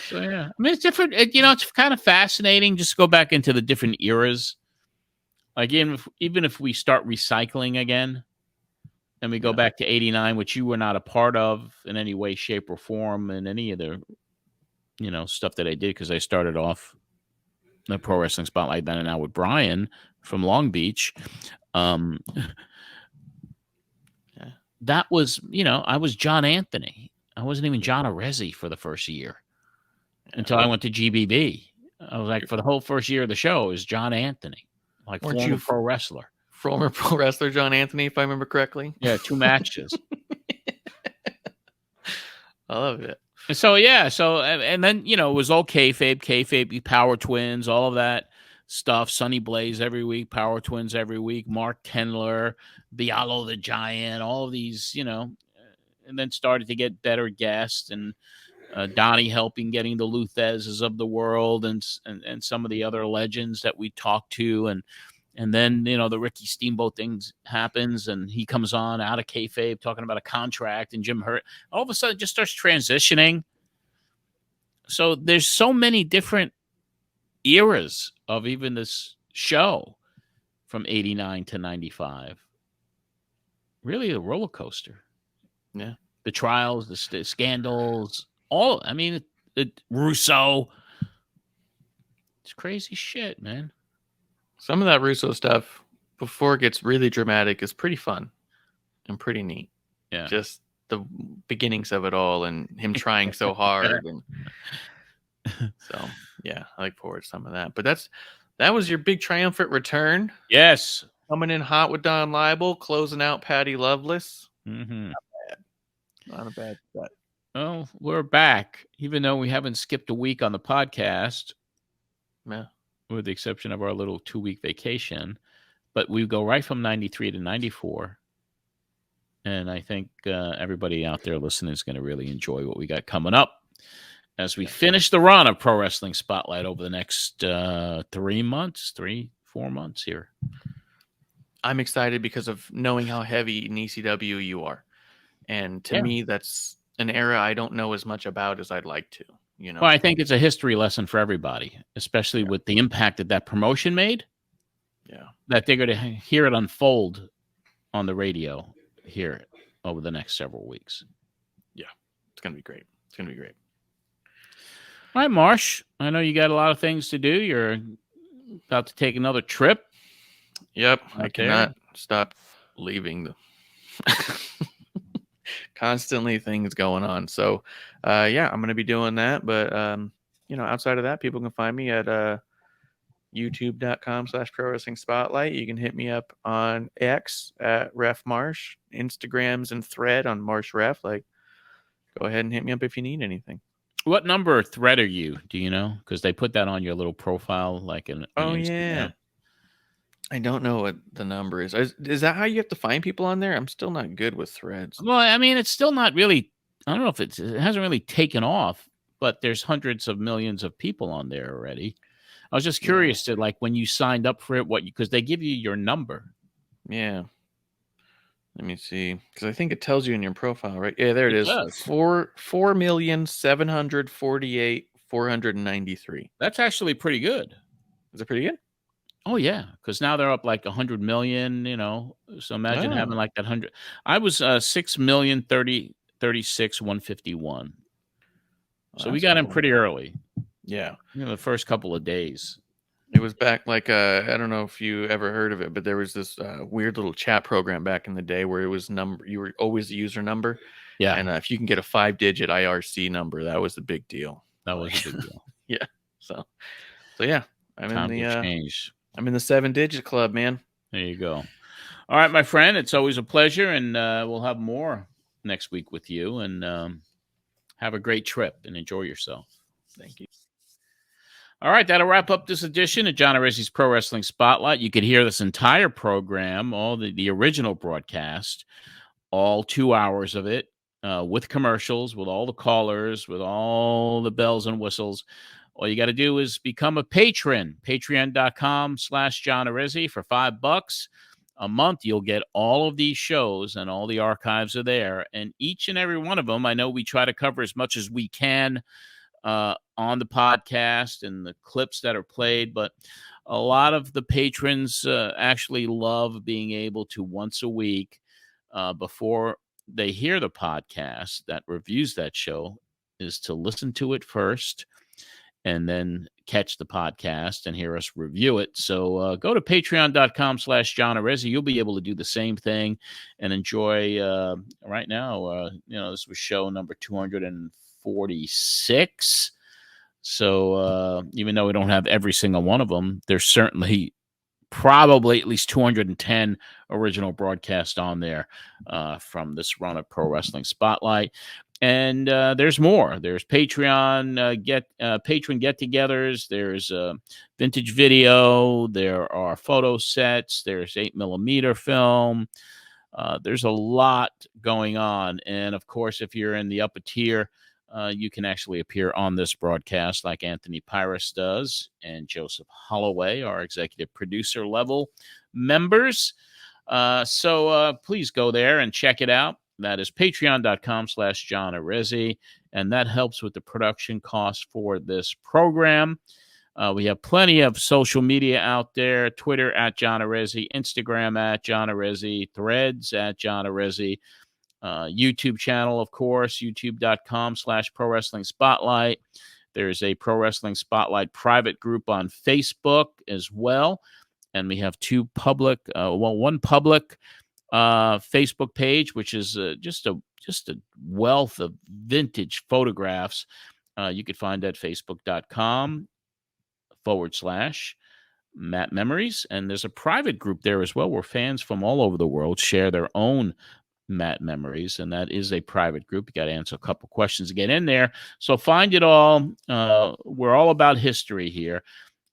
So, yeah. I mean, it's different. It's kind of fascinating just to go back into the different eras. Again, even if we start recycling again and we go back to 89, which you were not a part of in any way, shape, or form in any of the, stuff that I did, because I started off the Pro Wrestling Spotlight then and now with Brian from Long Beach. That was, I was John Anthony. I wasn't even John Arezzi for the first year until I went to GBB. I was like, for the whole first year of the show, it was John Anthony, like former pro wrestler. Former pro wrestler John Anthony, if I remember correctly. Yeah, 2 matches. I love it. So, and then, it was all kayfabe, Power Twins, all of that stuff. Sonny Blaze every week, Power Twins every week, Mark Tendler, Bialo the Giant, all of these, and then started to get better guests, and Donnie helping getting the Luthezes of the world and some of the other legends that we talked to. And then, the Ricky Steamboat thing happens, and he comes on out of kayfabe talking about a contract, and Jim Hurt all of a sudden just starts transitioning. So there's so many different eras of even this show from 89 to 95. Really a roller coaster. Yeah. The trials, the scandals, Russo. It's crazy shit, man. Some of that Russo stuff, before it gets really dramatic, is pretty fun and pretty neat. Yeah. Just the beginnings of it all and him trying so hard. And so, yeah, I look forward to some of that. But that was your big triumphant return. Yes. Coming in hot with Don Liebel, closing out Patty Loveless. Mm-hmm. Not bad. Not a bad set. Well, we're back, even though we haven't skipped a week on the podcast. Yeah. With the exception of our little 2-week vacation. But we go right from 93 to 94. And I think everybody out there listening is going to really enjoy what we got coming up as we finish the run of Pro Wrestling Spotlight over the next 4 months here. I'm excited because of knowing how heavy in ECW you are. And to me, that's an era I don't know as much about as I'd like to. Well, I think it's a history lesson for everybody, especially with the impact that promotion made. Yeah. That they're going to hear it unfold on the radio here over the next several weeks. Yeah. It's going to be great. All right, Marsh. I know you got a lot of things to do. You're about to take another trip. Yep. I cannot stop leaving the constantly things going on. So, I'm going to be doing that. But, outside of that, people can find me at youtube.com/Pro Wrestling Spotlight. You can hit me up on X at Ref Marsh, Instagrams and Thread on Marsh Ref. Go ahead and hit me up if you need anything. What number thread are you? Do you know? Because they put that on your little profile, yeah. I don't know what the number is. Is that how you have to find people on there? I'm still not good with threads. Well, I mean, it's still not really. I don't know if it hasn't really taken off, but there's hundreds of millions of people on there already. I was just curious to when you signed up for it, because they give you your number. Yeah. Let me see, because I think it tells you in your profile, right? Yeah, there it is. Does. 4,748,493. That's actually pretty good. Is it pretty good? Oh yeah, because now they're up like 100 million. So imagine having like that 100. I was 6,036,151. So we got in pretty early. Yeah. The first couple of days. It was back like I don't know if you ever heard of it, but there was this weird little chat program back in the day where it was you were always the user number. Yeah. And if you can get a 5-digit IRC number, that was the big deal. That was a big deal. Yeah. So yeah, Time to change. I'm in the 7-digit club, man. There you go. All right, my friend, it's always a pleasure, and we'll have more next week with you. And have a great trip and enjoy yourself. Thank you. All right, that'll wrap up this edition of John Arezzi's Pro Wrestling Spotlight. You could hear this entire program, all the original broadcast, all 2 hours of it, with commercials, with all the callers, with all the bells and whistles. All you got to do is become a patron, patreon.com/John Arezzi for $5 a month. You'll get all of these shows, and all the archives are there. And each and every one of them, I know we try to cover as much as we can on the podcast and the clips that are played, but a lot of the patrons actually love being able to once a week before they hear the podcast that reviews that show is to listen to it first and then catch the podcast and hear us review it. So go to patreon.com/John Arezzi. You'll be able to do the same thing and enjoy right now. This was show number 246. So even though we don't have every single one of them, there's certainly probably at least 210 original broadcasts on there from this run of Pro Wrestling Spotlight. And there's more. There's Patreon patron get-togethers. There's vintage video. There are photo sets. There's 8mm film. There's a lot going on. And, of course, if you're in the upper tier, you can actually appear on this broadcast like Anthony Pyrus does and Joseph Holloway, our executive producer level members. So please go there and check it out. That is patreon.com/John Arezzi, and that helps with the production costs for this program. We have plenty of social media out there: Twitter @John Arezzi, Instagram @John Arezzi, Threads @John Arezzi, YouTube channel, of course, youtube.com/Pro Wrestling Spotlight. There's a Pro Wrestling Spotlight private group on Facebook as well, and we have one public Facebook page, which is just a wealth of vintage photographs. You could find at facebook.com/Matt Memories. And there's a private group there as well where fans from all over the world share their own Matt Memories. And that is a private group. You got to answer a couple questions to get in there. So find it all. We're all about history here.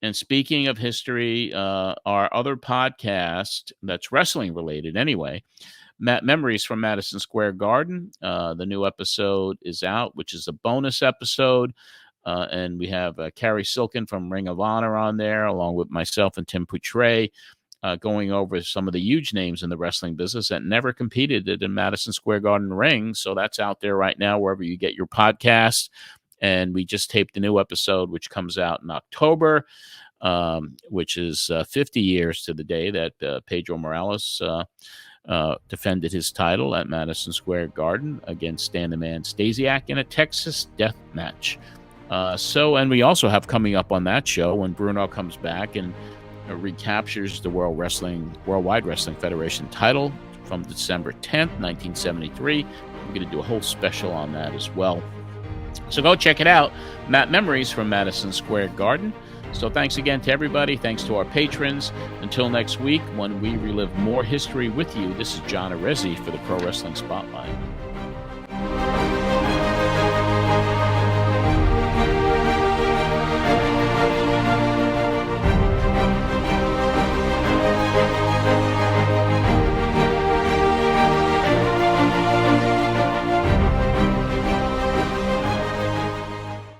And speaking of history, our other podcast that's wrestling related anyway, Matt Memories from Madison Square Garden. The new episode is out, which is a bonus episode. And we have Carrie Silken from Ring of Honor on there, along with myself and Tim Poutre, going over some of the huge names in the wrestling business that never competed in Madison Square Garden ring. So that's out there right now, wherever you get your podcast. And we just taped a new episode, which comes out in October, which is 50 years to the day that Pedro Morales defended his title at Madison Square Garden against Stan the Man Stasiak in a Texas death match. And we also have coming up on that show when Bruno comes back and recaptures the Worldwide Wrestling Federation title from December 10th, 1973. We're going to do a whole special on that as well. So go check it out. Matt Memories from Madison Square Garden. So thanks again to everybody. Thanks to our patrons. Until next week, when we relive more history with you, this is John Arezzi for the Pro Wrestling Spotlight.